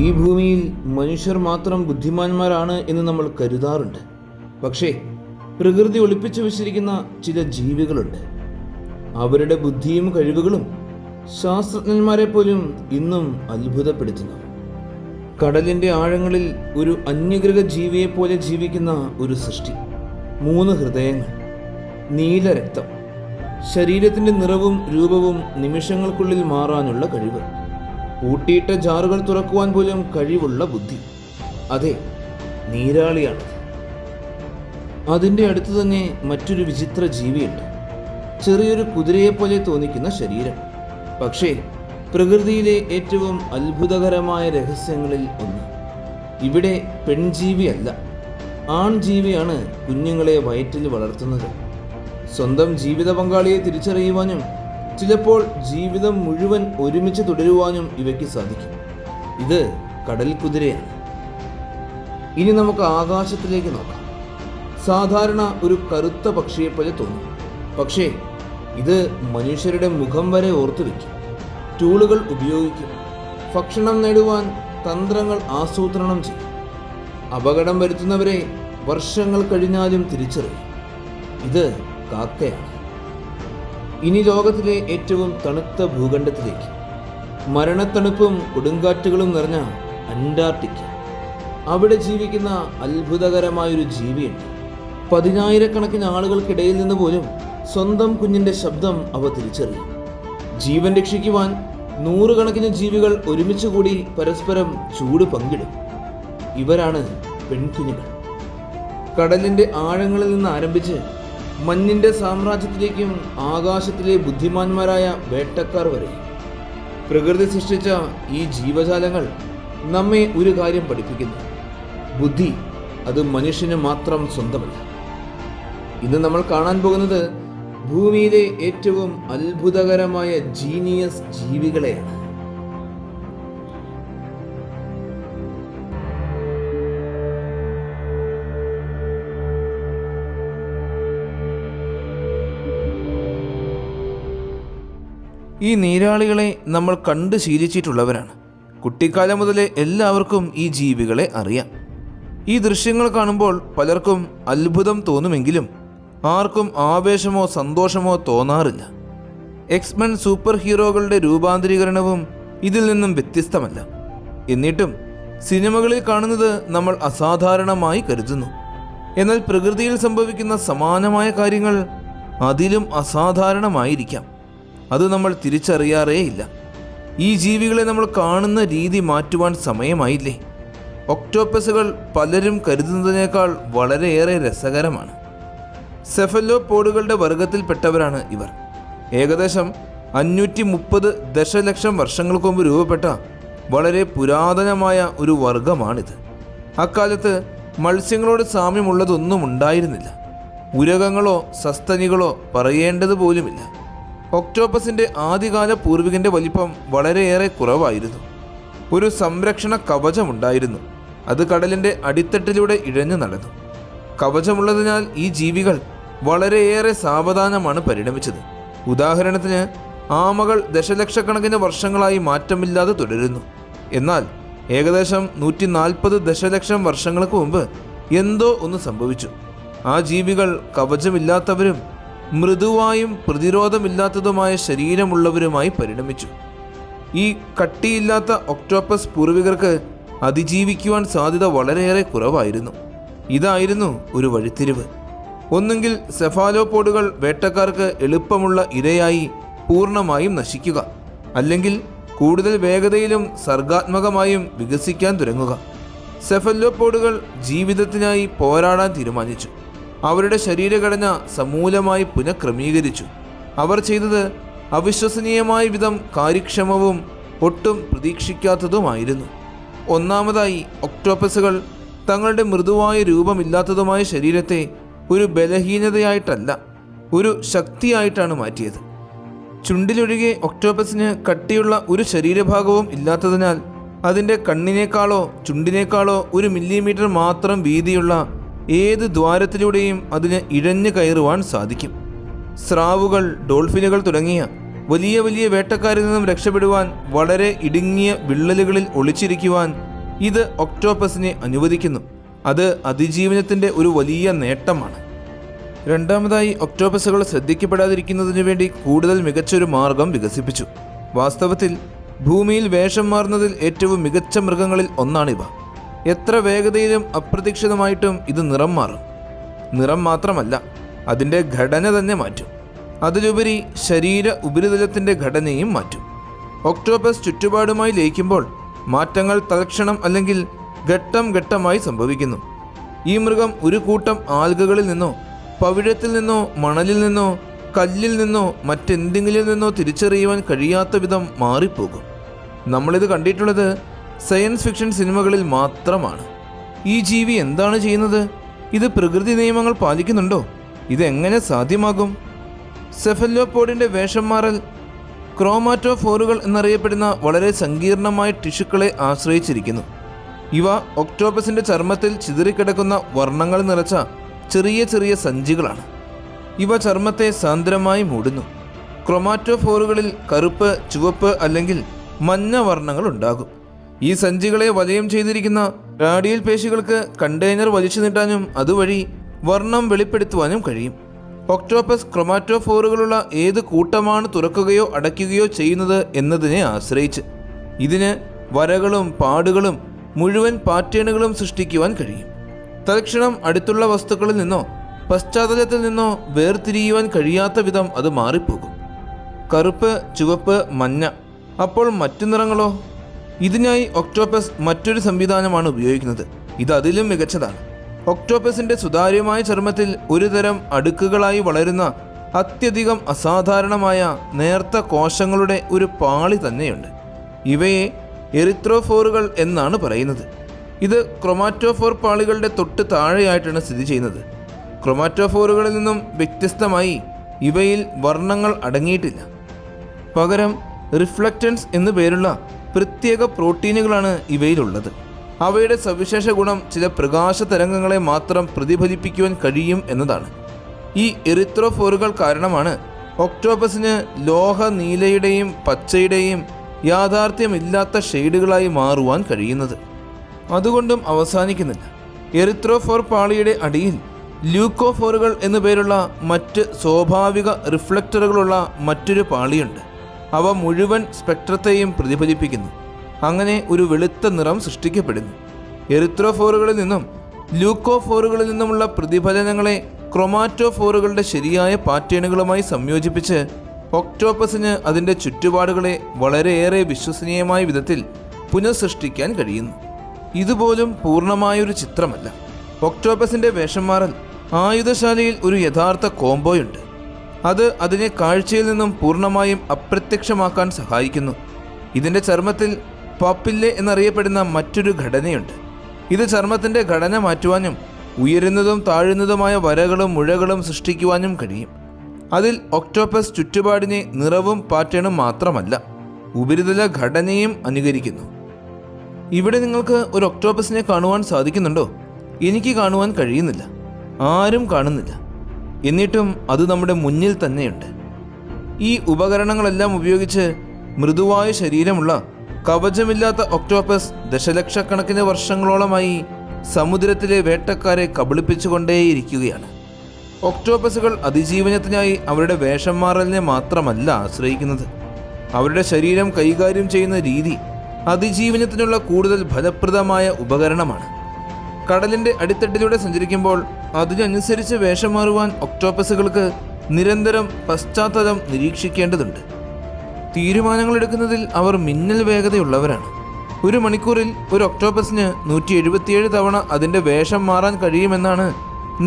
ഈ ഭൂമിയിൽ മനുഷ്യർ മാത്രം ബുദ്ധിമാന്മാരാണ് എന്ന് നമ്മൾ കരുതാറുണ്ട്. പക്ഷേ പ്രകൃതി ഒളിപ്പിച്ചു വച്ചിരിക്കുന്ന ചില ജീവികളുണ്ട്. അവരുടെ ബുദ്ധിയും കഴിവുകളും ശാസ്ത്രജ്ഞന്മാരെ പോലും ഇന്നും അത്ഭുതപ്പെടുത്തുന്നു. കടലിൻ്റെ ആഴങ്ങളിൽ ഒരു അന്യഗ്രഹ ജീവിയെപ്പോലെ ജീവിക്കുന്ന ഒരു സൃഷ്ടി. 3 ഹൃദയങ്ങൾ, നീല രക്തം, ശരീരത്തിൻ്റെ നിറവും രൂപവും നിമിഷങ്ങൾക്കുള്ളിൽ മാറാനുള്ള കഴിവ്, പൂട്ടിയിട്ട ജാറുകൾ തുറക്കുവാൻ പോലും കഴിവുള്ള ബുദ്ധി. അതെ, നീരാളിയാണത്. അതിൻ്റെ അടുത്ത് തന്നെ മറ്റൊരു വിചിത്ര ജീവിയുണ്ട്. ചെറിയൊരു കുതിരയെപ്പോലെ തോന്നിക്കുന്ന ശരീരം. പക്ഷേ പ്രകൃതിയിലെ ഏറ്റവും അത്ഭുതകരമായ രഹസ്യങ്ങളിൽ ഒന്ന്. ഇവിടെ പെൺജീവിയല്ല, ആൺജീവിയാണ് കുഞ്ഞുങ്ങളെ വയറ്റിൽ വളർത്തുന്നത്. സ്വന്തം ജീവിത പങ്കാളിയെ തിരിച്ചറിയുവാനും ചിലപ്പോൾ ജീവിതം മുഴുവൻ ഒരുമിച്ച് തുടരുവാനും ഇവയ്ക്ക് സാധിക്കും. ഇത് കടൽ കുതിരയാണ്. ഇനി നമുക്ക് ആകാശത്തിലേക്ക് നോക്കാം. സാധാരണ ഒരു കറുത്ത പക്ഷിയെപ്പോലെ തോന്നും. പക്ഷേ ഇത് മനുഷ്യരുടെ മുഖം വരെ ഓർത്തു വയ്ക്കും. ടൂളുകൾ ഉപയോഗിക്കും. ഭക്ഷണം നേടുവാൻ തന്ത്രങ്ങൾ ആസൂത്രണം ചെയ്യും. അപകടം വരുത്തുന്നവരെ വർഷങ്ങൾ കഴിഞ്ഞാലും തിരിച്ചറിയും. ഇത് കാക്കയാണ്. ഇനി ലോകത്തിലെ ഏറ്റവും തണുത്ത ഭൂഖണ്ഡത്തിലേക്ക്, മരണത്തണുപ്പും കൊടുങ്കാറ്റുകളും നിറഞ്ഞ അന്റാർട്ടിക്ക. അവിടെ ജീവിക്കുന്ന അത്ഭുതകരമായൊരു ജീവിയുണ്ട്. 10,000-കണക്കിന് ആളുകൾക്കിടയിൽ നിന്ന് പോലും സ്വന്തം കുഞ്ഞിൻ്റെ ശബ്ദം അവ തിരിച്ചറിയും. ജീവൻ രക്ഷിക്കുവാൻ 100-കണക്കിന് ജീവികൾ ഒരുമിച്ച് കൂടി പരസ്പരം ചൂട് പങ്കിടും. ഇവരാണ് പെൺകുഞ്ഞുങ്ങൾ. കടലിൻ്റെ ആഴങ്ങളിൽ നിന്ന് ആരംഭിച്ച് മഞ്ഞിൻ്റെ സാമ്രാജ്യത്തിലേക്കും ആകാശത്തിലെ ബുദ്ധിമാന്മാരായ വേട്ടക്കാർ വരെ പ്രകൃതി സൃഷ്ടിച്ച ഈ ജീവജാലങ്ങൾ നമ്മെ ഒരു കാര്യം പഠിപ്പിക്കുന്നു. ബുദ്ധി അത് മനുഷ്യന് മാത്രം സ്വന്തമല്ല. ഇന്ന് നമ്മൾ കാണാൻ പോകുന്നത് ഭൂമിയിലെ ഏറ്റവും അത്ഭുതകരമായ ജീനിയസ് ജീവികളെയാണ്. ഈ നീരാളികളെ നമ്മൾ കണ്ട് ശീലിച്ചിട്ടുള്ളവരാണ്. കുട്ടിക്കാലം മുതലേ എല്ലാവർക്കും ഈ ജീവികളെ അറിയാം. ഈ ദൃശ്യങ്ങൾ കാണുമ്പോൾ പലർക്കും അത്ഭുതം തോന്നുമെങ്കിലും ആർക്കും ആവേശമോ സന്തോഷമോ തോന്നാറില്ല. എക്സ്മെൻ സൂപ്പർ ഹീറോകളുടെ രൂപാന്തരീകരണവും ഇതിൽ നിന്നും വ്യത്യസ്തമല്ല. എന്നിട്ടും സിനിമകളിൽ കാണുന്നത് നമ്മൾ അസാധാരണമായി കരുതുന്നു. എന്നാൽ പ്രകൃതിയിൽ സംഭവിക്കുന്ന സമാനമായ കാര്യങ്ങൾ അതിലും അസാധാരണമായിരിക്കാം. അത് നമ്മൾ തിരിച്ചറിയാറേയില്ല. ഈ ജീവികളെ നമ്മൾ കാണുന്ന രീതി മാറ്റുവാൻ സമയമായില്ലേ? ഒക്ടോപ്പസുകൾ പലരും കരുതുന്നതിനേക്കാൾ വളരെയേറെ രസകരമാണ്. സെഫലോപോഡുകളുടെ വർഗത്തിൽപ്പെട്ടവരാണ് ഇവർ. ഏകദേശം 530 ദശലക്ഷം വർഷങ്ങൾക്ക് മുമ്പ് രൂപപ്പെട്ട വളരെ പുരാതനമായ ഒരു വർഗമാണിത്. അക്കാലത്ത് മത്സ്യങ്ങളോട് സാമ്യമുള്ളതൊന്നും ഉണ്ടായിരുന്നില്ല. ഉരകങ്ങളോ സസ്തനികളോ പറയേണ്ടതുപോലുമില്ല. ഒക്ടോപ്പസിൻ്റെ ആദ്യകാല പൂർവികൻ്റെ വലിപ്പം വളരെയേറെ കുറവായിരുന്നു. ഒരു സംരക്ഷണ കവചമുണ്ടായിരുന്നു. അത് കടലിൻ്റെ അടിത്തട്ടിലൂടെ ഇഴഞ്ഞു നടന്നു. കവചമുള്ളതിനാൽ ഈ ജീവികൾ വളരെയേറെ സാവധാനമാണ് പരിണമിച്ചത്. ഉദാഹരണത്തിന് ആമകൾ ദശലക്ഷക്കണക്കിന് വർഷങ്ങളായി മാറ്റമില്ലാതെ തുടരുന്നു. എന്നാൽ ഏകദേശം 140 ദശലക്ഷം വർഷങ്ങൾക്ക് മുമ്പ് എന്തോ ഒന്ന് സംഭവിച്ചു. ആ ജീവികൾ കവചമില്ലാത്തവരും മൃദുവായും പ്രതിരോധമില്ലാത്തതുമായ ശരീരമുള്ളവരുമായി പരിണമിച്ചു. ഈ കട്ടിയില്ലാത്ത ഒക്ടോപ്പസ് പൂർവികർക്ക് അതിജീവിക്കുവാൻ സാധ്യത വളരെയേറെ കുറവായിരുന്നു. ഇതായിരുന്നു ഒരു വഴിത്തിരിവ്. ഒന്നുകിൽ സെഫാലോപോഡുകൾ വേട്ടക്കാർക്ക് എളുപ്പമുള്ള ഇരയായി പൂർണ്ണമായും നശിക്കുക, അല്ലെങ്കിൽ കൂടുതൽ വേഗതയിലും സർഗാത്മകമായും വികസിക്കാൻ തുടങ്ങുക. സെഫലോപോഡുകൾ ജീവിതത്തിനായി പോരാടാൻ തീരുമാനിച്ചു. അവരുടെ ശരീരഘടന സമൂലമായി പുനഃക്രമീകരിച്ചു. അവർ ചെയ്തത് അവിശ്വസനീയമായ വിധം കാര്യക്ഷമവും ഒട്ടും പ്രതീക്ഷിക്കാത്തതുമായിരുന്നു. ഒന്നാമതായി, ഒക്ടോപ്പസുകൾ തങ്ങളുടെ മൃദുവായ രൂപമില്ലാത്തതുമായ ശരീരത്തെ ഒരു ബലഹീനതയായിട്ടല്ല, ഒരു ശക്തിയായിട്ടാണ് മാറ്റിയത്. ചുണ്ടിലൊഴികെ ഒക്ടോപ്പസിന് കട്ടിയുള്ള ഒരു ശരീരഭാഗവും ഇല്ലാത്തതിനാൽ അതിൻ്റെ കണ്ണിനേക്കാളോ ചുണ്ടിനേക്കാളോ 1 മില്ലിമീറ്റർ മാത്രം വീതിയുള്ള ഏത് ദ്വാരത്തിലൂടെയും അതിന് ഇഴഞ്ഞു കയറുവാൻ സാധിക്കും. സ്രാവുകൾ, ഡോൾഫിനുകൾ തുടങ്ങിയ വലിയ വലിയ വേട്ടക്കാരിൽ നിന്നും രക്ഷപ്പെടുവാൻ വളരെ ഇടുങ്ങിയ വിള്ളലുകളിൽ ഒളിച്ചിരിക്കുവാൻ ഇത് ഒക്ടോപ്പസിനെ അനുവദിക്കുന്നു. അത് അതിജീവനത്തിൻ്റെ ഒരു വലിയ നേട്ടമാണ്. രണ്ടാമതായി, ഒക്ടോപ്പസുകൾ ശ്രദ്ധിക്കപ്പെടാതിരിക്കുന്നതിനു വേണ്ടി കൂടുതൽ മികച്ചൊരു മാർഗം വികസിപ്പിച്ചു. വാസ്തവത്തിൽ ഭൂമിയിൽ വേഷം മാറുന്നതിൽ ഏറ്റവും മികച്ച മൃഗങ്ങളിൽ ഒന്നാണിവ. എത്ര വേഗതയിലും അപ്രതീക്ഷിതമായിട്ടും ഇത് നിറം മാറും. നിറം മാത്രമല്ല, അതിൻ്റെ ഘടന തന്നെ മാറ്റും. അതിലുപരി ശരീര ഉപരിതലത്തിൻ്റെ ഘടനയും മാറ്റും. ഒക്ടോപ്പസ് ചുറ്റുപാടുമായി ലയിക്കുമ്പോൾ മാറ്റങ്ങൾ തൽക്ഷണം അല്ലെങ്കിൽ ഘട്ടം ഘട്ടമായി സംഭവിക്കുന്നു. ഈ മൃഗം ഒരു കൂട്ടം ആൽഗകളിൽ നിന്നോ പവിഴത്തിൽ നിന്നോ മണലിൽ നിന്നോ കല്ലിൽ നിന്നോ മറ്റെന്തെങ്കിലും നിന്നോ തിരിച്ചറിയുവാൻ കഴിയാത്ത വിധം മാറിപ്പോകും. നമ്മളിത് കണ്ടിട്ടുള്ളത് സയൻസ് ഫിക്ഷൻ സിനിമകളിൽ മാത്രമാണ്. ഈ ജീവി എന്താണ് ചെയ്യുന്നത്? ഇത് പ്രകൃതി നിയമങ്ങൾ പാലിക്കുന്നുണ്ടോ? ഇതെങ്ങനെ സാധ്യമാകും? സെഫലോപോഡിൻ്റെ വേഷം മാറൽ ക്രോമാറ്റോഫോറുകൾ എന്നറിയപ്പെടുന്ന വളരെ സങ്കീർണമായ ടിഷ്യൂക്കളെ ആശ്രയിച്ചിരിക്കുന്നു. ഇവ ഒക്ടോപ്പസിൻ്റെ ചർമ്മത്തിൽ ചിതറിക്കിടക്കുന്ന വർണ്ണങ്ങൾ നിറച്ച ചെറിയ ചെറിയ സഞ്ചികളാണ്. ഇവ ചർമ്മത്തെ സാന്ദ്രമായി മൂടുന്നു. ക്രോമാറ്റോഫോറുകളിൽ കറുപ്പ്, ചുവപ്പ് അല്ലെങ്കിൽ മഞ്ഞ വർണ്ണങ്ങൾ ഉണ്ടാകും. ഈ സഞ്ചികളെ വലയം ചെയ്തിരിക്കുന്ന റാഡിയൽ പേശികൾക്ക് കണ്ടെയ്നർ വലിച്ചു നീട്ടാനും അതുവഴി വർണ്ണം വെളിപ്പെടുത്തുവാനും കഴിയും. ഒക്ടോപ്പസ് ക്രോമാറ്റോഫോറുകളുള്ള ഏത് കൂട്ടമാണ് തുറക്കുകയോ അടയ്ക്കുകയോ ചെയ്യുന്നത് എന്നതിനെ ആശ്രയിച്ച് ഇതിന് വരകളും പാടുകളും മുഴുവൻ പാറ്റേണുകളും സൃഷ്ടിക്കുവാൻ കഴിയും. തൽക്ഷണം അടുത്തുള്ള വസ്തുക്കളിൽ നിന്നോ പശ്ചാത്തലത്തിൽ നിന്നോ വേർതിരിയുവാൻ കഴിയാത്ത വിധം അത് മാറിപ്പോകും. കറുപ്പ്, ചുവപ്പ്, മഞ്ഞ. അപ്പോൾ മറ്റു നിറങ്ങളോ? ഇതിനായി ഒക്ടോപ്പസ് മറ്റൊരു സംവിധാനമാണ് ഉപയോഗിക്കുന്നത്. ഇത് അതിലും മികച്ചതാണ്. ഒക്ടോപ്പസിൻ്റെ സുതാര്യമായ ചർമ്മത്തിൽ ഒരു തരം അടുക്കുകളായി വളരുന്ന അത്യധികം അസാധാരണമായ നേർത്ത കോശങ്ങളുടെ ഒരു പാളി തന്നെയുണ്ട്. ഇവയെ എറിത്രോഫോറുകൾ എന്നാണ് പറയുന്നത്. ഇത് ക്രോമാറ്റോഫോർ പാളികളുടെ തൊട്ട് താഴെയായിട്ടാണ് സ്ഥിതി ചെയ്യുന്നത്. ക്രോമാറ്റോഫോറുകളിൽ നിന്നും വ്യത്യസ്തമായി ഇവയിൽ വർണ്ണങ്ങൾ അടങ്ങിയിട്ടില്ല. പകരം റിഫ്ലക്റ്റൻസ് എന്നു പേരുള്ള പ്രത്യേക പ്രോട്ടീനുകളാണ് ഇവയിലുള്ളത്. അവയുടെ സവിശേഷ ഗുണം ചില പ്രകാശ തരംഗങ്ങളെ മാത്രം പ്രതിഫലിപ്പിക്കുവാൻ കഴിയും എന്നതാണ്. ഈ എറിത്രോഫോറുകൾ കാരണമാണ് ഒക്ടോപ്പസിന് ലോഹ നീലയുടെയും പച്ചയുടെയും യാഥാർത്ഥ്യമില്ലാത്ത ഷെയ്ഡുകളായി മാറുവാൻ കഴിയുന്നത്. അതുകൊണ്ടും അവസാനിക്കുന്നില്ല. എറിത്രോഫോർ പാളിയുടെ അടിയിൽ ല്യൂക്കോഫോറുകൾ എന്നു പേരുള്ള മറ്റ് സ്വാഭാവിക റിഫ്ലക്ടറുകളുള്ള മറ്റൊരു പാളിയുണ്ട്. അവ മുഴുവൻ സ്പെക്ട്രത്തെയും പ്രതിഫലിപ്പിക്കുന്നു. അങ്ങനെ ഒരു വെളുത്ത നിറം സൃഷ്ടിക്കപ്പെടുന്നു. എറിത്രോഫോറുകളിൽ നിന്നും ല്യൂക്കോഫോറുകളിൽ നിന്നുമുള്ള പ്രതിഫലനങ്ങളെ ക്രോമാറ്റോഫോറുകളുടെ ശരിയായ പാറ്റേണുകളുമായി സംയോജിപ്പിച്ച് ഒക്ടോപ്പസിന് അതിൻ്റെ ചുറ്റുപാടുകളെ വളരെയേറെ വിശ്വസനീയമായ വിധത്തിൽ പുനഃസൃഷ്ടിക്കാൻ കഴിയുന്നു. ഇതുപോലും പൂർണ്ണമായൊരു ചിത്രമല്ല. ഒക്ടോപ്പസിൻ്റെ വേഷം മാറൽ ആയുധശാലയിൽ ഒരു യഥാർത്ഥ കോംബോയുണ്ട്. അത് അതിനെ കാഴ്ചയിൽ നിന്നും പൂർണ്ണമായും അപ്രത്യക്ഷമാക്കാൻ സഹായിക്കുന്നു. ഇതിൻ്റെ ചർമ്മത്തിൽ പപ്പില്ലെ എന്നറിയപ്പെടുന്ന മറ്റൊരു ഘടനയുണ്ട്. ഇത് ചർമ്മത്തിൻ്റെ ഘടന മാറ്റുവാനും ഉയരുന്നതും താഴുന്നതുമായ വരകളും മുഴകളും സൃഷ്ടിക്കുവാനും കഴിയും. അതിൽ ഒക്ടോപ്പസ് ചുറ്റുപാടിനെ നിറവും പാറ്റേണും മാത്രമല്ല, ഉപരിതല ഘടനയും അനുകരിക്കുന്നു. ഇവിടെ നിങ്ങൾക്ക് ഒരു ഒക്ടോപ്പസിനെ കാണുവാൻ സാധിക്കുന്നുണ്ടോ? എനിക്ക് കാണുവാൻ കഴിയുന്നില്ല. ആരും കാണുന്നില്ല. എന്നിട്ടും അത് നമ്മുടെ മുന്നിൽ തന്നെയുണ്ട്. ഈ ഉപകരണങ്ങളെല്ലാം ഉപയോഗിച്ച് മൃദുവായ ശരീരമുള്ള കവചമില്ലാത്ത ഒക്ടോപ്പസ് ദശലക്ഷക്കണക്കിന് വർഷങ്ങളോളമായി സമുദ്രത്തിലെ വേട്ടക്കാരെ കബളിപ്പിച്ചുകൊണ്ടേയിരിക്കുകയാണ്. ഒക്ടോപ്പസുകൾ അതിജീവനത്തിനായി അവരുടെ വേഷം മാറലിനെ മാത്രമല്ല ആശ്രയിക്കുന്നത്. അവരുടെ ശരീരം കൈകാര്യം ചെയ്യുന്ന രീതി അതിജീവനത്തിനുള്ള കൂടുതൽ ഫലപ്രദമായ ഉപകരണമാണ്. കടലിൻ്റെ അടിത്തട്ടിലൂടെ സഞ്ചരിക്കുമ്പോൾ അതിനനുസരിച്ച് വേഷം മാറുവാൻ ഒക്ടോപ്പസുകൾക്ക് നിരന്തരം പശ്ചാത്തലം നിരീക്ഷിക്കേണ്ടതുണ്ട്. തീരുമാനങ്ങൾ എടുക്കുന്നതിൽ അവർ മിന്നൽ വേഗതയുള്ളവരാണ്. ഒരു മണിക്കൂറിൽ ഒരു ഒക്ടോപ്പസിന് 177 തവണ അതിൻ്റെ വേഷം മാറാൻ കഴിയുമെന്നാണ്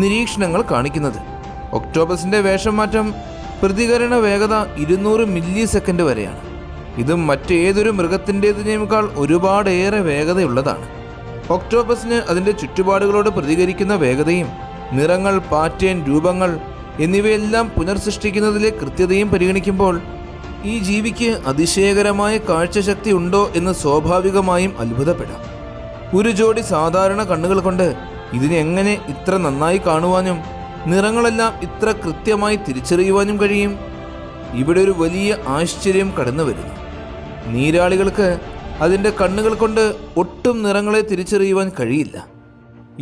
നിരീക്ഷണങ്ങൾ കാണിക്കുന്നത്. ഒക്ടോപ്പസിൻ്റെ വേഷം മാറ്റം പ്രതികരണ വേഗത 200 മില്ലി സെക്കൻഡ് വരെയാണ്. ഇത് മറ്റേതൊരു മൃഗത്തിൻ്റേതിനേക്കാൾ ഒരുപാടേറെ വേഗതയുള്ളതാണ്. ഒക്ടോപ്പസിന് അതിൻ്റെ ചുറ്റുപാടുകളോട് പ്രതികരിക്കുന്ന വേഗതയും നിറങ്ങൾ, പാറ്റേൺ, രൂപങ്ങൾ എന്നിവയെല്ലാം പുനർസൃഷ്ടിക്കുന്നതിലെ കൃത്യതയും പരിഗണിക്കുമ്പോൾ ഈ ജീവിക്ക് അതിശയകരമായ കാഴ്ചശക്തി ഉണ്ടോ എന്ന് സ്വാഭാവികമായും അത്ഭുതപ്പെടാം. ഒരു ജോഡി സാധാരണ കണ്ണുകൾ കൊണ്ട് ഇതിനെ എങ്ങനെ ഇത്ര നന്നായി കാണുവാനും നിറങ്ങളെല്ലാം ഇത്ര കൃത്യമായി തിരിച്ചറിയുവാനും കഴിയും? ഇവിടെ ഒരു വലിയ ആശ്ചര്യം കടന്നു വരുന്നു. നീരാളികൾക്ക് അതിൻ്റെ കണ്ണുകൾ കൊണ്ട് ഒട്ടും നിറങ്ങളെ തിരിച്ചറിയുവാൻ കഴിയില്ല.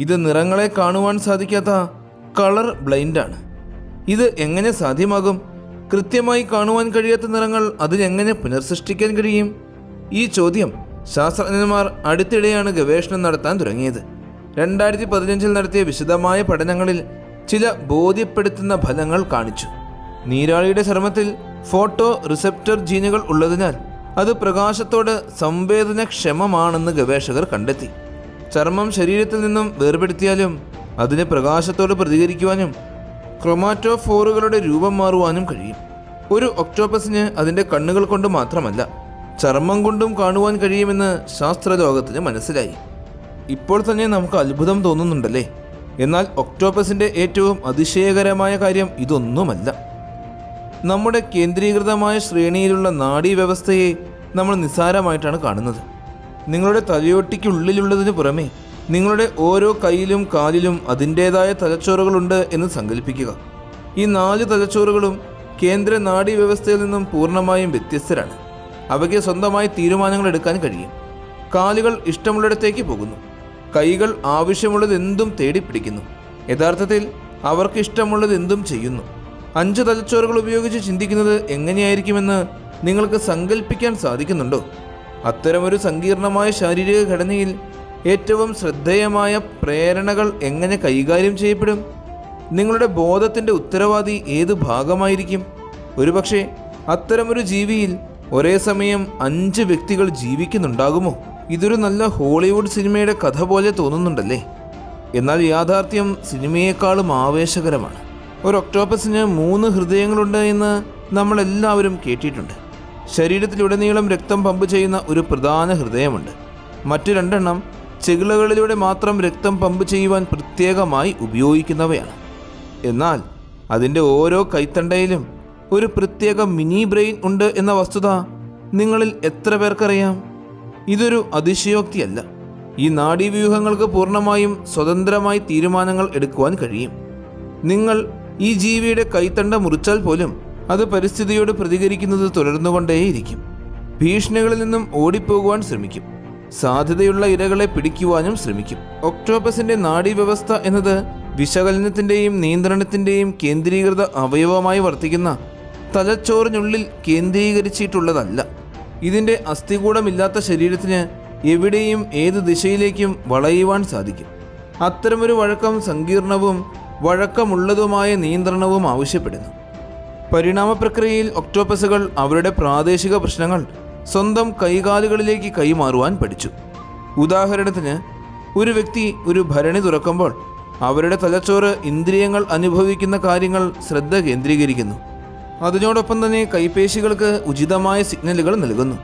ഇത് നിറങ്ങളെ കാണുവാൻ സാധിക്കാത്ത കളർ ബ്ലൈൻഡാണ്. ഇത് എങ്ങനെ സാധ്യമാകും? കൃത്യമായി കാണുവാൻ കഴിയാത്ത നിറങ്ങൾ അതിനെങ്ങനെ പുനർസൃഷ്ടിക്കാൻ കഴിയും? ഈ ചോദ്യം ശാസ്ത്രജ്ഞന്മാർ അടുത്തിടെയാണ് ഗവേഷണം നടത്താൻ തുടങ്ങിയത്. 2015 നടത്തിയ വിശദമായ പഠനങ്ങളിൽ ചില ബോധ്യപ്പെടുത്തുന്ന ഫലങ്ങൾ കാണിച്ചു. നീരാളിയുടെ ചർമ്മത്തിൽ ഫോട്ടോ റിസെപ്റ്റർ ജീനുകൾ ഉള്ളതിനാൽ അത് പ്രകാശത്തോട് സംവേദനക്ഷമമാണെന്ന് ഗവേഷകർ കണ്ടെത്തി. ചർമ്മം ശരീരത്തിൽ നിന്നും വേർപെടുത്തിയാലും അതിന് പ്രകാശത്തോട് പ്രതികരിക്കുവാനും ക്രൊമാറ്റോഫോറുകളുടെ രൂപം മാറുവാനും കഴിയും. ഒരു ഒക്ടോപ്പസിന് അതിൻ്റെ കണ്ണുകൾ കൊണ്ട് മാത്രമല്ല, ചർമ്മം കൊണ്ടും കാണുവാൻ കഴിയുമെന്ന് ശാസ്ത്രലോകത്തിന് മനസ്സിലായി. ഇപ്പോൾ തന്നെ നമുക്ക് അത്ഭുതം തോന്നുന്നുണ്ടല്ലേ? എന്നാൽ ഒക്ടോപ്പസിൻ്റെ ഏറ്റവും അതിശയകരമായ കാര്യം ഇതൊന്നുമല്ല. നമ്മുടെ കേന്ദ്രീകൃതമായ ശ്രേണിയിലുള്ള നാഡീവ്യവസ്ഥയെ നമ്മൾ നിസ്സാരമായിട്ടാണ് കാണുന്നത്. നിങ്ങളുടെ തലയോട്ടിക്കുള്ളിലുള്ളതിന് പുറമെ നിങ്ങളുടെ ഓരോ കൈയിലും കാലിലും അതിൻ്റേതായ തലച്ചോറുകളുണ്ട് എന്ന് സങ്കല്പിക്കുക. ഈ 4 തലച്ചോറുകളും കേന്ദ്ര നാഡീവ്യവസ്ഥയിൽ നിന്നും പൂർണ്ണമായും വ്യത്യസ്തരാണ്. അവയ്ക്ക് സ്വന്തമായി തീരുമാനങ്ങൾ എടുക്കാൻ കഴിയും. കാലുകൾ ഇഷ്ടമുള്ളിടത്തേക്ക് പോകുന്നു. കൈകൾ ആവശ്യമുള്ളതെന്തും തേടിപ്പിടിക്കുന്നു. യഥാർത്ഥത്തിൽ അവർക്ക് ഇഷ്ടമുള്ളതെന്തും ചെയ്യുന്നു. 5 തലച്ചോറുകൾ ഉപയോഗിച്ച് ചിന്തിക്കുന്നത് എങ്ങനെയായിരിക്കുമെന്ന് നിങ്ങൾക്ക് സങ്കല്പിക്കാൻ സാധിക്കുന്നുണ്ടോ? അത്തരമൊരു സങ്കീർണമായ ശാരീരിക ഘടനയിൽ ഏറ്റവും ശ്രദ്ധേയമായ പ്രേരണകൾ എങ്ങനെ കൈകാര്യം ചെയ്യപ്പെടും? നിങ്ങളുടെ ബോധത്തിൻ്റെ ഉത്തരവാദി ഏത് ഭാഗമായിരിക്കും? ഒരുപക്ഷെ അത്തരമൊരു ജീവിയിൽ ഒരേ സമയം 5 വ്യക്തികൾ ജീവിക്കുന്നുണ്ടാകുമോ? ഇതൊരു നല്ല ഹോളിവുഡ് സിനിമയുടെ കഥ പോലെ തോന്നുന്നുണ്ടല്ലേ? എന്നാൽ യാഥാർത്ഥ്യം സിനിമയേക്കാളും ആവേശകരമാണ്. ഒരു ഒക്ടോപ്പസിന് 3 ഹൃദയങ്ങളുണ്ട് എന്ന് നമ്മളെല്ലാവരും കേട്ടിട്ടുണ്ട്. ശരീരത്തിലുടനീളം രക്തം പമ്പ് ചെയ്യുന്ന ഒരു പ്രധാന ഹൃദയമുണ്ട്. മറ്റു 2 എണ്ണം ചെകിളകളിലൂടെ മാത്രം രക്തം പമ്പ് ചെയ്യുവാൻ പ്രത്യേകമായി ഉപയോഗിക്കുന്നവയാണ്. എന്നാൽ അതിൻ്റെ ഓരോ കൈത്തണ്ടയിലും ഒരു പ്രത്യേക മിനി ബ്രെയിൻ ഉണ്ട് എന്ന വസ്തുത നിങ്ങളിൽ എത്ര പേർക്കറിയാം? ഇതൊരു അതിശയോക്തിയല്ല. ഈ നാഡീവ്യൂഹങ്ങൾക്ക് പൂർണ്ണമായും സ്വതന്ത്രമായി തീരുമാനങ്ങൾ എടുക്കുവാൻ കഴിയും. നിങ്ങൾ ഈ ജീവിയുടെ കൈത്തണ്ട മുറിച്ചാൽ പോലും അത് പരിസ്ഥിതിയോട് പ്രതികരിക്കുന്നത് തുടർന്നുകൊണ്ടേയിരിക്കും. ഭീഷണികളിൽ നിന്നും ഓടിപ്പോകുവാൻ ശ്രമിക്കും. സാധ്യതയുള്ള ഇരകളെ പിടിക്കുവാനും ശ്രമിക്കും. ഒക്ടോപ്പസിന്റെ നാഡീവ്യവസ്ഥ എന്നത് വിശകലനത്തിൻ്റെയും നിയന്ത്രണത്തിൻ്റെയും കേന്ദ്രീകൃത അവയവമായി വർത്തിക്കുന്ന തലച്ചോറിനുള്ളിൽ കേന്ദ്രീകരിച്ചിട്ടുള്ളതല്ല. ഇതിൻ്റെ അസ്ഥികൂടമില്ലാത്ത ശരീരത്തിന് എവിടെയും ഏത് ദിശയിലേക്കും വളയുവാൻ സാധിക്കും. അത്തരമൊരു വഴക്കം സങ്കീർണവും വഴക്കമുള്ളതുമായ നിയന്ത്രണവും ആവശ്യപ്പെടുന്നു. പരിണാമ പ്രക്രിയയിൽ ഒക്ടോപ്പസുകൾ അവരുടെ പ്രാദേശിക പ്രശ്നങ്ങൾ സ്വന്തം കൈകാലുകളിലേക്ക് കൈമാറുവാൻ പഠിച്ചു. ഉദാഹരണത്തിന്, ഒരു വ്യക്തി ഒരു ഭരണി തുറക്കുമ്പോൾ അവരുടെ തലച്ചോറ് ഇന്ദ്രിയങ്ങൾ അനുഭവിക്കുന്ന കാര്യങ്ങൾ ശ്രദ്ധ കേന്ദ്രീകരിക്കുന്നു. അതിനോടൊപ്പം തന്നെ കൈപേശികൾക്ക് ഉചിതമായ സിഗ്നലുകൾ നൽകുന്നു.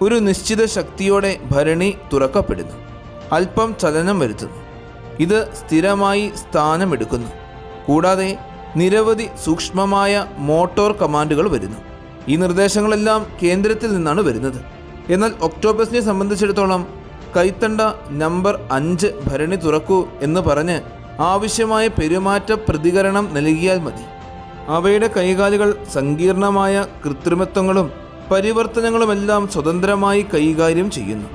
ഒരു നിശ്ചിത ശക്തിയോടെ ഭരണി തുറക്കപ്പെടുന്നു. അല്പം ചലനം വരുത്തുന്നു. ഇത് സ്ഥിരമായി സ്ഥാനമെടുക്കുന്നു. കൂടാതെ നിരവധി സൂക്ഷ്മമായ മോട്ടോർ കമാൻഡുകൾ വരുന്നു. ഈ നിർദ്ദേശങ്ങളെല്ലാം കേന്ദ്രത്തിൽ നിന്നാണ് വരുന്നത്. എന്നാൽ ഒക്ടോപ്പസിനെ സംബന്ധിച്ചിടത്തോളം കൈത്തണ്ട നമ്പർ 5 ഭരണി തുറക്കൂ എന്ന് പറഞ്ഞ് ആവശ്യമായ പെരുമാറ്റ പ്രതികരണം നൽകിയാൽ മതി. അവയുടെ കൈകാലുകൾ സങ്കീർണമായ കൃത്രിമത്വങ്ങളും പരിവർത്തനങ്ങളുമെല്ലാം സ്വതന്ത്രമായി കൈകാര്യം ചെയ്യുന്നു.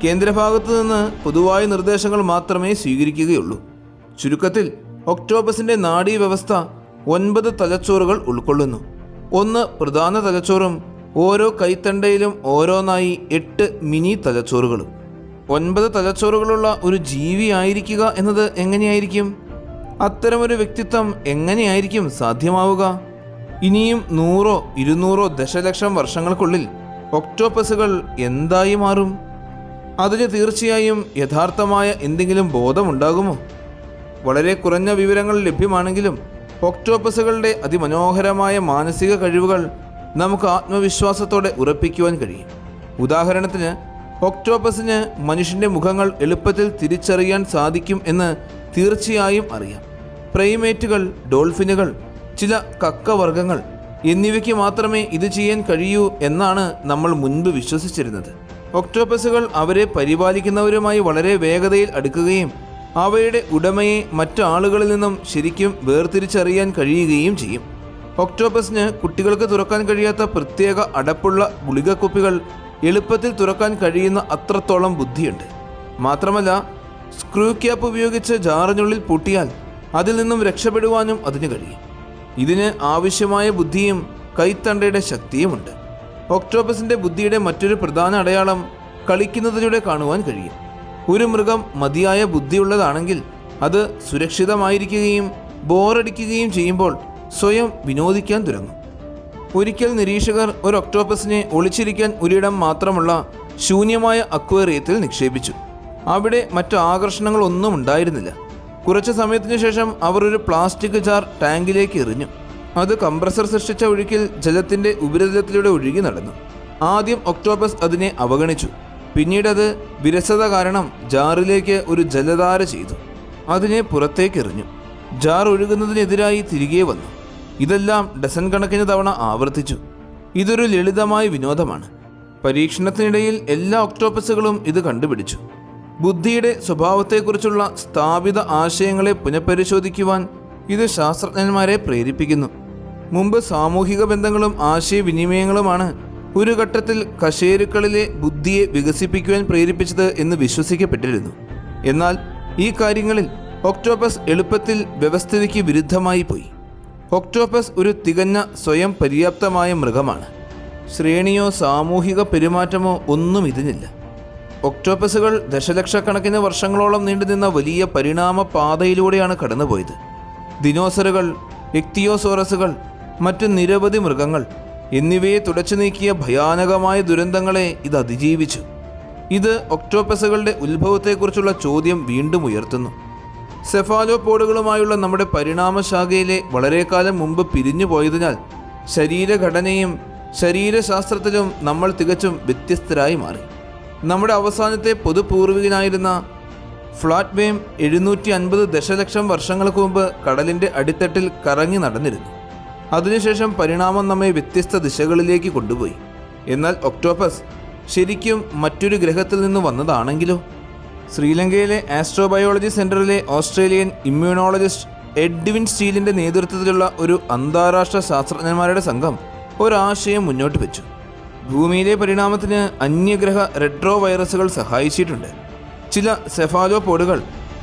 കേന്ദ്രഭാഗത്തു നിന്ന് പൊതുവായ നിർദ്ദേശങ്ങൾ മാത്രമേ സ്വീകരിക്കുകയുള്ളൂ. ചുരുക്കത്തിൽ ഒക്ടോപ്പസിൻ്റെ നാഡീവ്യവസ്ഥ 9 തലച്ചോറുകൾ ഉൾക്കൊള്ളുന്നു. 1 പ്രധാന തലച്ചോറും ഓരോ കൈത്തണ്ടയിലും ഓരോന്നായി 8 മിനി തലച്ചോറുകളും. 9 തലച്ചോറുകളുള്ള ഒരു ജീവി ആയിരിക്കുക എന്നത് എങ്ങനെയായിരിക്കും? അത്തരമൊരു വ്യക്തിത്വം എങ്ങനെയായിരിക്കും സാധ്യമാവുക? ഇനിയും 100 200 ദശലക്ഷം വർഷങ്ങൾക്കുള്ളിൽ ഒക്ടോപ്പസുകൾ എന്തായി മാറും? അതിന് തീർച്ചയായും യഥാർത്ഥമായ എന്തെങ്കിലും ബോധമുണ്ടാകുമോ? വളരെ കുറഞ്ഞ വിവരങ്ങൾ ലഭ്യമാണെങ്കിലും ഒക്ടോപ്പസുകളുടെ അതിമനോഹരമായ മാനസിക കഴിവുകൾ നമുക്ക് ആത്മവിശ്വാസത്തോടെ ഉറപ്പിക്കുവാൻ കഴിയും. ഉദാഹരണത്തിന്, ഒക്ടോപ്പസിന് മനുഷ്യൻ്റെ മുഖങ്ങൾ എളുപ്പത്തിൽ തിരിച്ചറിയാൻ സാധിക്കും എന്ന് തീർച്ചയായും അറിയാം. പ്രൈമേറ്റുകൾ, ഡോൾഫിനുകൾ, ചില കക്കവർഗ്ഗങ്ങൾ എന്നിവയ്ക്ക് മാത്രമേ ഇത് ചെയ്യാൻ കഴിയൂ എന്നാണ് നമ്മൾ മുൻപ് വിശ്വസിച്ചിരുന്നത്. ഒക്ടോപ്പസുകൾ അവരെ പരിപാലിക്കുന്നവരുമായി വളരെ വേഗതയിൽ അടുക്കുകയും അവയുടെ ഉടമയെ മറ്റാളുകളിൽ നിന്നും ശരിക്കും വേർതിരിച്ചറിയാൻ കഴിയുകയും ചെയ്യും. ഒക്ടോപ്പസിന് കുട്ടികൾക്ക് തുറക്കാൻ കഴിയാത്ത പ്രത്യേക അടപ്പുള്ള ഗുളികക്കുപ്പികൾ എളുപ്പത്തിൽ തുറക്കാൻ കഴിയുന്ന അത്രത്തോളം ബുദ്ധിയുണ്ട്. മാത്രമല്ല, സ്ക്രൂ ക്യാപ്പ് ഉപയോഗിച്ച് ജാറിനുള്ളിൽ പൂട്ടിയാൽ അതിൽ നിന്നും രക്ഷപ്പെടുവാനും അതിന് കഴിയും. ഇതിന് ആവശ്യമായ ബുദ്ധിയും കൈത്തണ്ടയുടെ ശക്തിയുമുണ്ട്. ഒക്ടോപ്പസിൻ്റെ ബുദ്ധിയുടെ മറ്റൊരു പ്രധാന അടയാളം കളിക്കുന്നതിലൂടെ കാണുവാൻ കഴിയും. ഒരു മൃഗം മതിയായ ബുദ്ധിയുള്ളതാണെങ്കിൽ അത് സുരക്ഷിതമായിരിക്കുകയും ബോറടിക്കുകയും ചെയ്യുമ്പോൾ സ്വയം വിനോദിക്കാൻ തുടങ്ങും. ഒരിക്കൽ നിരീക്ഷകർ ഒരു ഒക്ടോപ്പസിനെ ഒളിച്ചിരിക്കാൻ ഒരിടം മാത്രമുള്ള ശൂന്യമായ അക്വേറിയത്തിൽ നിക്ഷേപിച്ചു. അവിടെ മറ്റു ആകർഷണങ്ങളൊന്നും ഉണ്ടായിരുന്നില്ല. കുറച്ചു സമയത്തിനു ശേഷം അവർ ഒരു പ്ലാസ്റ്റിക് ജാർ ടാങ്കിലേക്ക് എറിഞ്ഞു. അത് കംപ്രസർ സൃഷ്ടിച്ച ഒഴുക്കിൽ ജലത്തിൻ്റെ ഉപരിതലത്തിലൂടെ ഒഴുകി നടന്നു. ആദ്യം ഒക്ടോപ്പസ് അതിനെ അവഗണിച്ചു. പിന്നീട് അത് വിരസത കാരണം ജാറിലേക്ക് ഒരു ജലധാര ചെയ്തു. അതിനെ പുറത്തേക്ക് എറിഞ്ഞു. ജാർ ഒഴുകുന്നതിനെതിരായി തിരികെ വന്നു. ഇതെല്ലാം ഡസൻ കണക്കിന് തവണ ആവർത്തിച്ചു. ഇതൊരു ലളിതമായ വിനോദമാണ്. പരീക്ഷണത്തിനിടയിൽ എല്ലാ ഒക്ടോപ്പസുകളും ഇത് കണ്ടുപിടിച്ചു. ബുദ്ധിയുടെ സ്വഭാവത്തെക്കുറിച്ചുള്ള സ്ഥാപിത ആശയങ്ങളെ പുനഃപരിശോധിക്കുവാൻ ഇത് ശാസ്ത്രജ്ഞന്മാരെ പ്രേരിപ്പിക്കുന്നു. മുമ്പ് സാമൂഹിക ബന്ധങ്ങളും ആശയവിനിമയങ്ങളുമാണ് ഒരു ഘട്ടത്തിൽ കശേരുക്കളിലെ ബുദ്ധിയെ വികസിപ്പിക്കുവാൻ പ്രേരിപ്പിച്ചത് എന്ന് വിശ്വസിക്കപ്പെട്ടിരുന്നു. എന്നാൽ ഈ കാര്യങ്ങളിൽ ഒക്ടോപ്പസ് എളുപ്പത്തിൽ വ്യവസ്ഥിതിക്ക് വിരുദ്ധമായി പോയി. ഒക്ടോപ്പസ് ഒരു തികഞ്ഞ സ്വയം പര്യാപ്തമായ മൃഗമാണ്. ശ്രേണിയോ സാമൂഹിക പെരുമാറ്റമോ ഒന്നും ഇതിനില്ല. ഒക്ടോപ്പസുകൾ ദശലക്ഷക്കണക്കിന് വർഷങ്ങളോളം നീണ്ടുനിന്ന വലിയ പരിണാമ പാതയിലൂടെയാണ് കടന്നുപോയത്. ദിനോസറുകൾ, ഇക്തിയോസോറസുകൾ, മറ്റ് നിരവധി മൃഗങ്ങൾ എന്നിവയെ തുടച്ചു നീക്കിയ ഭയാനകമായ ദുരന്തങ്ങളെ ഇത് അതിജീവിച്ചു. ഇത് ഒക്ടോപ്പസുകളുടെ ഉത്ഭവത്തെക്കുറിച്ചുള്ള ചോദ്യം വീണ്ടും ഉയർത്തുന്നു. സെഫാലോപോഡുകളുമായുള്ള നമ്മുടെ പരിണാമശാഖയിലെ വളരെക്കാലം മുമ്പ് പിരിഞ്ഞു പോയതിനാൽ ശരീരഘടനയും ശരീരശാസ്ത്രത്തിലും നമ്മൾ തികച്ചും വ്യത്യസ്തരായി മാറി. നമ്മുടെ അവസാനത്തെ പൊതുപൂർവികനായിരുന്ന ഫ്ലാറ്റ്വേം 750 ദശലക്ഷം വർഷങ്ങൾക്ക് മുമ്പ് കടലിൻ്റെ അടിത്തട്ടിൽ കറങ്ങി നടന്നിരുന്നു. അതിനുശേഷം പരിണാമം നമ്മെ വ്യത്യസ്ത ദിശകളിലേക്ക് കൊണ്ടുപോയി. എന്നാൽ ഒക്ടോപ്പസ് ശരിക്കും മറ്റൊരു ഗ്രഹത്തിൽ നിന്ന് വന്നതാണെങ്കിലോ? ശ്രീലങ്കയിലെ ആസ്ട്രോബയോളജി സെൻറ്ററിലെ ഓസ്ട്രേലിയൻ ഇമ്മ്യൂണോളജിസ്റ്റ് എഡ്വിൻ സ്റ്റീലിൻ്റെ നേതൃത്വത്തിലുള്ള ഒരു അന്താരാഷ്ട്ര ശാസ്ത്രജ്ഞന്മാരുടെ സംഘം ഒരാശയം മുന്നോട്ട് വെച്ചു. ഭൂമിയിലെ പരിണാമത്തിന് അന്യഗ്രഹ റെട്രോ വൈറസുകൾ സഹായിച്ചിട്ടുണ്ട്. ചില സെഫാലോപോഡുകൾ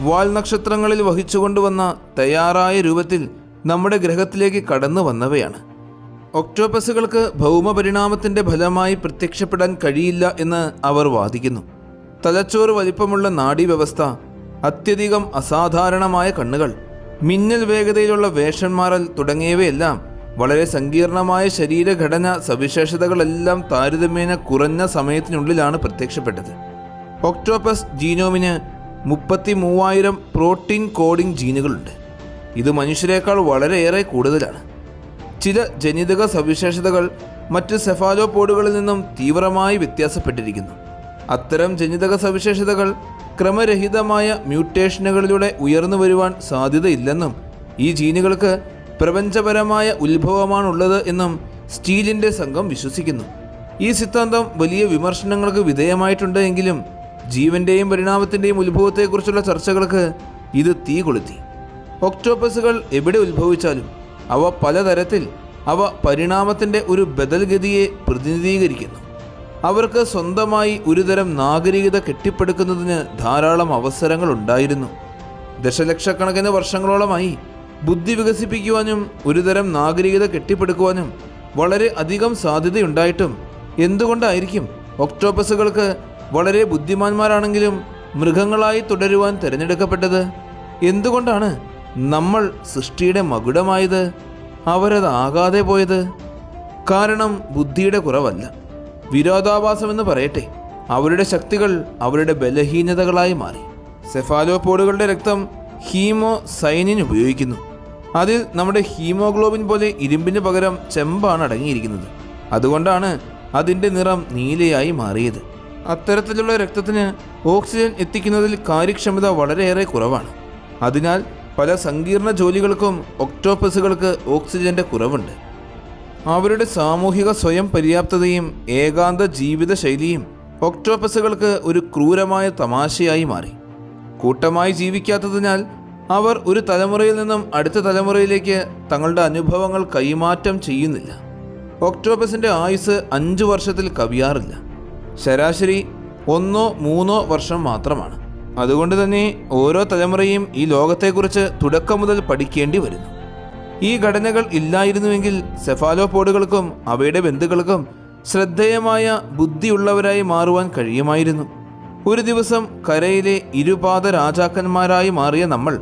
വാൽ നക്ഷത്രങ്ങളിൽ വഹിച്ചുകൊണ്ടുവന്ന തയ്യാറായ രൂപത്തിൽ നമ്മുടെ ഗ്രഹത്തിലേക്ക് കടന്നു വന്നവയാണ്. ഒക്ടോപ്പസുകൾക്ക് ഭൗമപരിണാമത്തിൻ്റെ ഫലമായി പ്രത്യക്ഷപ്പെടാൻ കഴിയില്ല എന്ന് അവർ വാദിക്കുന്നു. തലച്ചോറ് വലിപ്പമുള്ള നാഡീവ്യവസ്ഥ, അത്യധികം അസാധാരണമായ കണ്ണുകൾ, മിന്നൽ വേഗതയിലുള്ള വേഷന്മാറൽ തുടങ്ങിയവയെല്ലാം വളരെ സങ്കീർണമായ ശരീരഘടന സവിശേഷതകളെല്ലാം താരതമ്യേന കുറഞ്ഞ സമയത്തിനുള്ളിലാണ് പ്രത്യക്ഷപ്പെട്ടത്. ഒക്ടോപ്പസ് ജീനോമിന് 33,000 പ്രോട്ടീൻ കോഡിംഗ് ജീനുകളുണ്ട്. ഇത് മനുഷ്യരെക്കാൾ വളരെയേറെ കൂടുതലാണ്. ചില ജനിതക സവിശേഷതകൾ മറ്റ് സെഫാലോപോഡുകളിൽ നിന്നും തീവ്രമായി വ്യത്യാസപ്പെട്ടിരിക്കുന്നു. അത്തരം ജനിതക സവിശേഷതകൾ ക്രമരഹിതമായ മ്യൂട്ടേഷനുകളിലൂടെ ഉയർന്നു വരുവാൻ സാധ്യതയില്ലെന്നും ഈ ജീനുകൾക്ക് പ്രപഞ്ചപരമായ ഉത്ഭവമാണുള്ളത് എന്നും സ്റ്റീലിൻ്റെ സംഘം വിശ്വസിക്കുന്നു. ഈ സിദ്ധാന്തം വലിയ വിമർശനങ്ങൾക്ക് വിധേയമായിട്ടുണ്ട് എങ്കിലും ജീവൻ്റെയും പരിണാമത്തിൻ്റെയും ഉത്ഭവത്തെക്കുറിച്ചുള്ള ചർച്ചകൾക്ക് ഇത് തീ കൊളുത്തി. ഒക്ടോപ്പസുകൾ എവിടെ ഉത്ഭവിച്ചാലും അവ പലതരത്തിൽ അവ പരിണാമത്തിൻ്റെ ഒരു ബദൽഗതിയെ പ്രതിനിധീകരിക്കുന്നു. അവർക്ക് സ്വന്തമായി ഒരുതരം നാഗരികത കെട്ടിപ്പടുക്കുന്നതിന് ധാരാളം അവസരങ്ങൾ ഉണ്ടായിരുന്നു. ദശലക്ഷക്കണക്കിന് വർഷങ്ങളോളമായി ബുദ്ധി വികസിപ്പിക്കുവാനും ഒരുതരം നാഗരികത കെട്ടിപ്പടുക്കുവാനും വളരെ അധികം സാധ്യതയുണ്ടായിട്ടും എന്തുകൊണ്ടായിരിക്കും ഒക്ടോപ്പസുകൾക്ക് വളരെ ബുദ്ധിമാന്മാരാണെങ്കിലും മൃഗങ്ങളായി തുടരുവാൻ തിരഞ്ഞെടുക്കപ്പെട്ടത്? എന്തുകൊണ്ടാണ് നമ്മൾ സൃഷ്ടിയുടെ മകുടമായത്, അവരതാകാതെ പോയത്? കാരണം ബുദ്ധിയുടെ കുറവല്ല, വിരോധാഭാസമെന്ന് പറയട്ടെ. അവരുടെ ശക്തികൾ അവരുടെ ബലഹീനതകളായി മാറി. സെഫാലോപോഡുകളുടെ രക്തം ഹീമോസൈനിൻ ഉപയോഗിക്കുന്നു. അതിൽ നമ്മുടെ ഹീമോഗ്ലോബിൻ പോലെ ഇരുമ്പിന് പകരം ചെമ്പാണ് അടങ്ങിയിരിക്കുന്നത്. അതുകൊണ്ടാണ് അതിൻ്റെ നിറം നീലയായി മാറിയത്. അത്തരത്തിലുള്ള രക്തത്തിന് ഓക്സിജൻ എത്തിക്കുന്നതിൽ കാര്യക്ഷമത വളരെയേറെ കുറവാണ്. അതിനാൽ പല സങ്കീർണ ജോലികൾക്കും ഒക്ടോപ്പസുകൾക്ക് ഓക്സിജൻ്റെ കുറവുണ്ട്. അവരുടെ സാമൂഹിക സ്വയം പര്യാപ്തതയും ഏകാന്ത ജീവിതശൈലിയും ഒക്ടോപ്പസുകൾക്ക് ഒരു ക്രൂരമായ തമാശയായി മാറി. കൂട്ടമായി ജീവിക്കാത്തതിനാൽ അവർ ഒരു തലമുറയിൽ നിന്നും അടുത്ത തലമുറയിലേക്ക് തങ്ങളുടെ അനുഭവങ്ങൾ കൈമാറ്റം ചെയ്യുന്നില്ല. ഒക്ടോപ്പസിൻ്റെ ആയുസ് 5 വർഷത്തിൽ കവിയാറില്ല. ശരാശരി 1-3 വർഷം മാത്രമാണ്. അതുകൊണ്ട് തന്നെ ഓരോ തലമുറയും ഈ ലോകത്തെക്കുറിച്ച് തുടക്കം മുതൽ പഠിക്കേണ്ടി വരുന്നു. ഈ ഘടനകൾ ഇല്ലായിരുന്നുവെങ്കിൽ സെഫാലോപോഡുകൾക്കും അവയുടെ ബന്ധുക്കൾക്കും ശ്രദ്ധേയമായ ബുദ്ധിയുള്ളവരായി മാറുവാൻ കഴിയുമായിരുന്നു. ഒരു ദിവസം കരയിലെ ഇരുപാദ രാജാക്കന്മാരായി മാറിയ നമ്മൾ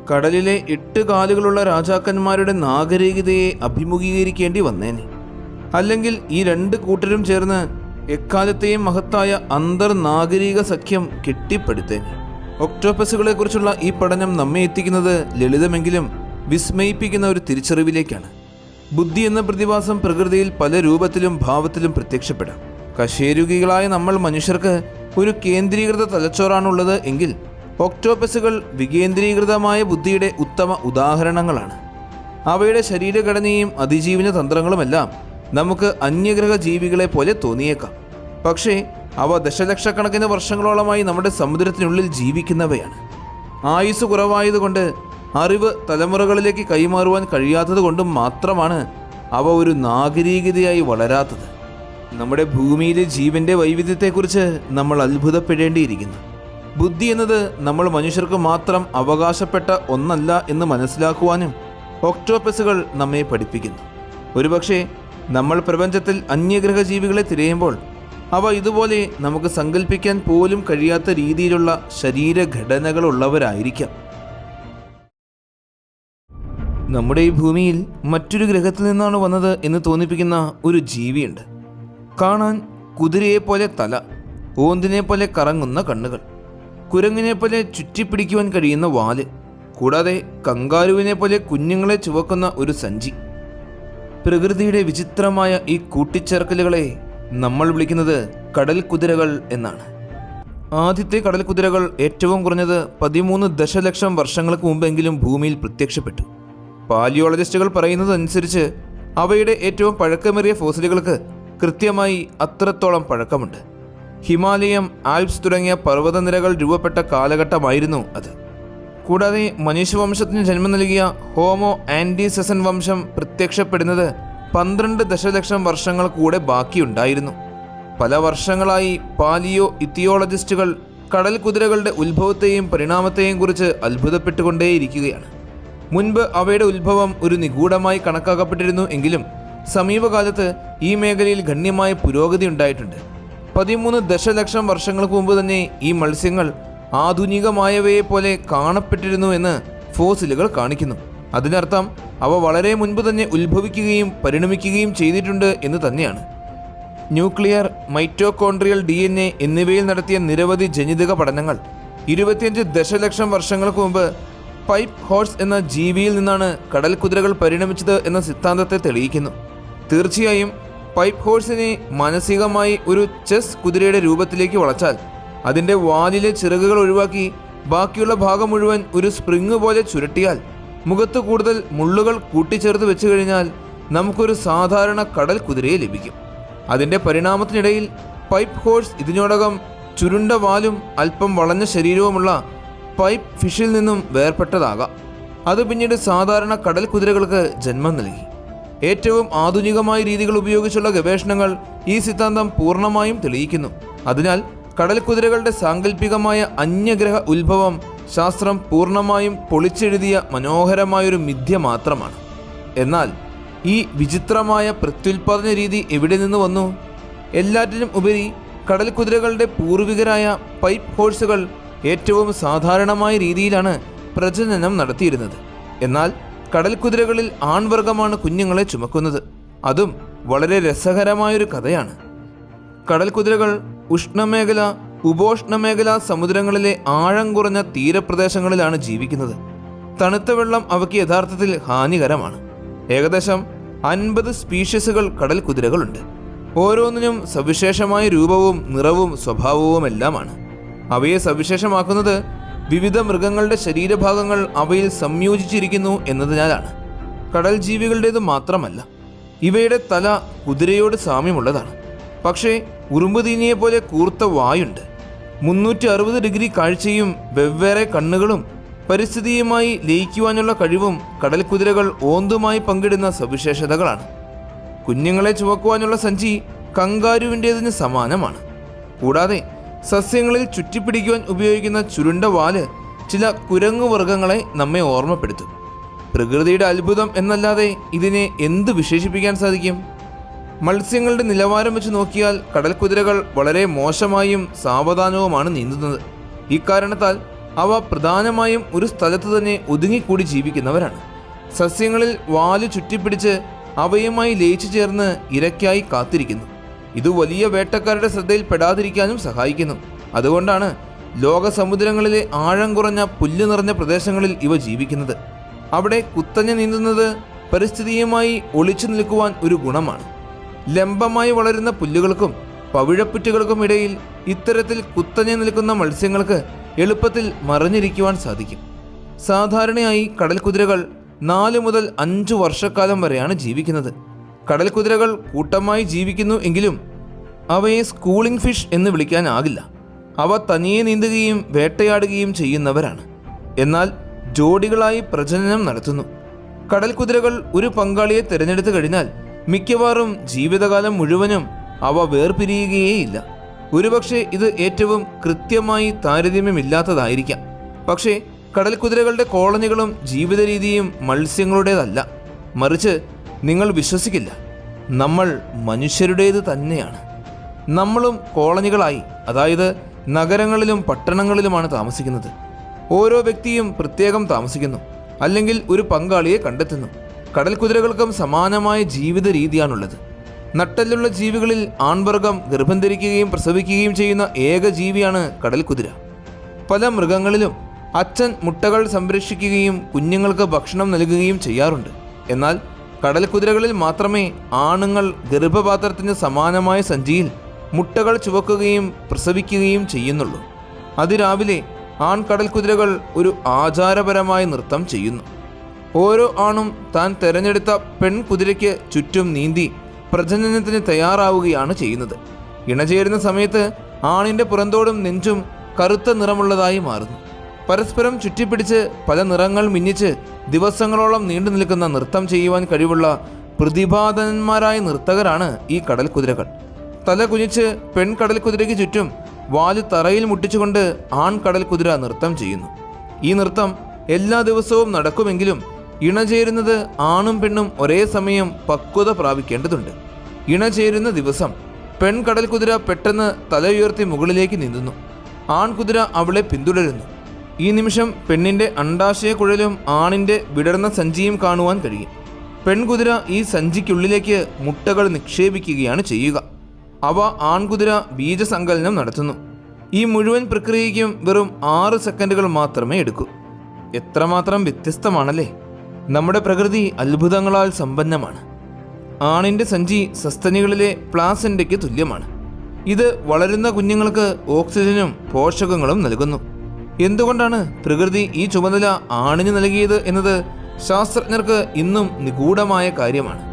കടലിലെ 8 കാലുകളുള്ള രാജാക്കന്മാരുടെ നാഗരികതയെ അഭിമുഖീകരിക്കേണ്ടി വന്നേനെ. അല്ലെങ്കിൽ ഈ 2 കൂട്ടരും ചേർന്ന് എക്കാലത്തെയും മഹത്തായ അന്തർനാഗരിക സഖ്യം കെട്ടിപ്പടുത്തേനെ. ഒക്ടോപ്പസുകളെക്കുറിച്ചുള്ള ഈ പഠനം നമ്മെ എത്തിക്കുന്നത് ലളിതമെങ്കിലും വിസ്മയിപ്പിക്കുന്ന ഒരു തിരിച്ചറിവിലേക്കാണ്. ബുദ്ധി എന്ന പ്രതിഭാസം പ്രകൃതിയിൽ പല രൂപത്തിലും ഭാവത്തിലും പ്രത്യക്ഷപ്പെടാം. കശേരുകികളായ നമ്മൾ മനുഷ്യർക്ക് ഒരു കേന്ദ്രീകൃത തലച്ചോറാണുള്ളത് എങ്കിൽ ഒക്ടോപ്പസുകൾ വികേന്ദ്രീകൃതമായ ബുദ്ധിയുടെ ഉത്തമ ഉദാഹരണങ്ങളാണ്. അവയുടെ ശരീരഘടനയും അതിജീവന തന്ത്രങ്ങളുമെല്ലാം നമുക്ക് അന്യഗ്രഹ ജീവികളെ പോലെ തോന്നിയേക്കാം. പക്ഷേ അവ ദശലക്ഷക്കണക്കിന് വർഷങ്ങളോളമായി നമ്മുടെ സമുദ്രത്തിനുള്ളിൽ ജീവിക്കുന്നവയാണ്. ആയുസ് കുറവായതുകൊണ്ട് അറിവ് തലമുറകളിലേക്ക് കൈമാറുവാൻ കഴിയാത്തത് കൊണ്ടും മാത്രമാണ് അവ ഒരു നാഗരികതയായി വളരാത്തത്. നമ്മുടെ ഭൂമിയിലെ ജീവൻ്റെ വൈവിധ്യത്തെക്കുറിച്ച് നമ്മൾ അത്ഭുതപ്പെടേണ്ടിയിരിക്കുന്നു. ബുദ്ധി എന്നത് നമ്മൾ മനുഷ്യർക്ക് മാത്രം അവകാശപ്പെട്ട ഒന്നല്ല എന്ന് മനസ്സിലാക്കുവാനും ഒക്ടോപ്പസുകൾ നമ്മെ പഠിപ്പിക്കുന്നു. ഒരുപക്ഷെ നമ്മൾ പ്രപഞ്ചത്തിൽ അന്യഗ്രഹ ജീവികളെ തിരയുമ്പോൾ അവ ഇതുപോലെ നമുക്ക് സങ്കല്പിക്കാൻ പോലും കഴിയാത്ത രീതിയിലുള്ള ശരീരഘടനകളുള്ളവരായിരിക്കാം. നമ്മുടെ ഈ ഭൂമിയിൽ മറ്റൊരു ഗ്രഹത്തിൽ നിന്നാണ് വന്നത് എന്ന് തോന്നിപ്പിക്കുന്ന ഒരു ജീവിയുണ്ട്. കാണാൻ കുതിരയെപ്പോലെ തല, ഓന്തിനെ പോലെ കറങ്ങുന്ന കണ്ണുകൾ, കുരങ്ങിനെ പോലെ ചുറ്റിപ്പിടിക്കുവാൻ കഴിയുന്ന വാല്, കൂടാതെ കങ്കാരുവിനെ പോലെ കുഞ്ഞുങ്ങളെ ചുവക്കുന്ന ഒരു സഞ്ചി. പ്രകൃതിയുടെ വിചിത്രമായ ഈ കൂട്ടിച്ചേർക്കലുകളെ നമ്മൾ വിളിക്കുന്നത് കടൽ കുതിരകൾ എന്നാണ്. ആദ്യത്തെ കടൽ കുതിരകൾ ഏറ്റവും കുറഞ്ഞത് 13 ദശലക്ഷം വർഷങ്ങൾക്ക് മുമ്പെങ്കിലും ഭൂമിയിൽ പ്രത്യക്ഷപ്പെട്ടു. പാലിയോളജിസ്റ്റുകൾ പറയുന്നതനുസരിച്ച് അവയുടെ ഏറ്റവും പഴക്കമേറിയ ഫോസിലുകൾക്ക് കൃത്യമായി അത്രത്തോളം പഴക്കമുണ്ട്. ഹിമാലയം, ആൽപ്സ് തുടങ്ങിയ പർവ്വതനിരകൾ രൂപപ്പെട്ട കാലഘട്ടമായിരുന്നു അത്. കൂടാതെ മനുഷ്യവംശത്തിന് ജന്മം നൽകിയ ഹോമോ ആൻഡിസെസൻ വംശം പ്രത്യക്ഷപ്പെടുന്നത് 12 ദശലക്ഷം വർഷങ്ങൾ കൂടെ ബാക്കിയുണ്ടായിരുന്നു. പല വർഷങ്ങളായി പാലിയോ ഇത്തിയോളജിസ്റ്റുകൾ കടൽ കുതിരകളുടെ ഉത്ഭവത്തെയും പരിണാമത്തെയും കുറിച്ച് അത്ഭുതപ്പെട്ടുകൊണ്ടേയിരിക്കുകയാണ്. മുൻപ് അവയുടെ ഉത്ഭവം ഒരു നിഗൂഢമായി കണക്കാക്കപ്പെട്ടിരുന്നു എങ്കിലും സമീപകാലത്ത് ഈ മേഖലയിൽ ഗണ്യമായ പുരോഗതി ഉണ്ടായിട്ടുണ്ട്. 13 ദശലക്ഷം വർഷങ്ങൾക്ക് മുമ്പ് തന്നെ ഈ മത്സ്യങ്ങൾ ആധുനികമായവയെ പോലെ കാണപ്പെട്ടിരുന്നു എന്ന് ഫോസിലുകൾ കാണിക്കുന്നു. അതിനർത്ഥം അവ വളരെ മുൻപ് തന്നെ ഉത്ഭവിക്കുകയും പരിണമിക്കുകയും ചെയ്തിട്ടുണ്ട് എന്ന് തന്നെയാണ്. ന്യൂക്ലിയർ, മൈറ്റോകോൺട്രിയൽ DNA എന്നിവയിൽ നടത്തിയ നിരവധി ജനിതക പഠനങ്ങൾ 25 ദശലക്ഷം വർഷങ്ങൾക്ക് മുമ്പ് പൈപ്പ് ഹോഴ്സ് എന്ന ജീവിയിൽ നിന്നാണ് കടൽ കുതിരകൾ പരിണമിച്ചത് എന്ന സിദ്ധാന്തത്തെ തെളിയിക്കുന്നു. തീർച്ചയായും പൈപ്പ് ഹോഴ്സിനെ മാനസികമായി ഒരു ചെസ് കുതിരയുടെ രൂപത്തിലേക്ക് വളച്ചാൽ അതിൻ്റെ വാലിലെ ചിറകുകൾ ഒഴിവാക്കി ബാക്കിയുള്ള ഭാഗം മുഴുവൻ ഒരു സ്പ്രിങ് പോലെ ചുരുട്ടിയാൽ മുഖത്ത് കൂടുതൽ മുള്ളുകൾ കൂട്ടിച്ചേർത്ത് വെച്ച് കഴിഞ്ഞാൽ നമുക്കൊരു സാധാരണ കടൽ കുതിരയെ ലഭിക്കും. അതിൻ്റെ പരിണാമത്തിനിടയിൽ പൈപ്പ് ഹോഴ്സ് ഇതിനോടകം ചുരുണ്ട വാലും അല്പം വളഞ്ഞ ശരീരവുമുള്ള പൈപ്പ് ഫിഷിൽ നിന്നും വേർപെട്ടതാകാം. അത് പിന്നീട് സാധാരണ കടൽ കുതിരകൾക്ക് ജന്മം നൽകി. ഏറ്റവും ആധുനികമായ രീതികൾ ഉപയോഗിച്ചുള്ള ഗവേഷണങ്ങൾ ഈ സിദ്ധാന്തം പൂർണ്ണമായും തെളിയിക്കുന്നു. അതിനാൽ കടൽ കുതിരകളുടെ സാങ്കല്പികമായ അന്യഗ്രഹ ഉത്ഭവം ശാസ്ത്രം പൂർണ്ണമായും പൊളിച്ചെഴുതിയ മനോഹരമായൊരു മിഥ്യ മാത്രമാണ്. എന്നാൽ ഈ വിചിത്രമായ പ്രത്യുൽപാദന രീതി എവിടെ നിന്ന് വന്നു? എല്ലാറ്റിനും ഉപരി കടൽ കുതിരകളുടെ പൂർവികരായ പൈപ്പ് ഹോഴ്സുകൾ ഏറ്റവും സാധാരണമായ രീതിയിലാണ് പ്രജനനം നടത്തിയിരുന്നത്. എന്നാൽ കടൽ കുതിരകളിൽ ആൺവർഗമാണ് കുഞ്ഞുങ്ങളെ ചുമക്കുന്നത്. അതും വളരെ രസകരമായൊരു കഥയാണ്. കടൽ കുതിരകൾ ഉഷ്ണമേഖല, ഉപോഷ്ണമേഖല സമുദ്രങ്ങളിലെ ആഴം കുറഞ്ഞ തീരപ്രദേശങ്ങളിലാണ് ജീവിക്കുന്നത്. തണുത്ത വെള്ളം അവയ്ക്ക് യഥാർത്ഥത്തിൽ ഹാനികരമാണ്. ഏകദേശം 50 സ്പീഷീസുകൾ കടൽ കുതിരകളുണ്ട്. ഓരോന്നിനും സവിശേഷമായ രൂപവും നിറവും സ്വഭാവവുമെല്ലാമാണ്. അവയെ സവിശേഷമാക്കുന്നത് വിവിധ മൃഗങ്ങളുടെ ശരീരഭാഗങ്ങൾ അവയിൽ സംയോജിച്ചിരിക്കുന്നു എന്നതിനാലാണ്. കടൽ ജീവികളുടേത് മാത്രമല്ല, ഇവയുടെ തല കുതിരയോട് സാമ്യമുള്ളതാണ്. പക്ഷേ ഉറുമ്പുതീനിയെ പോലെ കൂർത്ത വായുണ്ട്. 360 ഡിഗ്രി കാഴ്ചയും വെവ്വേറെ കണ്ണുകളും പരിസ്ഥിതിയുമായി ലയിക്കുവാനുള്ള കഴിവും കടൽ കുതിരകൾ ഓന്തുമായി പങ്കിടുന്ന സവിശേഷതകളാണ്. കുഞ്ഞുങ്ങളെ ചുവക്കുവാനുള്ള സഞ്ചി കങ്കാരുവിൻ്റേതിന് സമാനമാണ്. കൂടാതെ സസ്യങ്ങളിൽ ചുറ്റിപ്പിടിക്കുവാൻ ഉപയോഗിക്കുന്ന ചുരുണ്ട വാല് ചില കുരങ്ങുവർഗ്ഗങ്ങളെ നമ്മെ ഓർമ്മപ്പെടുത്തും. പ്രകൃതിയുടെ അത്ഭുതം എന്നല്ലാതെ ഇതിനെ എന്ത് വിശേഷിപ്പിക്കാൻ സാധിക്കും? മത്സ്യങ്ങളുടെ നിലവാരം വെച്ച് നോക്കിയാൽ കടൽക്കുതിരകൾ വളരെ മോശമായും സാവധാനവുമാണ് നീന്തുന്നത്. ഇക്കാരണത്താൽ അവ പ്രധാനമായും ഒരു സ്ഥലത്ത് തന്നെ ഒതുങ്ങിക്കൂടി ജീവിക്കുന്നവരാണ്. സസ്യങ്ങളിൽ വാല് ചുറ്റിപ്പിടിച്ച് അവയുമായി ലയിച്ചു ചേർന്ന് ഇരയ്ക്കായി കാത്തിരിക്കുന്നു. ഇത് വലിയ വേട്ടക്കാരുടെ ശ്രദ്ധയിൽ പെടാതിരിക്കാനും സഹായിക്കുന്നു. അതുകൊണ്ടാണ് ലോക സമുദ്രങ്ങളിലെ ആഴം കുറഞ്ഞ പുല്ല് നിറഞ്ഞ പ്രദേശങ്ങളിൽ ഇവ ജീവിക്കുന്നത്. അവിടെ കുത്തനെ നീന്തുന്നത് പരിസ്ഥിതിയുമായി ഒളിച്ചു നിൽക്കുവാൻ ഒരു ഗുണമാണ്. ലംബമായി വളരുന്ന പുല്ലുകൾക്കും പവിഴപ്പുറ്റുകൾക്കും ഇടയിൽ ഇത്തരത്തിൽ കുത്തനെ നിൽക്കുന്ന മത്സ്യങ്ങൾക്ക് എളുപ്പത്തിൽ മറഞ്ഞിരിക്കുവാൻ സാധിക്കും. സാധാരണയായി കടൽക്കുതിരകൾ 4 മുതൽ 5 വർഷക്കാലം വരെയാണ് ജീവിക്കുന്നത്. കടൽക്കുതിരകൾ കൂട്ടമായി ജീവിക്കുന്നു എങ്കിലും അവയെ സ്കൂളിംഗ് ഫിഷ് എന്ന് വിളിക്കാനാകില്ല. അവ തനിയെ നീന്തുകയും വേട്ടയാടുകയും ചെയ്യുന്നവരാണ്. എന്നാൽ ജോഡികളായി പ്രജനനം നടത്തുന്നു. കടൽക്കുതിരകൾ ഒരു പങ്കാളിയെ തിരഞ്ഞെടുത്തു കഴിഞ്ഞാൽ മിക്കവാറും ജീവിതകാലം മുഴുവനും അവ വേർപിരിയുകയേയില്ല. ഒരുപക്ഷെ ഇത് ഏറ്റവും കൃത്യമായി താരതമ്യമില്ലാത്തതായിരിക്കാം. പക്ഷേ കടൽക്കുതിരകളുടെ കോളനികളും ജീവിത രീതിയും മത്സ്യങ്ങളുടേതല്ല. മറിച്ച് നിങ്ങൾ വിശ്വസിക്കില്ല, നമ്മൾ മനുഷ്യരുടേത് തന്നെയാണ്. നമ്മളും കോളനികളായി, അതായത് നഗരങ്ങളിലും പട്ടണങ്ങളിലുമാണ് താമസിക്കുന്നത്. ഓരോ വ്യക്തിയും പ്രത്യേകം താമസിക്കുന്നു, അല്ലെങ്കിൽ ഒരു പങ്കാളിയെ കണ്ടെത്തുന്നു. കടൽക്കുതിരകൾക്കും സമാനമായ ജീവിത രീതിയാണുള്ളത്. നട്ടെല്ലുള്ള ജീവികളിൽ ആൺവർഗം ഗർഭം ധരിക്കുകയും പ്രസവിക്കുകയും ചെയ്യുന്ന ഏക ജീവിയാണ് കടൽക്കുതിര. പല മൃഗങ്ങളിലും അച്ഛൻ മുട്ടകൾ സംരക്ഷിക്കുകയും കുഞ്ഞുങ്ങൾക്ക് ഭക്ഷണം നൽകുകയും ചെയ്യാറുണ്ട്. എന്നാൽ കടൽക്കുതിരകളിൽ മാത്രമേ ആണുങ്ങൾ ഗർഭപാത്രത്തിന് സമാനമായ സഞ്ചിയിൽ മുട്ടകൾ ചുവക്കുകയും പ്രസവിക്കുകയും ചെയ്യുന്നുള്ളൂ. അതിരാവിലെ ആൺകടൽക്കുതിരകൾ ഒരു ആചാരപരമായ നൃത്തം ചെയ്യുന്നു. ഓരോ ആണും താൻ തെരഞ്ഞെടുത്ത പെൺകുതിരയ്ക്ക് ചുറ്റും നീന്തി പ്രജനനത്തിന് തയ്യാറാവുകയാണ് ചെയ്യുന്നത്. ഇണചേരുന്ന സമയത്ത് ആണിൻ്റെ പുറന്തോടും നെഞ്ചും കറുത്ത നിറമുള്ളതായി മാറുന്നു. പരസ്പരം ചുറ്റിപ്പിടിച്ച് പല നിറങ്ങൾ മിന്നിച്ച് ദിവസങ്ങളോളം നീണ്ടു നിൽക്കുന്ന നൃത്തം ചെയ്യുവാൻ കഴിവുള്ള പ്രതിഭാധനന്മാരായ നർത്തകരാണ് ഈ കടൽക്കുതിരകൾ. തല കുനിച്ച് പെൺകടൽക്കുതിരയ്ക്ക് ചുറ്റും വാല് തറയിൽ മുട്ടിച്ചുകൊണ്ട് ആൺകടൽക്കുതിര നൃത്തം ചെയ്യുന്നു. ഈ നൃത്തം എല്ലാ ദിവസവും നടക്കുമെങ്കിലും ഇണചേരുന്നത് ആണും പെണ്ണും ഒരേ സമയം പക്വത പ്രാപിക്കേണ്ടതുണ്ട്. ഇണചേരുന്ന ദിവസം പെൺകടൽക്കുതിര പെട്ടെന്ന് തല ഉയർത്തി മുകളിലേക്ക് നീന്തുന്നു. ആൺകുതിര അവളെ പിന്തുടരുന്നു. ഈ നിമിഷം പെണ്ണിൻ്റെ അണ്ഡാശയക്കുഴലും ആണിൻ്റെ വിടർന്ന സഞ്ചിയും കാണുവാൻ കഴിയും. പെൺകുതിര ഈ സഞ്ചിക്കുള്ളിലേക്ക് മുട്ടകൾ നിക്ഷേപിക്കുകയാണ് ചെയ്യുക. അവ ആൺകുതിര ബീജസങ്കലനം നടത്തുന്നു. ഈ മുഴുവൻ പ്രക്രിയയ്ക്കും വെറും 6 സെക്കൻഡുകൾ മാത്രമേ എടുക്കൂ. എത്രമാത്രം വ്യത്യസ്തമാണല്ലേ! നമ്മുടെ പ്രകൃതി അത്ഭുതങ്ങളാൽ സമ്പന്നമാണ്. ആണിൻ്റെ സഞ്ചി സസ്തനികളിലെ പ്ലാസെൻ്റയ്ക്ക് തുല്യമാണ്. ഇത് വളരുന്ന കുഞ്ഞുങ്ങൾക്ക് ഓക്സിജനും പോഷകങ്ങളും നൽകുന്നു. എന്തുകൊണ്ടാണ് പ്രകൃതി ഈ ചുമതല ആണിന് നൽകിയത് എന്നത് ശാസ്ത്രജ്ഞർക്ക് ഇന്നും നിഗൂഢമായ കാര്യമാണ്.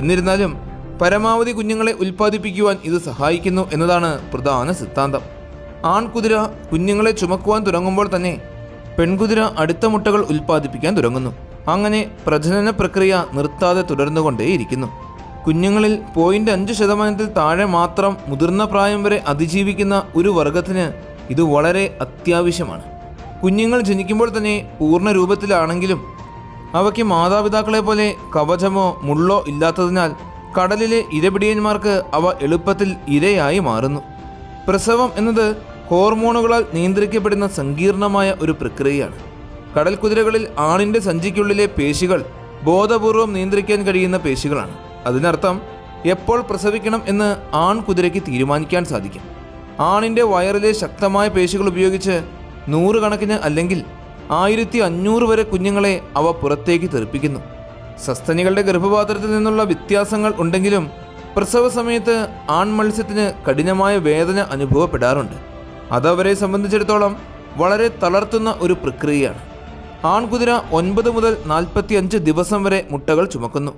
എന്നിരുന്നാലും പരമാവധി കുഞ്ഞുങ്ങളെ ഉൽപ്പാദിപ്പിക്കുവാൻ ഇത് സഹായിക്കുന്നു എന്നതാണ് പ്രധാന സിദ്ധാന്തം. ആൺകുതിര കുഞ്ഞുങ്ങളെ ചുമക്കുവാൻ തുടങ്ങുമ്പോൾ തന്നെ പെൺകുതിര അടുത്ത മുട്ടകൾ ഉൽപ്പാദിപ്പിക്കാൻ തുടങ്ങുന്നു. അങ്ങനെ പ്രജനന പ്രക്രിയ നിർത്താതെ തുടർന്നുകൊണ്ടേയിരിക്കുന്നു. കുഞ്ഞുങ്ങളിൽ 0.5% താഴെ മാത്രം മുതിർന്ന പ്രായം വരെ അതിജീവിക്കുന്ന ഒരു വർഗത്തിന് ഇത് വളരെ അത്യാവശ്യമാണ്. കുഞ്ഞുങ്ങൾ ജനിക്കുമ്പോൾ തന്നെ പൂർണ്ണ രൂപത്തിലാണെങ്കിലും അവയ്ക്ക് മാതാപിതാക്കളെ പോലെ കവചമോ മുള്ളോ ഇല്ലാത്തതിനാൽ കടലിലെ ഇരപിടിയന്മാർക്ക് അവ എളുപ്പത്തിൽ ഇരയായി മാറുന്നു. പ്രസവം എന്നത് ഹോർമോണുകളാൽ നിയന്ത്രിക്കപ്പെടുന്ന സങ്കീർണമായ ഒരു പ്രക്രിയയാണ്. കടൽക്കുതിരകളിൽ ആണിൻ്റെ സഞ്ചിക്കുള്ളിലെ പേശികൾ ബോധപൂർവം നിയന്ത്രിക്കാൻ കഴിയുന്ന പേശികളാണ്. അതിനർത്ഥം എപ്പോൾ പ്രസവിക്കണം എന്ന് ആൺകുതിരയ്ക്ക് തീരുമാനിക്കാൻ സാധിക്കും. ആണിൻ്റെ വയറിലെ ശക്തമായ പേശികൾ ഉപയോഗിച്ച് 100 കണക്കിന് അല്ലെങ്കിൽ 1500 വരെ കുഞ്ഞുങ്ങളെ അവ പുറത്തേക്ക് തെറിപ്പിക്കുന്നു. സസ്തനികളുടെ ഗർഭപാത്രത്തിൽ നിന്നുള്ള വ്യത്യാസങ്ങൾ ഉണ്ടെങ്കിലും പ്രസവ സമയത്ത് ആൺമത്സ്യത്തിന് കഠിനമായ വേദന അനുഭവപ്പെടാറുണ്ട്. അതവരെ സംബന്ധിച്ചിടത്തോളം വളരെ തളർത്തുന്ന ഒരു പ്രക്രിയയാണ്. ആൺകുതിര 9 മുതൽ 45 ദിവസം വരെ മുട്ടകൾ ചുമക്കുന്നു.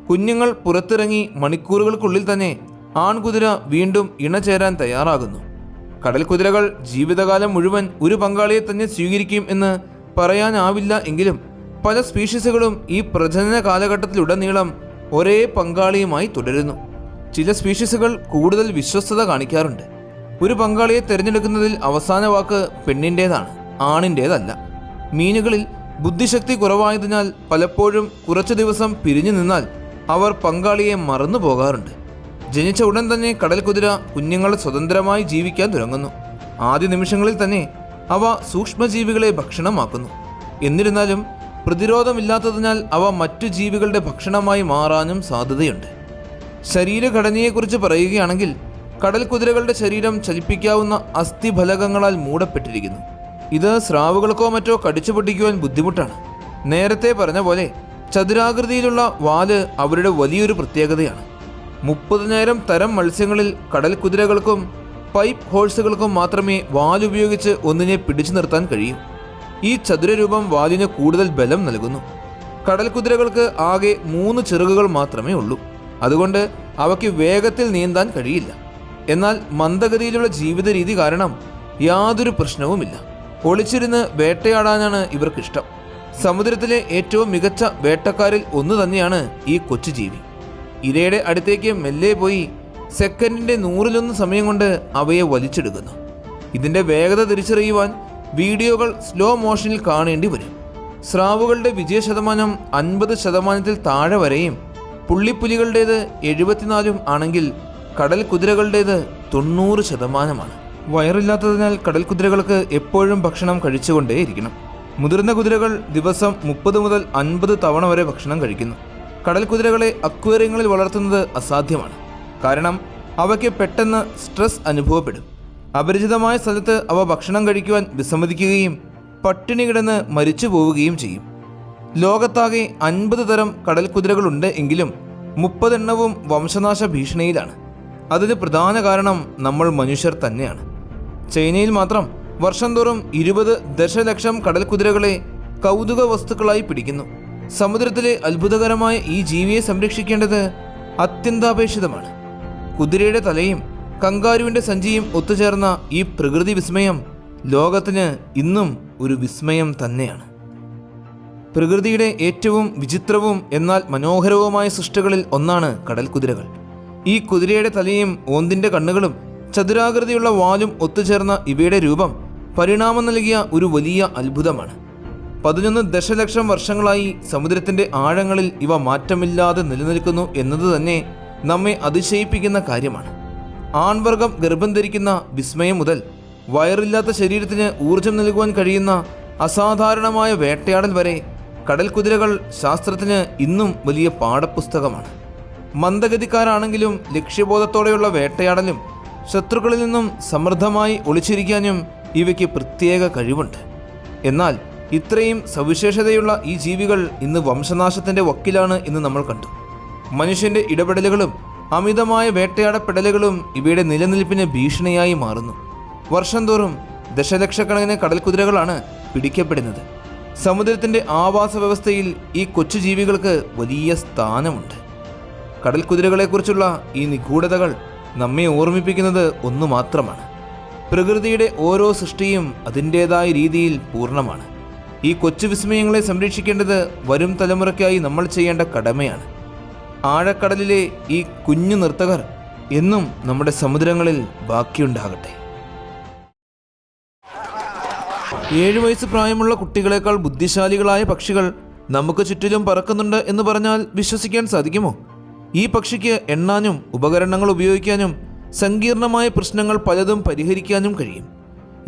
കുഞ്ഞുങ്ങൾ പുറത്തിറങ്ങി മണിക്കൂറുകൾക്കുള്ളിൽ തന്നെ ആൺകുതിര വീണ്ടും ഇണചേരാൻ തയ്യാറാകുന്നു. കടൽക്കുതിരകൾ ജീവിതകാലം മുഴുവൻ ഒരു പങ്കാളിയെ തന്നെ സ്വീകരിക്കും എന്ന് പറയാനാവില്ല എങ്കിലും പല സ്പീഷീസുകളും ഈ പ്രജനന കാലഘട്ടത്തിലുടനീളം ഒരേ പങ്കാളിയുമായി തുടരുന്നു. ചില സ്പീഷീസുകൾ കൂടുതൽ വിശ്വസ്തത കാണിക്കാറുണ്ട്. ഒരു പങ്കാളിയെ തിരഞ്ഞെടുക്കുന്നതിൽ അവസാന വാക്ക് പെണ്ണിൻ്റേതാണ്, ആണിൻ്റേതല്ല. മീനുകളിൽ ബുദ്ധിശക്തി കുറവായതിനാൽ പലപ്പോഴും കുറച്ചു ദിവസം പിരിഞ്ഞു നിന്നാൽ അവർ പങ്കാളിയെ മറന്നു പോകാറുണ്ട്. ജനിച്ച ഉടൻ തന്നെ കടൽ കുതിര കുഞ്ഞുങ്ങൾ സ്വതന്ത്രമായി ജീവിക്കാൻ തുടങ്ങുന്നു. ആദ്യ നിമിഷങ്ങളിൽ തന്നെ അവ സൂക്ഷ്മജീവികളെ ഭക്ഷണമാക്കുന്നു. എന്നിരുന്നാലും പ്രതിരോധമില്ലാത്തതിനാൽ അവ മറ്റു ജീവികളുടെ ഭക്ഷണമായി മാറാനും സാധ്യതയുണ്ട്. ശരീരഘടനയെക്കുറിച്ച് പറയുകയാണെങ്കിൽ കടൽ കുതിരകളുടെ ശരീരം ചലിപ്പിക്കാവുന്ന അസ്ഥിഫലകങ്ങളാൽ മൂടപ്പെട്ടിരിക്കുന്നു. ഇത് സ്രാവുകൾക്കോ മറ്റോ കടിച്ചു പൊട്ടിക്കുവാൻ ബുദ്ധിമുട്ടാണ്. നേരത്തെ പറഞ്ഞ പോലെ ചതുരാകൃതിയിലുള്ള വാല് അവരുടെ വലിയൊരു പ്രത്യേകതയാണ്. 30,000 തരം മത്സ്യങ്ങളിൽ കടൽ കുതിരകൾക്കും പൈപ്പ് ഹോഴ്സുകൾക്കും മാത്രമേ വാലുപയോഗിച്ച് ഒന്നിനെ പിടിച്ചു നിർത്താൻ കഴിയൂ. ഈ ചതുരരൂപം വാലിന് കൂടുതൽ ബലം നൽകുന്നു. കടൽ കുതിരകൾക്ക് ആകെ 3 ചിറകുകൾ മാത്രമേ ഉള്ളൂ. അതുകൊണ്ട് അവയ്ക്ക് വേഗത്തിൽ നീന്താൻ കഴിയില്ല. എന്നാൽ മന്ദഗതിയിലുള്ള ജീവിത രീതി കാരണം യാതൊരു പ്രശ്നവുമില്ല. ഒളിച്ചിരുന്ന് വേട്ടയാടാനാണ് ഇവർക്കിഷ്ടം. സമുദ്രത്തിലെ ഏറ്റവും മികച്ച വേട്ടക്കാരിൽ ഒന്ന് തന്നെയാണ് ഈ കൊച്ചു ജീവി. ഇരയുടെ അടുത്തേക്ക് മെല്ലെ പോയി സെക്കൻഡിൻ്റെ 100-1 സമയം കൊണ്ട് അവയെ വലിച്ചെടുക്കുന്നു. ഇതിൻ്റെ വേഗത തിരിച്ചറിയുവാൻ വീഡിയോകൾ സ്ലോ മോഷനിൽ കാണേണ്ടി വരും. സ്രാവുകളുടെ വിജയശതമാനം 50% താഴെ വരെയും പുള്ളിപ്പുലികളുടേത് 74 ആണെങ്കിൽ കടൽ കുതിരകളുടേത് 90%. വയറില്ലാത്തതിനാൽ കടൽ കുതിരകൾക്ക് എപ്പോഴും ഭക്ഷണം കഴിച്ചുകൊണ്ടേയിരിക്കണം. മുതിർന്ന കുതിരകൾ ദിവസം 30 മുതൽ 50 തവണ വരെ ഭക്ഷണം കഴിക്കുന്നു. കടൽ കുതിരകളെ അക്വേറിയങ്ങളിൽ വളർത്തുന്നത് അസാധ്യമാണ്. കാരണം അവയ്ക്ക് പെട്ടെന്ന് സ്ട്രെസ് അനുഭവപ്പെടും. അപരിചിതമായ സ്ഥലത്ത് അവ ഭക്ഷണം കഴിക്കുവാൻ വിസമ്മതിക്കുകയും പട്ടിണി കിടന്ന് മരിച്ചു പോവുകയും ചെയ്യും. ലോകത്താകെ 50 തരം കടൽ കുതിരകളുണ്ട് എങ്കിലും 30 എണ്ണവും വംശനാശ ഭീഷണിയിലാണ്. അതിന് പ്രധാന കാരണം നമ്മൾ മനുഷ്യർ തന്നെയാണ്. ചൈനയിൽ മാത്രം വർഷം തോറും 20 ദശലക്ഷം കടൽ കുതിരകളെ കൗതുക വസ്തുക്കളായി പിടിക്കുന്നു. സമുദ്രത്തിലെ അത്ഭുതകരമായ ഈ ജീവിയെ സംരക്ഷിക്കേണ്ടത് അത്യന്താപേക്ഷിതമാണ്. കുതിരയുടെ തലയും കങ്കാരുവിൻ്റെ സഞ്ചിയും ഒത്തുചേർന്ന ഈ പ്രകൃതി വിസ്മയം ലോകത്തിന് ഇന്നും ഒരു വിസ്മയം തന്നെയാണ്. പ്രകൃതിയുടെ ഏറ്റവും വിചിത്രവും എന്നാൽ മനോഹരവുമായ സൃഷ്ടികളിൽ ഒന്നാണ് കടൽ കുതിരകൾ. ഈ കുതിരയുടെ തലയും ഓന്തിൻ്റെ കണ്ണുകളും ചതുരാകൃതിയുള്ള വാലും ഒത്തുചേർന്ന ഇവയുടെ രൂപം പരിണാമം നൽകിയ ഒരു വലിയ അത്ഭുതമാണ്. 11 ദശലക്ഷം വർഷങ്ങളായി സമുദ്രത്തിൻ്റെ ആഴങ്ങളിൽ ഇവ മാറ്റമില്ലാതെ നിലനിൽക്കുന്നു എന്നത് തന്നെ നമ്മെ അതിശയിപ്പിക്കുന്ന കാര്യമാണ്. ആൺവർഗം ഗർഭം ധരിക്കുന്ന വിസ്മയം മുതൽ വയറില്ലാത്ത ശരീരത്തിന് ഊർജം നൽകുവാൻ കഴിയുന്ന അസാധാരണമായ വേട്ടയാടൽ വരെ കടൽ കുതിരകൾ ശാസ്ത്രത്തിന് ഇന്നും വലിയ പാഠപുസ്തകമാണ്. മന്ദഗതിക്കാരാണെങ്കിലും ലക്ഷ്യബോധത്തോടെയുള്ള വേട്ടയാടലും ശത്രുക്കളിൽ നിന്നും സമൃദ്ധമായി ഒളിച്ചിരിക്കാനും ഇവയ്ക്ക് പ്രത്യേക കഴിവുണ്ട്. എന്നാൽ ഇത്രയും സവിശേഷതയുള്ള ഈ ജീവികൾ ഇന്ന് വംശനാശത്തിൻ്റെ വക്കിലാണ് എന്ന് നമ്മൾ കണ്ടു. മനുഷ്യൻ്റെ ഇടപെടലുകളും അമിതമായ വേട്ടയാടപ്പെടലുകളും ഇവയുടെ നിലനിൽപ്പിന് ഭീഷണിയായി മാറുന്നു. വർഷം തോറും ദശലക്ഷക്കണക്കിന് കടൽ കുതിരകളാണ് പിടിക്കപ്പെടുന്നത്. സമുദ്രത്തിൻ്റെ ആവാസ വ്യവസ്ഥയിൽ ഈ കൊച്ചു ജീവികൾക്ക് വലിയ സ്ഥാനമുണ്ട്. കടൽ കുതിരകളെക്കുറിച്ചുള്ള ഈ നിഗൂഢതകൾ നമ്മെ ഓർമ്മിപ്പിക്കുന്നത് ഒന്നു മാത്രമാണ്: പ്രകൃതിയുടെ ഓരോ സൃഷ്ടിയും അതിൻ്റേതായ രീതിയിൽ പൂർണ്ണമാണ്. ഈ കൊച്ചു വിസ്മയങ്ങളെ സംരക്ഷിക്കേണ്ടത് വരും തലമുറയ്ക്കായി നമ്മൾ ചെയ്യേണ്ട കടമയാണ്. ആഴക്കടലിലെ ഈ കുഞ്ഞു നർത്തകർ എന്നും നമ്മുടെ സമുദ്രങ്ങളിൽ ബാക്കിയുണ്ടാകട്ടെ. 7 വയസ്സ് പ്രായമുള്ള കുട്ടികളെക്കാൾ ബുദ്ധിശാലികളായ പക്ഷികൾ നമുക്ക് ചുറ്റിലും പറക്കുന്നുണ്ട് എന്ന് പറഞ്ഞാൽ വിശ്വസിക്കാൻ സാധിക്കുമോ? ഈ പക്ഷിക്ക് എണ്ണാനും ഉപകരണങ്ങൾ ഉപയോഗിക്കാനും സങ്കീർണമായ പ്രശ്നങ്ങൾ പലതും പരിഹരിക്കാനും കഴിയും.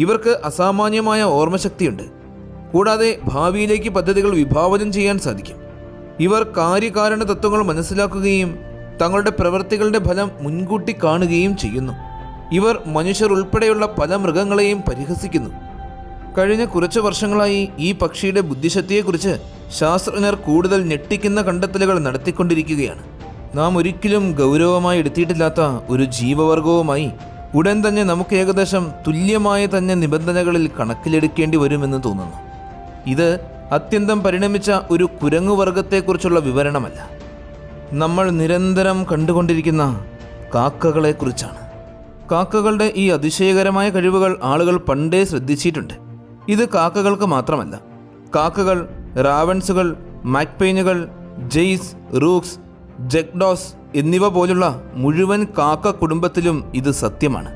ഇവർക്ക് അസാമാന്യമായ ഓർമ്മശക്തിയുണ്ട്. കൂടാതെ ഭാവിയിലേക്ക് പദ്ധതികൾ വിഭാവനം ചെയ്യാൻ സാധിക്കും. ഇവർ കാര്യകാരണ തത്വങ്ങൾ മനസ്സിലാക്കുകയും തങ്ങളുടെ പ്രവൃത്തികളുടെ ഫലം മുൻകൂട്ടി കാണുകയും ചെയ്യുന്നു. ഇവർ മനുഷ്യർ ഉൾപ്പെടെയുള്ള പല മൃഗങ്ങളെയും പരിഹസിക്കുന്നു. കഴിഞ്ഞ കുറച്ച് വർഷങ്ങളായി ഈ പക്ഷിയുടെ ബുദ്ധിശക്തിയെക്കുറിച്ച് ശാസ്ത്രജ്ഞർ കൂടുതൽ ഞെട്ടിക്കുന്ന കണ്ടെത്തലുകൾ നടത്തിക്കൊണ്ടിരിക്കുകയാണ്. നാം ഒരിക്കലും ഗൗരവമായി എടുത്തിട്ടില്ലാത്ത ഒരു ജീവവർഗവുമായി ഉടൻ തന്നെ നമുക്ക് ഏകദേശം തുല്യമായ തന്നെ നിബന്ധനകളിൽ കണക്കിലെടുക്കേണ്ടി വരുമെന്ന് തോന്നുന്നു. ഇത് അത്യന്തം പരിണമിച്ച ഒരു കുരങ്ങുവർഗത്തെക്കുറിച്ചുള്ള വിവരണമല്ല, നമ്മൾ നിരന്തരം കണ്ടുകൊണ്ടിരിക്കുന്ന കാക്കകളെക്കുറിച്ചാണ്. കാക്കകളുടെ ഈ അതിശയകരമായ കഴിവുകൾ ആളുകൾ പണ്ടേ ശ്രദ്ധിച്ചിട്ടുണ്ട്. ഇത് കാക്കകൾക്ക് മാത്രമല്ല, കാക്കകൾ, റാവൻസുകൾ, മാക്പെയിനുകൾ, ജെയ്സ്, റൂക്സ്, ജഗ്ഡോസ് എന്നിവ പോലുള്ള മുഴുവൻ കാക്ക കുടുംബത്തിലും ഇത് സത്യമാണ്.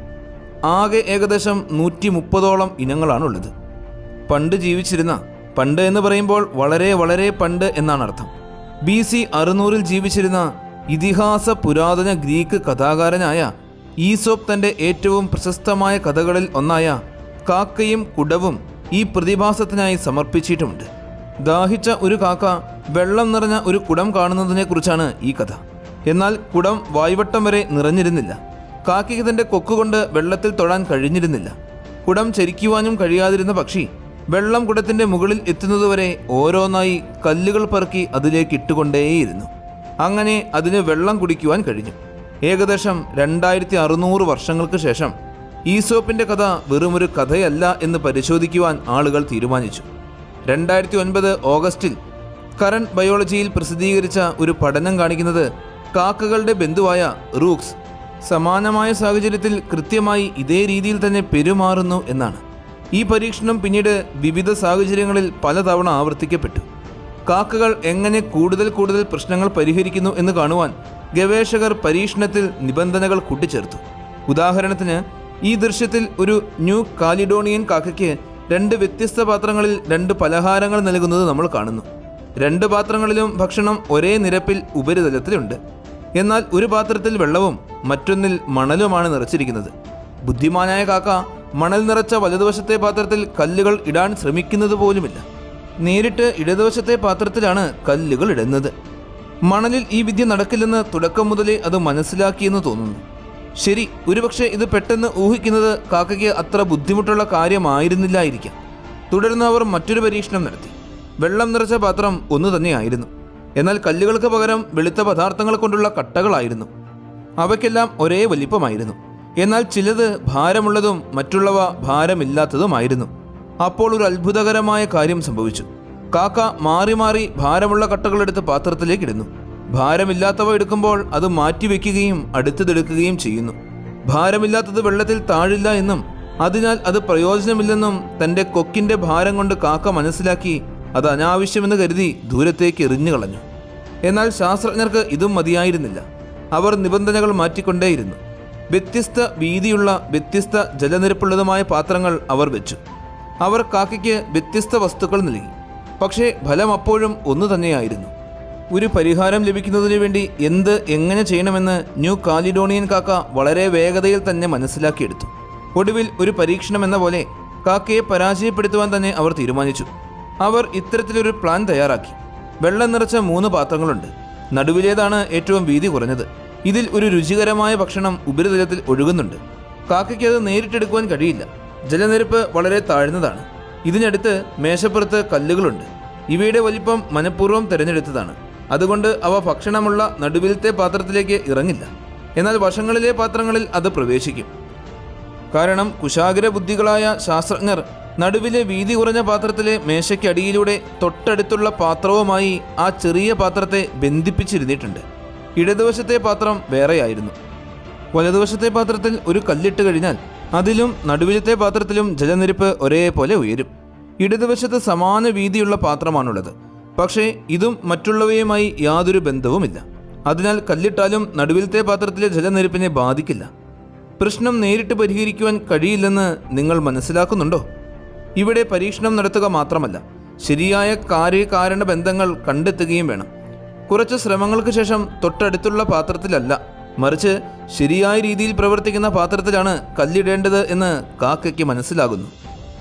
ആകെ ഏകദേശം 130ഓളം ഇനങ്ങളാണുള്ളത്. പണ്ട് ജീവിച്ചിരുന്ന, പണ്ട് എന്ന് പറയുമ്പോൾ വളരെ വളരെ പണ്ട് എന്നാണ് അർത്ഥം, BC 600 ജീവിച്ചിരുന്ന ഇതിഹാസ പുരാതന ഗ്രീക്ക് കഥാകാരനായ ഈസോപ്പ് തൻ്റെ ഏറ്റവും പ്രശസ്തമായ കഥകളിൽ ഒന്നായ കാക്കയും കുടവും ഈ പ്രതിഭാസത്തിനായി സമർപ്പിച്ചിട്ടുമുണ്ട്. ദാഹിച്ച ഒരു കാക്ക വെള്ളം നിറഞ്ഞ ഒരു കുടം കാണുന്നതിനെക്കുറിച്ചാണ് ഈ കഥ. എന്നാൽ കുടം വായ്വട്ടം വരെ നിറഞ്ഞിരുന്നില്ല. കാക്കയ്ക്ക് തൻ്റെ കൊക്കുകൊണ്ട് വെള്ളത്തിൽ തൊടാൻ കഴിഞ്ഞിരുന്നില്ല. കുടം ചരിക്കുവാനും കഴിയാതിരുന്ന പക്ഷി വെള്ളം കുടത്തിൻ്റെ മുകളിൽ എത്തുന്നതുവരെ ഓരോന്നായി കല്ലുകൾ പെറുക്കി അതിലേക്ക് ഇട്ടുകൊണ്ടേയിരുന്നു. അങ്ങനെ അതിന് വെള്ളം കുടിക്കുവാൻ കഴിഞ്ഞു. ഏകദേശം 2600 വർഷങ്ങൾക്ക് ശേഷം ഈസോപ്പിൻ്റെ കഥ വെറുമൊരു കഥയല്ല എന്ന് പരിശോധിക്കുവാൻ ആളുകൾ തീരുമാനിച്ചു. 2009 ഓഗസ്റ്റിൽ കറന്റ് ബയോളജിയിൽ പ്രസിദ്ധീകരിച്ച ഒരു പഠനം കാണിക്കുന്നത് കാക്കകളുടെ ബന്ധുവായ റൂക്സ് സമാനമായ സാഹചര്യത്തിൽ കൃത്യമായി ഇതേ രീതിയിൽ തന്നെ പെരുമാറുന്നു എന്നാണ്. ഈ പരീക്ഷണം പിന്നീട് വിവിധ സാഹചര്യങ്ങളിൽ പലതവണ ആവർത്തിക്കപ്പെട്ടു. കാക്കകൾ എങ്ങനെ കൂടുതൽ പ്രശ്നങ്ങൾ പരിഹരിക്കുന്നു എന്ന് കാണുവാൻ ഗവേഷകർ പരീക്ഷണത്തിൽ നിബന്ധനകൾ കൂട്ടിച്ചേർത്തു. ഉദാഹരണത്തിന്, ഈ ദൃശ്യത്തിൽ ഒരു ന്യൂ കാലിഡോണിയൻ കാക്കയ്ക്ക് 2 വ്യത്യസ്ത പാത്രങ്ങളിൽ 2 പലഹാരങ്ങൾ നൽകുന്നത് നമ്മൾ കാണുന്നു. 2 പാത്രങ്ങളിലും ഭക്ഷണം ഒരേ നിരപ്പിൽ ഉപരിതലത്തിലുണ്ട്. എന്നാൽ ഒരു പാത്രത്തിൽ വെള്ളവും മറ്റൊന്നിൽ മണലുമാണ് നിറച്ചിരിക്കുന്നത്. ബുദ്ധിമാനായ കാക്ക മണൽ നിറച്ച വലതുവശത്തെ പാത്രത്തിൽ കല്ലുകൾ ഇടാൻ ശ്രമിക്കുന്നത് പോലുമില്ല. നേരിട്ട് ഇടതുവശത്തെ പാത്രത്തിലാണ് കല്ലുകൾ ഇടുന്നത്. മണലിൽ ഈ വിദ്യ നടക്കില്ലെന്ന് തുടക്കം മുതലേ അത് മനസ്സിലാക്കിയെന്ന് തോന്നുന്നു. ശരി, ഒരുപക്ഷെ ഇത് പെട്ടെന്ന് ഊഹിക്കുന്നത് കാക്കയ്ക്ക് അത്ര ബുദ്ധിമുട്ടുള്ള കാര്യമായിരുന്നില്ലായിരിക്കാം. തുടർന്ന് അവർ മറ്റൊരു പരീക്ഷണം നടത്തി. വെള്ളം നിറച്ച പാത്രം ഒന്നു തന്നെയായിരുന്നു. എന്നാൽ കല്ലുകൾക്ക് പകരം വെളുത്ത പദാർത്ഥങ്ങൾ കൊണ്ടുള്ള കട്ടകളായിരുന്നു. അവയ്ക്കെല്ലാം ഒരേ വലിപ്പമായിരുന്നു. എന്നാൽ ചിലത് ഭാരമുള്ളതും മറ്റുള്ളവ ഭാരമില്ലാത്തതുമായിരുന്നു. അപ്പോൾ ഒരു അത്ഭുതകരമായ കാര്യം സംഭവിച്ചു. കാക്ക മാറി മാറി ഭാരമുള്ള കട്ടകളെടുത്ത് പാത്രത്തിലേക്ക് ഇടുന്നു. ഭാരമില്ലാത്തവ എടുക്കുമ്പോൾ അത് മാറ്റിവെക്കുകയും അടുത്തതെടുക്കുകയും ചെയ്യുന്നു. ഭാരമില്ലാത്തത് വെള്ളത്തിൽ താഴില്ല എന്നും അതിനാൽ അത് പ്രയോജനമില്ലെന്നും തൻ്റെ കൊക്കിൻ്റെ ഭാരം കൊണ്ട് കാക്ക മനസ്സിലാക്കി അത് അനാവശ്യമെന്ന് കരുതി ദൂരത്തേക്ക് എറിഞ്ഞു കളഞ്ഞു. എന്നാൽ ശാസ്ത്രജ്ഞർക്ക് ഇതും മതിയായിരുന്നില്ല. അവർ നിബന്ധനകൾ മാറ്റിക്കൊണ്ടേയിരുന്നു. വ്യത്യസ്ത വീതിയുള്ള വ്യത്യസ്ത ജലനിരപ്പുള്ളതുമായ പാത്രങ്ങൾ അവർ വെച്ചു. അവർ കാക്കയ്ക്ക് വ്യത്യസ്ത വസ്തുക്കൾ നൽകി. പക്ഷേ ഫലം അപ്പോഴും ഒന്നു തന്നെയായിരുന്നു. ഒരു പരിഹാരം ലഭിക്കുന്നതിന് വേണ്ടി എങ്ങനെ ചെയ്യണമെന്ന് ന്യൂ കാലിഡോണിയൻ കാക്ക വളരെ വേഗതയിൽ തന്നെ മനസ്സിലാക്കിയെടുത്തു. ഒടുവിൽ ഒരു പരീക്ഷണം എന്ന പോലെ കാക്കയെ പരാജയപ്പെടുത്തുവാൻ തന്നെ അവർ തീരുമാനിച്ചു. അവർ ഇത്തരത്തിലൊരു പ്ലാൻ തയ്യാറാക്കി. വെള്ളം നിറച്ച 3 പാത്രങ്ങളുണ്ട്. നടുവിലേതാണ് ഏറ്റവും വീതി കുറഞ്ഞത്. ഇതിൽ ഒരു രുചികരമായ ഭക്ഷണം ഉപരിതലത്തിൽ ഒഴുകുന്നുണ്ട്. കാക്കയ്ക്ക് അത് നേരിട്ടെടുക്കുവാൻ കഴിയില്ല. ജലനിരപ്പ് വളരെ താഴ്ന്നതാണ്. ഇതിനടുത്ത് മേശപ്പുറത്ത് കല്ലുകളുണ്ട്. ഇവയുടെ വലിപ്പം മനഃപൂർവ്വം തിരഞ്ഞെടുത്തതാണ്. അതുകൊണ്ട് അവ ഭക്ഷണമുള്ള നടുവിലത്തെ പാത്രത്തിലേക്ക് ഇറങ്ങില്ല. എന്നാൽ വശങ്ങളിലെ പാത്രങ്ങളിൽ അത് പ്രവേശിക്കും. കാരണം കുശാഗ്ര ബുദ്ധികളായ ശാസ്ത്രജ്ഞർ നടുവിലെ വീതി കുറഞ്ഞ പാത്രത്തിലെ മേശയ്ക്കടിയിലൂടെ തൊട്ടടുത്തുള്ള പാത്രവുമായി ആ ചെറിയ പാത്രത്തെ ബന്ധിപ്പിച്ചിരുന്നിട്ടുണ്ട്. ഇടതുവശത്തെ പാത്രം വേറെയായിരുന്നു. വലതുവശത്തെ പാത്രത്തിൽ ഒരു കല്ലിട്ട് കഴിഞ്ഞാൽ അതിലും നടുവിലത്തെ പാത്രത്തിലും ജലനിരപ്പ് ഒരേപോലെ ഉയരും. ഇടതുവശത്ത് സമാന വീതിയുള്ള പാത്രമാണുള്ളത്. പക്ഷേ ഇതും മറ്റുള്ളവയുമായി യാതൊരു ബന്ധവുമില്ല. അതിനാൽ കല്ലിട്ടാലും നടുവിലത്തെ പാത്രത്തിലെ ജലനിരപ്പിനെ ബാധിക്കില്ല. പ്രശ്നം നേരിട്ട് പരിഹരിക്കുവാൻ കഴിയില്ലെന്ന് നിങ്ങൾ മനസ്സിലാക്കുന്നുണ്ടോ? ഇവിടെ പരീക്ഷണം നടത്തുക മാത്രമല്ല, ശരിയായ കാര്യകാരണ ബന്ധങ്ങൾ കണ്ടെത്തുകയും വേണം. കുറച്ച് ശ്രമങ്ങൾക്ക് ശേഷം തൊട്ടടുത്തുള്ള പാത്രത്തിലല്ല, മറിച്ച് ശരിയായ രീതിയിൽ പ്രവർത്തിക്കുന്ന പാത്രത്തിലാണ് കല്ലിടേണ്ടത് എന്ന് കാക്കയ്ക്ക് മനസ്സിലാകുന്നു.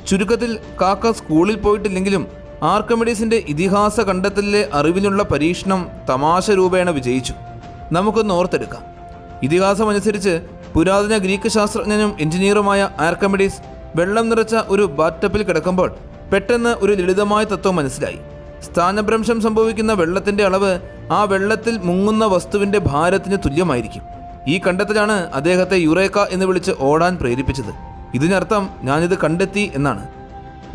ചുരുക്കത്തിൽ, കാക്ക സ്കൂളിൽ പോയിട്ടില്ലെങ്കിലും ആർക്കിമിഡീസിന്റെ ഇതിഹാസ കണ്ടെത്തലിലെ അറിവിലുള്ള പരീക്ഷണം തമാശ രൂപേണ വിജയിച്ചു. നമുക്കൊന്ന് ഓർത്തെടുക്കാം. ഇതിഹാസമനുസരിച്ച് പുരാതന ഗ്രീക്ക് ശാസ്ത്രജ്ഞനും എഞ്ചിനീയറുമായ ആർക്കിമിഡീസ് വെള്ളം നിറച്ച ഒരു ബാത്ടബിൽ കിടക്കുമ്പോൾ പെട്ടെന്ന് ഒരു ലളിതമായ തത്വം മനസ്സിലായി. സ്ഥാനഭ്രംശം സംഭവിക്കുന്ന വെള്ളത്തിന്റെ അളവ് ആ വെള്ളത്തിൽ മുങ്ങുന്ന വസ്തുവിന്റെ ഭാരത്തിന് തുല്യമായിരിക്കും. ഈ കണ്ടെത്തലാണ് അദ്ദേഹത്തെ യുറേക്ക എന്ന് വിളിച്ച് ഓടാൻ പ്രേരിപ്പിച്ചത്. ഇതിനർത്ഥം ഞാനിത് കണ്ടെത്തി എന്നാണ്.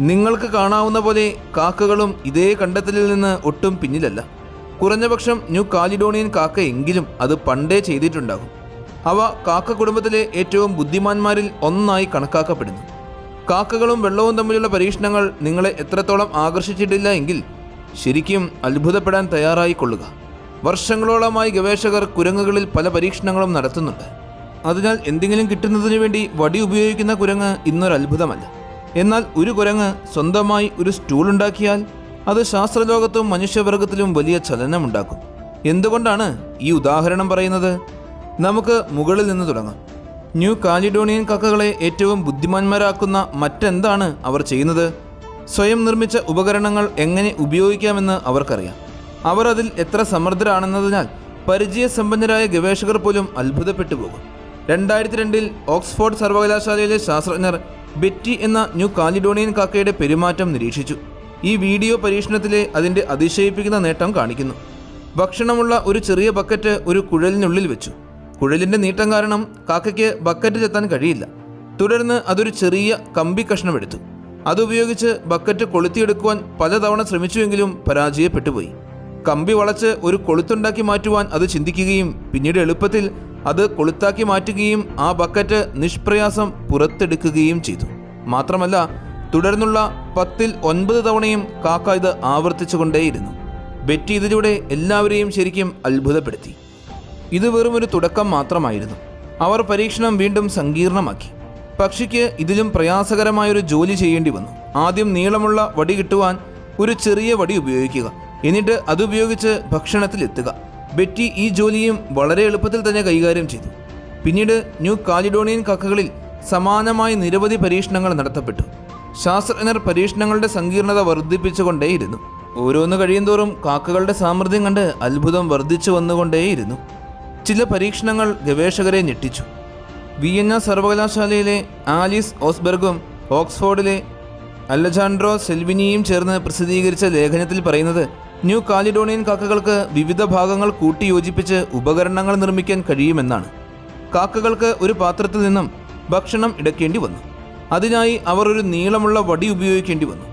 നിങ്ങൾക്ക് കാണാവുന്ന പോലെ കാക്കകളും ഇതേ കണ്ടെത്തലിൽ നിന്ന് ഒട്ടും പിന്നിലല്ല. കുറഞ്ഞപക്ഷം ന്യൂ കാലിഡോണിയൻ കാക്കയെങ്കിലും അത് പണ്ടേ ചെയ്തിട്ടുണ്ടാകും. അവ കാക്ക കുടുംബത്തിലെ ഏറ്റവും ബുദ്ധിമാന്മാരിൽ ഒന്നായി കണക്കാക്കപ്പെടുന്നു. കാക്കകളും വെള്ളവും തമ്മിലുള്ള പരീക്ഷണങ്ങൾ നിങ്ങളെ എത്രത്തോളം ആകർഷിച്ചിട്ടില്ല എങ്കിൽ ശരിക്കും അത്ഭുതപ്പെടാൻ തയ്യാറായിക്കൊള്ളുക. വർഷങ്ങളോളമായി ഗവേഷകർ കുരങ്ങുകളിൽ പല പരീക്ഷണങ്ങളും നടത്തുന്നുണ്ട്. അതിനാൽ എന്തെങ്കിലും കിട്ടുന്നതിനു വേണ്ടി വടി ഉപയോഗിക്കുന്ന കുരങ്ങ് ഇന്നൊരു അത്ഭുതമല്ല. എന്നാൽ ഒരു കുരങ്ങ് സ്വന്തമായി ഒരു സ്റ്റൂൾ ഉണ്ടാക്കിയാൽ അത് ശാസ്ത്രലോകത്തും മനുഷ്യവർഗത്തിലും വലിയ ചലനമുണ്ടാക്കും. എന്തുകൊണ്ടാണ് ഈ ഉദാഹരണം പറയുന്നത്? നമുക്ക് മുകളിൽ നിന്ന് തുടങ്ങാം. ന്യൂ കാലിഡോണിയൻ കാക്കകളെ ഏറ്റവും ബുദ്ധിമാന്മാരാക്കുന്ന മറ്റെന്താണ് അവർ ചെയ്യുന്നത്? സ്വയം നിർമ്മിച്ച ഉപകരണങ്ങൾ എങ്ങനെ ഉപയോഗിക്കാമെന്ന് അവർക്കറിയാം. അവർ അതിൽ എത്ര സമർത്ഥരാണെന്നതിനാൽ പരിചയസമ്പന്നരായ ഗവേഷകർ പോലും അത്ഭുതപ്പെട്ടു പോകും. 2002 ഓക്സ്ഫോർഡ് സർവകലാശാലയിലെ ശാസ്ത്രജ്ഞർ ബെറ്റി എന്ന ന്യൂ കാലിഡോണിയൻ കാക്കയുടെ പെരുമാറ്റം നിരീക്ഷിച്ചു. ഈ വീഡിയോ പരീക്ഷണത്തിലെ അതിൻ്റെ അതിശയിപ്പിക്കുന്ന നേട്ടം കാണിക്കുന്നു. ഭക്ഷണമുള്ള ഒരു ചെറിയ ബക്കറ്റ് ഒരു കുഴലിനുള്ളിൽ വെച്ചു. കുഴലിൻ്റെ നീട്ടം കാരണം കാക്കയ്ക്ക് ബക്കറ്റ് ചെത്താൻ കഴിയില്ല. തുടർന്ന് അതൊരു ചെറിയ കമ്പി കഷ്ണം എടുത്തു. അതുപയോഗിച്ച് ബക്കറ്റ് കൊളുത്തിയെടുക്കുവാൻ പലതവണ ശ്രമിച്ചുവെങ്കിലും പരാജയപ്പെട്ടുപോയി. കമ്പി വളച്ച് ഒരു കൊളുത്തുണ്ടാക്കി മാറ്റുവാൻ അത് ചിന്തിക്കുകയും പിന്നീട് എളുപ്പത്തിൽ അത് കൊളുത്താക്കി മാറ്റുകയും ആ ബക്കറ്റ് നിഷ്പ്രയാസം പുറത്തെടുക്കുകയും ചെയ്തു. മാത്രമല്ല, തുടർന്നുള്ള 10ൽ 9 തവണയും കാക്ക ഇത് ആവർത്തിച്ചുകൊണ്ടേയിരുന്നു. ബെറ്റി ഇതിലൂടെ എല്ലാവരെയും ശരിക്കും അത്ഭുതപ്പെടുത്തി. ഇത് വെറുമൊരു തുടക്കം മാത്രമായിരുന്നു. അവർ പരീക്ഷണം വീണ്ടും സങ്കീർണമാക്കി. പക്ഷിക്ക് ഇതിലും പ്രയാസകരമായൊരു ജോലി ചെയ്യേണ്ടി വന്നു. ആദ്യം നീളമുള്ള വടി കിട്ടുവാൻ ഒരു ചെറിയ വടി ഉപയോഗിക്കുക, എന്നിട്ട് അതുപയോഗിച്ച് ഭക്ഷണത്തിലെത്തുക. ബെറ്റി ഈ ജോലിയും വളരെ എളുപ്പത്തിൽ തന്നെ കൈകാര്യം ചെയ്തു. പിന്നീട് ന്യൂ കാലിഡോണിയൻ കാക്കകളിൽ സമാനമായ നിരവധി പരീക്ഷണങ്ങൾ നടത്തപ്പെട്ടു. ശാസ്ത്രജ്ഞർ പരീക്ഷണങ്ങളുടെ സങ്കീർണത വർദ്ധിപ്പിച്ചുകൊണ്ടേയിരുന്നു. ഓരോന്ന് കഴിയുന്തോറും കാക്കകളുടെ സാമർഥ്യം കണ്ട് അത്ഭുതം വർദ്ധിച്ചു വന്നുകൊണ്ടേയിരുന്നു. ചില പരീക്ഷണങ്ങൾ ഗവേഷകരെ ഞെട്ടിച്ചു. വിയന്ന സർവകലാശാലയിലെ ആലിസ് ഓസ്ബെർഗും ഓക്സ്ഫോർഡിലെ അലജാൻഡ്രോ സെൽവിനിയും ചേർന്ന് പ്രസിദ്ധീകരിച്ച ലേഖനത്തിൽ പറയുന്നത്, ന്യൂ കാലിഡോണിയൻ കാക്കകൾക്ക് വിവിധ ഭാഗങ്ങൾ കൂട്ടിയോജിപ്പിച്ച് ഉപകരണങ്ങൾ നിർമ്മിക്കാൻ കഴിയുമെന്നാണ്. കാക്കകൾക്ക് ഒരു പാത്രത്തിൽ നിന്നും ഭക്ഷണം ഇടക്കേണ്ടി വന്നു. അതിനായി അവർ ഒരു നീളമുള്ള വടി ഉപയോഗിക്കേണ്ടി വന്നു.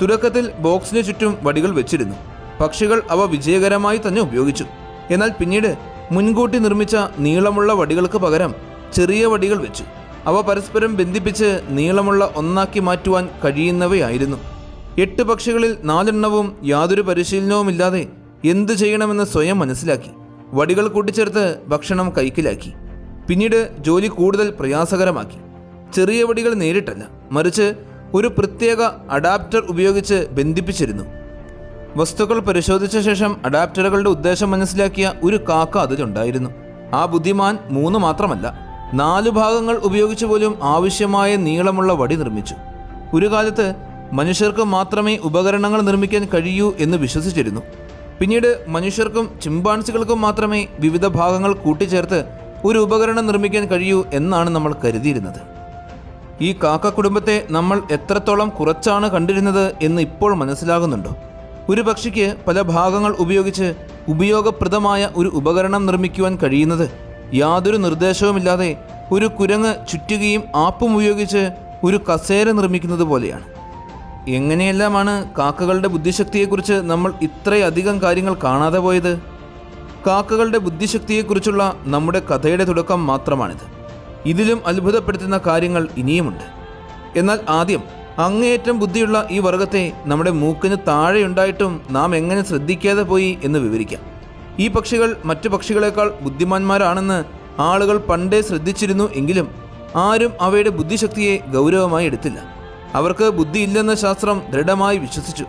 തുടക്കത്തിൽ ബോക്സിന് ചുറ്റും വടികൾ വെച്ചിരുന്നു. പക്ഷികൾ അവ വിജയകരമായി തന്നെ ഉപയോഗിച്ചു. എന്നാൽ പിന്നീട് മുൻകൂട്ടി നിർമ്മിച്ച നീളമുള്ള വടികൾക്ക് പകരം ചെറിയ വടികൾ വെച്ചു. അവ പരസ്പരം ബന്ധിപ്പിച്ച് നീളമുള്ള ഒന്നാക്കി മാറ്റുവാൻ കഴിയുന്നവയായിരുന്നു. 8 പക്ഷികളിൽ 4 എണ്ണവും യാതൊരു പരിശീലനവുമില്ലാതെ എന്തു ചെയ്യണമെന്ന് സ്വയം മനസ്സിലാക്കി. വടികൾ കൂട്ടിച്ചേർത്ത് ഭക്ഷണം കൈക്കലാക്കി. പിന്നീട് ജോലി കൂടുതൽ പ്രയാസകരമാക്കി. ചെറിയ വടികൾ നേരിട്ടല്ല, മറിച്ച് ഒരു പ്രത്യേക അഡാപ്റ്റർ ഉപയോഗിച്ച് ബന്ധിപ്പിച്ചിരുന്നു. വസ്തുക്കൾ പരിശോധിച്ച ശേഷം അഡാപ്റ്ററുകളുടെ ഉദ്ദേശം മനസ്സിലാക്കിയ ഒരു കാക്ക അതിലുണ്ടായിരുന്നു. ആ ബുദ്ധിമാൻ 3 മാത്രമല്ല 4 ഭാഗങ്ങൾ ഉപയോഗിച്ച് പോലും ആവശ്യമായ നീളമുള്ള വടി നിർമ്മിച്ചു. ഒരു കാലത്ത് മനുഷ്യർക്ക് മാത്രമേ ഉപകരണങ്ങൾ നിർമ്മിക്കാൻ കഴിയൂ എന്ന് വിശ്വസിച്ചിരുന്നു. പിന്നീട് മനുഷ്യർക്കും ചിമ്പാൻസികൾക്കും മാത്രമേ വിവിധ ഭാഗങ്ങൾ കൂട്ടിച്ചേർത്ത് ഒരു ഉപകരണം നിർമ്മിക്കാൻ കഴിയൂ എന്നാണ് നമ്മൾ കരുതിയിരുന്നത്. ഈ കാക്ക കുടുംബത്തെ നമ്മൾ എത്രത്തോളം കുറച്ചാണ് കണ്ടിരുന്നത് എന്ന് ഇപ്പോൾ മനസ്സിലാകുന്നുണ്ടോ? ഒരു പക്ഷിക്ക് പല ഭാഗങ്ങൾ ഉപയോഗിച്ച് ഉപയോഗപ്രദമായ ഒരു ഉപകരണം നിർമ്മിക്കുവാൻ കഴിയുന്നത് യാതൊരു നിർദ്ദേശവുമില്ലാതെ ഒരു കുരങ്ങ് ചുറ്റുകയും ആപ്പും ഉപയോഗിച്ച് ഒരു കസേര നിർമ്മിക്കുന്നത് പോലെയാണ്. എങ്ങനെയെല്ലാമാണ് കാക്കകളുടെ ബുദ്ധിശക്തിയെക്കുറിച്ച് നമ്മൾ ഇത്രയധികം കാര്യങ്ങൾ കാണാതെ പോയത്? കാക്കകളുടെ ബുദ്ധിശക്തിയെക്കുറിച്ചുള്ള നമ്മുടെ കഥയുടെ തുടക്കം മാത്രമാണിത്. ഇതിലും അത്ഭുതപ്പെടുത്തുന്ന കാര്യങ്ങൾ ഇനിയുമുണ്ട്. എന്നാൽ ആദ്യം, അങ്ങേയറ്റം ബുദ്ധിയുള്ള ഈ വർഗത്തെ നമ്മുടെ മൂക്കിന് താഴെയുണ്ടായിട്ടും നാം എങ്ങനെ ശ്രദ്ധിക്കാതെ പോയി എന്ന് വിവരിക്കാം. ഈ പക്ഷികൾ മറ്റു പക്ഷികളെക്കാൾ ബുദ്ധിമാന്മാരാണെന്ന് ആളുകൾ പണ്ടേ ശ്രദ്ധിച്ചിരുന്നു. എങ്കിലും ആരും അവയുടെ ബുദ്ധിശക്തിയെ ഗൗരവമായി എടുത്തില്ല. അവർക്ക് ബുദ്ധിയില്ലെന്ന് ശാസ്ത്രം ദൃഢമായി വിശ്വസിച്ചു.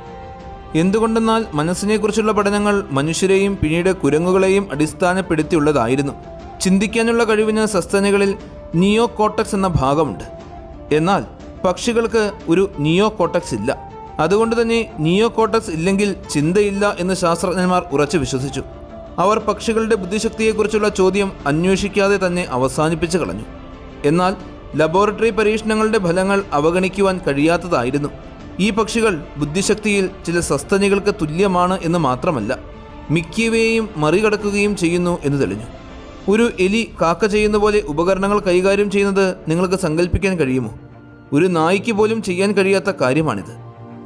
എന്തുകൊണ്ടെന്നാൽ മനസ്സിനെക്കുറിച്ചുള്ള പഠനങ്ങൾ മനുഷ്യരെയും പിന്നീട് കുരങ്ങുകളെയും അടിസ്ഥാനപ്പെടുത്തിയുള്ളതായിരുന്നു. ചിന്തിക്കാനുള്ള കഴിവിന് സസ്തനികളിൽ നിയോ കോർട്ടക്സ് എന്ന ഭാഗമുണ്ട്. എന്നാൽ പക്ഷികൾക്ക് ഒരു നിയോ കോർട്ടക്സ് ഇല്ല. അതുകൊണ്ട് തന്നെ നിയോ കോർട്ടക്സ് ഇല്ലെങ്കിൽ ചിന്തയില്ല എന്ന് ശാസ്ത്രജ്ഞന്മാർ ഉറച്ചു വിശ്വസിച്ചു. അവർ പക്ഷികളുടെ ബുദ്ധിശക്തിയെക്കുറിച്ചുള്ള ചോദ്യം അന്വേഷിക്കാതെ തന്നെ അവസാനിപ്പിച്ചു കളഞ്ഞു. എന്നാൽ ലബോറട്ടറി പരീക്ഷണങ്ങളുടെ ഫലങ്ങൾ അവഗണിക്കുവാൻ കഴിയാത്തതായിരുന്നു. ഈ പക്ഷികൾ ബുദ്ധിശക്തിയിൽ ചില സസ്തനികൾക്ക് തുല്യമാണ് എന്ന് മാത്രമല്ല, മിക്കവയെയും മറികടക്കുകയും ചെയ്യുന്നു എന്ന് തെളിഞ്ഞു. ഒരു എലി കാക്ക ചെയ്യുന്ന പോലെ ഉപകരണങ്ങൾ കൈകാര്യം ചെയ്യുന്നത് നിങ്ങൾക്ക് സങ്കല്പിക്കാൻ കഴിയുമോ? ഒരു നായ്ക്ക് പോലും ചെയ്യാൻ കഴിയാത്ത കാര്യമാണിത്.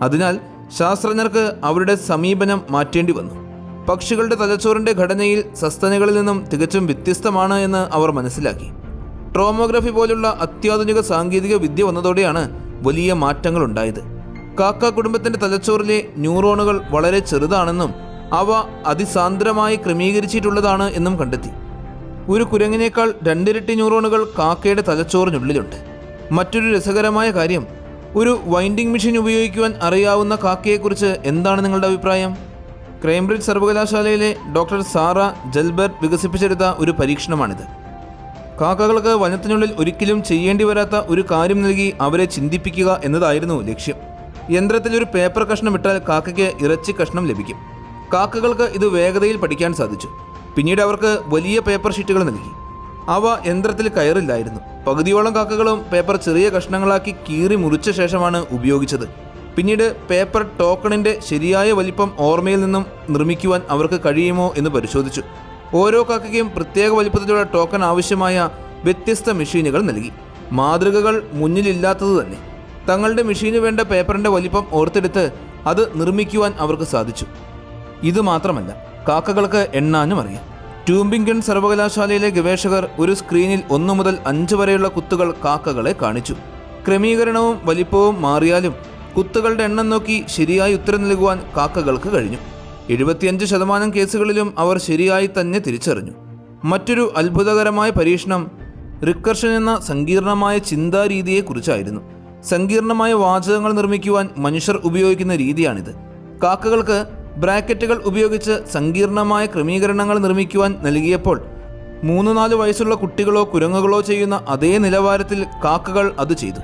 അതിനാൽ ശാസ്ത്രജ്ഞർക്ക് അവരുടെ സമീപനം മാറ്റേണ്ടി വന്നു. പക്ഷികളുടെ തലച്ചോറിൻ്റെ ഘടനയിൽ സസ്തനികളിൽ നിന്നും തികച്ചും വ്യത്യസ്തമാണ് എന്ന് അവർ മനസ്സിലാക്കി. ട്രോമോഗ്രഫി പോലുള്ള അത്യാധുനിക സാങ്കേതിക വിദ്യ വന്നതോടെയാണ് വലിയ മാറ്റങ്ങൾ ഉണ്ടായത്. കാക്ക കുടുംബത്തിൻ്റെ തലച്ചോറിലെ ന്യൂറോണുകൾ വളരെ ചെറുതാണെന്നും അവ അതിസാന്ദ്രമായി ക്രമീകരിച്ചിട്ടുള്ളതാണ് എന്നും കണ്ടെത്തി. ഒരു കുരങ്ങിനേക്കാൾ 2 ഇരട്ടി ന്യൂറോണുകൾ കാക്കയുടെ തലച്ചോറിനുള്ളിലുണ്ട്. മറ്റൊരു രസകരമായ കാര്യം, ഒരു വൈൻഡിങ് മെഷീൻ ഉപയോഗിക്കുവാൻ അറിയാവുന്ന കാക്കയെക്കുറിച്ച് എന്താണ് നിങ്ങളുടെ അഭിപ്രായം? കേംബ്രിഡ്ജ് സർവകലാശാലയിലെ ഡോക്ടർ സാറ ജൽബർട്ട് വികസിപ്പിച്ചെടുത്ത ഒരു പരീക്ഷണമാണിത്. കാക്കകൾക്ക് വനത്തിനുള്ളിൽ ഒരിക്കലും ചെയ്യേണ്ടി വരാത്ത ഒരു കാര്യം നൽകി അവരെ ചിന്തിപ്പിക്കുക എന്നതായിരുന്നു ലക്ഷ്യം. യന്ത്രത്തിൽ ഒരു പേപ്പർ കഷ്ണം ഇട്ടാൽ കാക്കയ്ക്ക് ഇറച്ചി കഷ്ണം ലഭിക്കും. കാക്കകൾക്ക് ഇത് വേഗതയിൽ പഠിക്കാൻ സാധിച്ചു. പിന്നീട് അവർക്ക് വലിയ പേപ്പർ ഷീറ്റുകൾ നൽകി. അവ യന്ത്രത്തിൽ കയറില്ലായിരുന്നു. പകുതിയോളം കാക്കകളും പേപ്പർ ചെറിയ കഷ്ണങ്ങളാക്കി കീറി മുറിച്ച ശേഷമാണ് ഉപയോഗിച്ചത്. പിന്നീട് പേപ്പർ ടോക്കണിൻ്റെ ശരിയായ വലിപ്പം ഓർമ്മയിൽ നിന്നും നിർമ്മിക്കുവാൻ അവർക്ക് കഴിയുമോ എന്ന് പരിശോധിച്ചു. ഓരോ കാക്കയ്ക്കും പ്രത്യേക വലിപ്പത്തിലുള്ള ടോക്കൺ ആവശ്യമായ വ്യത്യസ്ത മെഷീനുകൾ നൽകി. മാതൃകകൾ മുന്നിലില്ലാത്തത് തന്നെ. തങ്ങളുടെ മെഷീന് വേണ്ട പേപ്പറിൻ്റെ വലിപ്പം ഓർത്തെടുത്ത് അത് നിർമ്മിക്കുവാൻ അവർക്ക് സാധിച്ചു. ഇതുമാത്രമല്ല, കാക്കകൾക്ക് എണ്ണാനും അറിയാം. ട്യൂബിംഗൺ സർവകലാശാലയിലെ ഗവേഷകർ ഒരു സ്ക്രീനിൽ 1 മുതൽ 5 വരെയുള്ള കുത്തുകൾ കാക്കകളെ കാണിച്ചു. ക്രമീകരണവും വലിപ്പവും മാറിയാലും കുത്തുകളുടെ എണ്ണം നോക്കി ശരിയായി ഉത്തരം നൽകുവാൻ കാക്കകൾക്ക് കഴിഞ്ഞു. 75% കേസുകളിലും അവർ ശരിയായി തന്നെ തിരിച്ചറിഞ്ഞു. മറ്റൊരു അത്ഭുതകരമായ പരീക്ഷണം റിക്കർഷൻ എന്ന സങ്കീർണമായ ചിന്താരീതിയെക്കുറിച്ചായിരുന്നു. സങ്കീർണമായ വാചകങ്ങൾ നിർമ്മിക്കുവാൻ മനുഷ്യർ ഉപയോഗിക്കുന്ന രീതിയാണിത്. കാക്കകൾക്ക് ബ്രാക്കറ്റുകൾ ഉപയോഗിച്ച് സങ്കീർണമായ ക്രമീകരണങ്ങൾ നിർമ്മിക്കുവാൻ നൽകിയപ്പോൾ 3-4 വയസ്സുള്ള കുട്ടികളോ കുരങ്ങുകളോ ചെയ്യുന്ന അതേ നിലവാരത്തിൽ കാക്കകൾ അത് ചെയ്തു.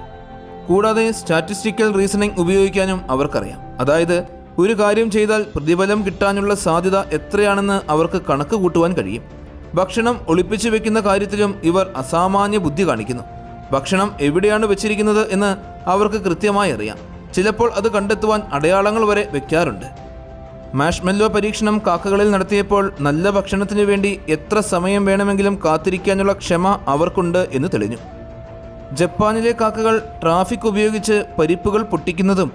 കൂടാതെ സ്റ്റാറ്റിസ്റ്റിക്കൽ റീസണിംഗ് ഉപയോഗിക്കാനും അവർക്കറിയാം. അതായത് ഒരു കാര്യം ചെയ്താൽ പ്രതിഫലം കിട്ടാനുള്ള സാധ്യത എത്രയാണെന്ന് അവർക്ക് കണക്ക് കൂട്ടുവാൻ കഴിയും. ഭക്ഷണം ഒളിപ്പിച്ചു വെക്കുന്ന കാര്യത്തിലും ഇവർ അസാമാന്യ ബുദ്ധി കാണിക്കുന്നു. ഭക്ഷണം എവിടെയാണ് വെച്ചിരിക്കുന്നത് എന്ന് അവർക്ക് കൃത്യമായി അറിയാം. ചിലപ്പോൾ അത് കണ്ടെത്തുവാൻ അടയാളങ്ങൾ വരെ വെക്കാറുണ്ട്. മാഷ്മെല്ലോ പരീക്ഷണം കാക്കകളിൽ നടത്തിയപ്പോൾ നല്ല ഭക്ഷണത്തിനു വേണ്ടി എത്ര സമയം വേണമെങ്കിലും കാത്തിരിക്കാനുള്ള ക്ഷമ അവർക്കുണ്ട് എന്ന് തെളിഞ്ഞു. ജപ്പാനിലെ കാക്കകൾ ട്രാഫിക് ഉപയോഗിച്ച് പരിപ്പുകൾ പൊട്ടിക്കുന്നതും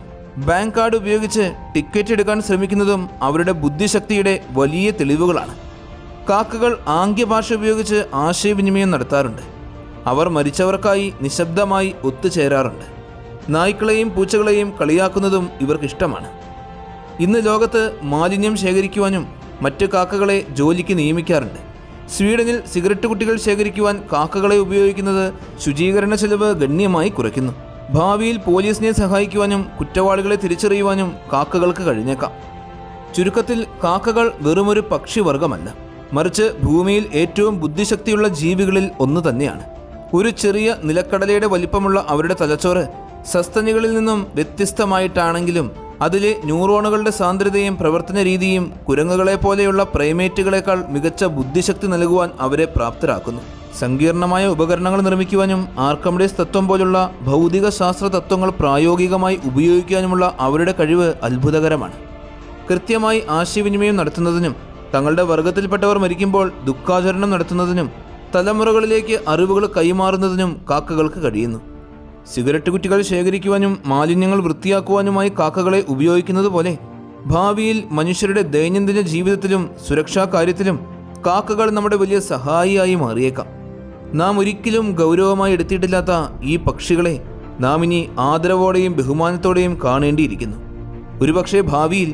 ബാങ്ക് കാർഡ് ഉപയോഗിച്ച് ടിക്കറ്റ് എടുക്കാൻ ശ്രമിക്കുന്നതും അവരുടെ ബുദ്ധിശക്തിയുടെ വലിയ തെളിവുകളാണ്. കാക്കകൾ ആംഗ്യഭാഷ ഉപയോഗിച്ച് ആശയവിനിമയം നടത്താറുണ്ട്. അവർ മരിച്ചവർക്കായി നിശബ്ദമായി ഒത്തുചേരാറുണ്ട്. നായ്ക്കളെയും പൂച്ചകളെയും കളിയാക്കുന്നതും ഇവർക്കിഷ്ടമാണ്. ഇന്ന് ലോകത്ത് മാലിന്യം ശേഖരിക്കുവാനും മറ്റ് കാക്കകളെ ജോലിക്ക് നിയമിക്കാറുണ്ട്. സ്വീഡനിൽ സിഗരറ്റ് കുട്ടികൾ ശേഖരിക്കുവാൻ കാക്കകളെ ഉപയോഗിക്കുന്നത് ശുചീകരണ ചെലവ് ഗണ്യമായി കുറയ്ക്കുന്നു. ഭാവിയിൽ പോലീസിനെ സഹായിക്കുവാനും കുറ്റവാളികളെ തിരിച്ചറിയുവാനും കാക്കകൾക്ക് കഴിഞ്ഞേക്കാം. ചുരുക്കത്തിൽ കാക്കകൾ വെറുമൊരു പക്ഷിവർഗമല്ല, മറിച്ച് ഭൂമിയിൽ ഏറ്റവും ബുദ്ധിശക്തിയുള്ള ജീവികളിൽ ഒന്ന് തന്നെയാണ്. ഒരു ചെറിയ നിലക്കടലയുടെ വലിപ്പമുള്ള അവരുടെ തലച്ചോറ് സസ്തനികളിൽ നിന്നും വ്യത്യസ്തമായിട്ടാണെങ്കിലും അതിലെ ന്യൂറോണുകളുടെ സാന്ദ്രതയും പ്രവർത്തന രീതിയും കുരങ്ങുകളെ പോലെയുള്ള പ്രൈമേറ്റുകളെക്കാൾ മികച്ച ബുദ്ധിശക്തി നൽകുവാൻ അവരെ പ്രാപ്തരാക്കുന്നു. സങ്കീർണമായ ഉപകരണങ്ങൾ നിർമ്മിക്കുവാനും ആർക്കമിഡീസ് തത്വം പോലുള്ള ഭൗതിക ശാസ്ത്ര തത്വങ്ങൾ പ്രായോഗികമായി ഉപയോഗിക്കാനുമുള്ള അവരുടെ കഴിവ് അത്ഭുതകരമാണ്. കൃത്യമായി ആശയവിനിമയം നടത്തുന്നതിനും തങ്ങളുടെ വർഗത്തിൽപ്പെട്ടവർ മരിക്കുമ്പോൾ ദുഃഖാചരണം നടത്തുന്നതിനും തലമുറകളിലേക്ക് അറിവുകൾ കൈമാറുന്നതിനും കാക്കകൾക്ക് കഴിയുന്നു. സിഗരറ്റ് കുറ്റികൾ ശേഖരിക്കുവാനും മാലിന്യങ്ങൾ വൃത്തിയാക്കുവാനുമായി കാക്കകളെ ഉപയോഗിക്കുന്നത് പോലെ ഭാവിയിൽ മനുഷ്യരുടെ ദൈനംദിന ജീവിതത്തിലും സുരക്ഷാ കാര്യത്തിലും കാക്കകൾ നമ്മുടെ വലിയ സഹായിയായി മാറിയേക്കാം. നാം ഒരിക്കലും ഗൗരവമായി എടുത്തിട്ടില്ലാത്ത ഈ പക്ഷികളെ നാം ഇനി ആദരവോടെയും ബഹുമാനത്തോടെയും കാണേണ്ടിയിരിക്കുന്നു. ഒരുപക്ഷെ ഭാവിയിൽ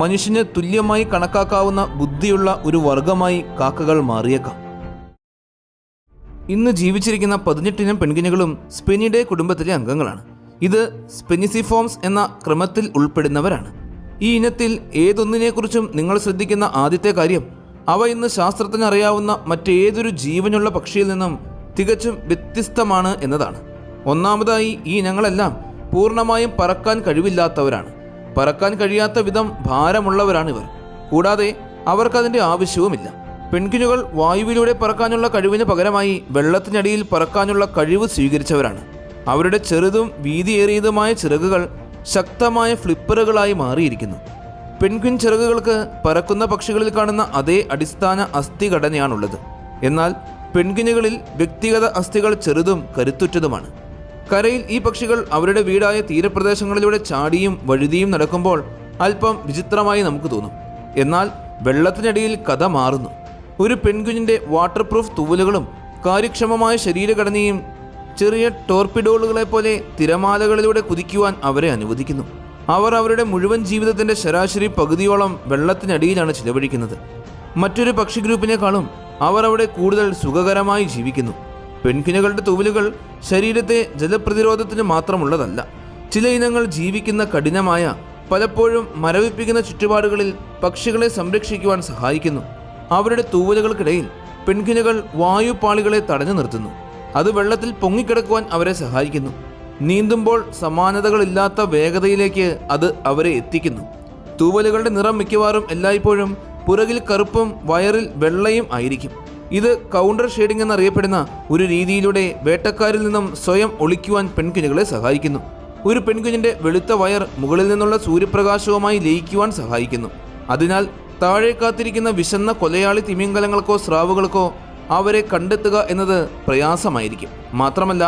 മനുഷ്യന് തുല്യമായി കണക്കാക്കാവുന്ന ബുദ്ധിയുള്ള ഒരു വർഗമായി കാക്കകൾ മാറിയേക്കാം. ഇന്ന് ജീവിച്ചിരിക്കുന്ന 18 ഇനം പെൻഗ്വിനുകളും സ്പെനിഡേ കുടുംബത്തിലെ അംഗങ്ങളാണ്. ഇത് സ്പെനിസിഫോംസ് എന്ന ക്രമത്തിൽ ഉൾപ്പെടുന്നവരാണ്. ഈ ഇനത്തിൽ ഏതൊന്നിനെക്കുറിച്ചും നിങ്ങൾ ശ്രദ്ധിക്കുന്ന ആദ്യത്തെ കാര്യം അവ ഇന്ന് ശാസ്ത്രത്തിന് അറിയാവുന്ന മറ്റേതൊരു ജീവനുള്ള പക്ഷിയിൽ നിന്നും തികച്ചും വ്യത്യസ്തമാണ് എന്നതാണ്. ഒന്നാമതായി, ഈ ഇനങ്ങളെല്ലാം പൂർണ്ണമായും പറക്കാൻ കഴിവില്ലാത്തവരാണ്. പറക്കാൻ കഴിയാത്ത വിധം ഭാരമുള്ളവരാണിവർ. കൂടാതെ അവർക്കതിൻ്റെ ആവശ്യവുമില്ല. പെൻഗ്വിനുകൾ വായുവിലൂടെ പറക്കാനുള്ള കഴിവിന് പകരമായി വെള്ളത്തിനടിയിൽ പറക്കാനുള്ള കഴിവ് സ്വീകരിച്ചവരാണ്. അവരുടെ ചെറുതും വീതിയേറിയതുമായ ചിറകുകൾ ശക്തമായ ഫ്ലിപ്പറുകളായി മാറിയിരിക്കുന്നു. പെൻഗ്വിൻ ചിറകുകൾക്ക് പറക്കുന്ന പക്ഷികളിൽ കാണുന്ന അതേ അടിസ്ഥാന അസ്ഥിഘടനയാണുള്ളത്. എന്നാൽ പെൻഗ്വിനുകളിൽ വ്യക്തിഗത അസ്ഥികൾ ചെറുതും കരുത്തുറ്റതുമാണ്. കരയിൽ ഈ പക്ഷികൾ അവരുടെ വീടായ തീരപ്രദേശങ്ങളിലൂടെ ചാടിയും വഴുതിയും നടക്കുമ്പോൾ അല്പം വിചിത്രമായി നമുക്ക് തോന്നും. എന്നാൽ വെള്ളത്തിനടിയിൽ കഥ മാറുന്നു. ഒരു പെൻഗ്വിനിൻ്റെ വാട്ടർ പ്രൂഫ് തൂവലുകളും കാര്യക്ഷമമായ ശരീരഘടനയും ചെറിയ ടോർപിഡോളുകളെ പോലെ തിരമാലകളിലൂടെ കുതിക്കുവാൻ അവരെ അനുവദിക്കുന്നു. അവർ അവരുടെ മുഴുവൻ ജീവിതത്തിൻ്റെ ശരാശരി പകുതിയോളം വെള്ളത്തിനടിയിലാണ് ചിലവഴിക്കുന്നത്. മറ്റൊരു പക്ഷി ഗ്രൂപ്പിനേക്കാളും അവർ അവിടെ കൂടുതൽ സുഖകരമായി ജീവിക്കുന്നു. പെൻഗ്വിനുകളുടെ തൂവലുകൾ ശരീരത്തെ ജലപ്രതിരോധത്തിന് മാത്രമുള്ളതല്ല. ചില ഇനങ്ങൾ ജീവിക്കുന്ന കഠിനമായ, പലപ്പോഴും മരവിപ്പിക്കുന്ന ചുറ്റുപാടുകളിൽ പക്ഷികളെ സംരക്ഷിക്കുവാൻ സഹായിക്കുന്നു. അവരുടെ തൂവലുകൾക്കിടയിൽ പെൻഗ്വിനുകൾ വായുപാളികളെ തടഞ്ഞു നിർത്തുന്നു. അത് വെള്ളത്തിൽ പൊങ്ങിക്കിടക്കുവാൻ അവരെ സഹായിക്കുന്നു. നീന്തുമ്പോൾ സമാനതകളില്ലാത്ത വേഗതയിലേക്ക് അത് അവരെ എത്തിക്കുന്നു. തൂവലുകളുടെ നിറം മിക്കവാറും എല്ലായ്പ്പോഴും പുറകിൽ കറുപ്പും വയറിൽ വെള്ളയും ആയിരിക്കും. ഇത് കൗണ്ടർ ഷെയ്ഡിംഗ് എന്നറിയപ്പെടുന്ന ഒരു രീതിയിലൂടെ വേട്ടക്കാരിൽ നിന്നും സ്വയം ഒളിക്കുവാൻ പെൻഗ്വിനുകളെ സഹായിക്കുന്നു. ഒരു പെൻഗ്വിനിന്റെ വെളുത്ത വയർ മുകളിൽ നിന്നുള്ള സൂര്യപ്രകാശവുമായി ലയിക്കുവാൻ സഹായിക്കുന്നു. അതിനാൽ താഴെ കാത്തിരിക്കുന്ന വിശന്ന കൊലയാളി തിമിംഗലങ്ങൾക്കോ സ്രാവുകൾക്കോ അവരെ കണ്ടെത്തുക എന്നത് പ്രയാസമായിരിക്കും. മാത്രമല്ല,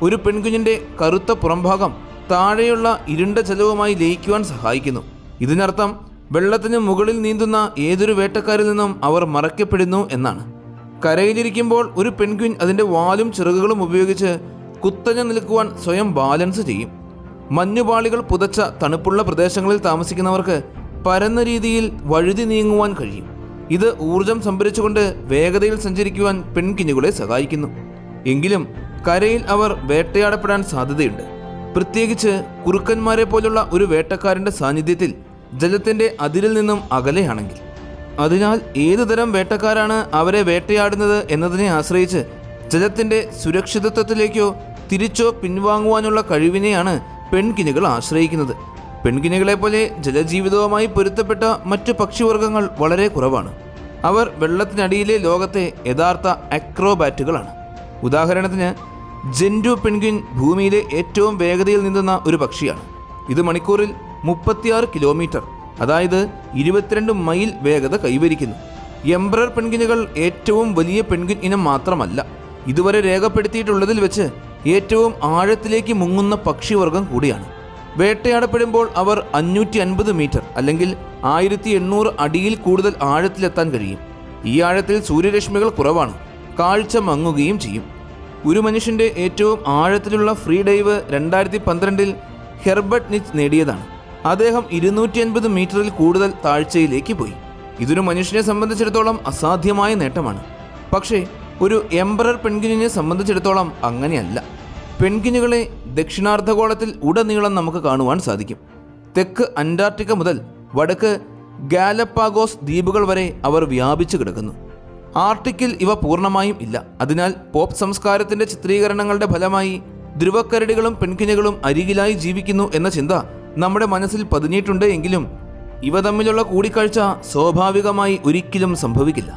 ഒരു പെൻഗ്വിനിന്റെ കറുത്ത പുറംഭാഗം താഴെയുള്ള ഇരുണ്ട ജലവുമായി ലയിക്കുവാൻ സഹായിക്കുന്നു. ഇതിനർത്ഥം വെള്ളത്തിന് മുകളിൽ നീന്തുന്ന ഏതൊരു വേട്ടക്കാരിൽ നിന്നും അവർ മറയ്ക്കപ്പെടുന്നു എന്നാണ്. കരയിലിരിക്കുമ്പോൾ ഒരു പെൻഗ്വിൻ അതിൻ്റെ വാലും ചിറകുകളും ഉപയോഗിച്ച് കുത്തനെ നിൽക്കുവാൻ സ്വയം ബാലൻസ് ചെയ്യും. മഞ്ഞുപാളികൾ പുതച്ച തണുപ്പുള്ള പ്രദേശങ്ങളിൽ താമസിക്കുന്നവർക്ക് പരന്ന രീതിയിൽ വഴുതി നീങ്ങുവാൻ കഴിയും. ഇത് ഊർജം സംഭരിച്ചുകൊണ്ട് വേഗതയിൽ സഞ്ചരിക്കുവാൻ പെൻഗ്വിനുകളെ സഹായിക്കുന്നു. എങ്കിലും കരയിൽ അവർ വേട്ടയാടപ്പെടാൻ സാധ്യതയുണ്ട്, പ്രത്യേകിച്ച് കുറുക്കന്മാരെ പോലുള്ള ഒരു വേട്ടക്കാരൻ്റെ സാന്നിധ്യത്തിൽ ജലത്തിൻ്റെ അതിരിൽ നിന്നും അകലെയാണെങ്കിൽ. അതിനാൽ ഏതുതരം വേട്ടക്കാരാണ് അവരെ വേട്ടയാടുന്നത് എന്നതിനെ ആശ്രയിച്ച് ജലത്തിൻ്റെ സുരക്ഷിതത്വത്തിലേക്കോ തിരിച്ചോ പിൻവാങ്ങുവാനുള്ള കഴിവിനെയാണ് പെൻഗ്വിനുകൾ ആശ്രയിക്കുന്നത്. പെൻഗ്വിനുകളെപ്പോലെ ജലജീവിതവുമായി പൊരുത്തപ്പെട്ട മറ്റു പക്ഷിവർഗങ്ങൾ വളരെ കുറവാണ്. അവർ വെള്ളത്തിനടിയിലെ ലോകത്തെ യഥാർത്ഥ അക്രോബാറ്റുകളാണ്. ഉദാഹരണത്തിന്, ജെൻഡു പെൻഗ്വിൻ ഭൂമിയിലെ ഏറ്റവും വേഗതയിൽ നീന്തുന്ന ഒരു പക്ഷിയാണ്. ഇത് മണിക്കൂറിൽ 36 കിലോമീറ്റർ, അതായത് 22 മൈൽ വേഗത കൈവരിക്കുന്നു. എംപറർ പെൻഗ്വിനുകൾ ഏറ്റവും വലിയ പെൻഗ്വിൻ ഇനം മാത്രമല്ല, ഇതുവരെ രേഖപ്പെടുത്തിയിട്ടുള്ളതിൽ വെച്ച് ഏറ്റവും ആഴത്തിലേക്ക് മുങ്ങുന്ന പക്ഷിവർഗം കൂടിയാണ്. വേട്ടയാടപ്പെടുമ്പോൾ അവർ 550 മീറ്റർ അല്ലെങ്കിൽ 1800 അടിയിൽ കൂടുതൽ ആഴത്തിലെത്താൻ കഴിയും. ഈ ആഴത്തിൽ സൂര്യരശ്മികൾ കുറവാണ്, കാഴ്ച മങ്ങുകയും ചെയ്യും. ഒരു മനുഷ്യൻ്റെ ഏറ്റവും ആഴത്തിലുള്ള ഫ്രീ ഡൈവ് 2012 ഹെർബർട്ട് നിച്ച് നേടിയതാണ്. അദ്ദേഹം 250 മീറ്ററിൽ കൂടുതൽ താഴ്ചയിലേക്ക് പോയി. ഇതൊരു മനുഷ്യനെ സംബന്ധിച്ചിടത്തോളം അസാധ്യമായ നേട്ടമാണ്. പക്ഷേ ഒരു എംപറർ പെൻഗ്വിനെ സംബന്ധിച്ചിടത്തോളം അങ്ങനെയല്ല. പെൻഗ്വിനുകളെ ദക്ഷിണാർദ്ധഗോളത്തിൽ ഉടനീളം നമുക്ക് കാണുവാൻ സാധിക്കും. തെക്ക് അന്റാർട്ടിക്ക മുതൽ വടക്ക് ഗാലപ്പാഗോസ് ദ്വീപുകൾ വരെ അവർ വ്യാപിച്ചു കിടക്കുന്നു. ആർട്ടിക്കിൽ ഇവ പൂർണ്ണമായും ഇല്ല. അതിനാൽ പോപ്പ് സംസ്കാരത്തിൻ്റെ ചിത്രീകരണങ്ങളുടെ ഫലമായി ധ്രുവക്കരടികളും പെൻഗ്വിനുകളും അരികിലായി ജീവിക്കുന്നു എന്ന ചിന്ത നമ്മുടെ മനസ്സിൽ പതിഞ്ഞിട്ടുണ്ട്. എങ്കിലും ഇവ തമ്മിലുള്ള കൂടിക്കാഴ്ച സ്വാഭാവികമായി ഒരിക്കലും സംഭവിക്കില്ല.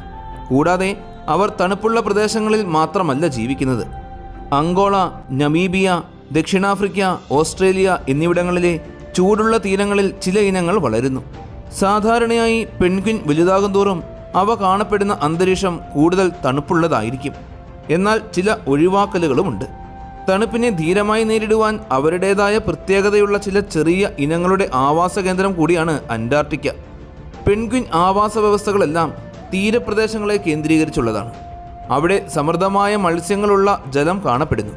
കൂടാതെ അവർ തണുപ്പുള്ള പ്രദേശങ്ങളിൽ മാത്രമല്ല ജീവിക്കുന്നത്. അങ്കോള, നമീബിയ, ദക്ഷിണാഫ്രിക്ക, ഓസ്ട്രേലിയ എന്നിവിടങ്ങളിലെ ചൂടുള്ള തീരങ്ങളിൽ ചില ഇനങ്ങൾ വളരുന്നു. സാധാരണയായി പെൻഗ്വിൻ വലുതാകും തോറും അവ കാണപ്പെടുന്ന അന്തരീക്ഷം കൂടുതൽ തണുപ്പുള്ളതായിരിക്കും. എന്നാൽ ചില ഒഴിവാക്കലുകളുമുണ്ട്. തണുപ്പിനെ ധീരമായി നേരിടുവാൻ അവരുടേതായ പ്രത്യേകതയുള്ള ചില ചെറിയ ഇനങ്ങളുടെ ആവാസ കേന്ദ്രം കൂടിയാണ് അന്റാർട്ടിക്ക. പെൻഗ്വിൻ ആവാസ വ്യവസ്ഥകളെല്ലാം തീരപ്രദേശങ്ങളെ കേന്ദ്രീകരിച്ചുള്ളതാണ്. അവിടെ സമൃദ്ധമായ മത്സ്യങ്ങളുള്ള ജലം കാണപ്പെടുന്നു.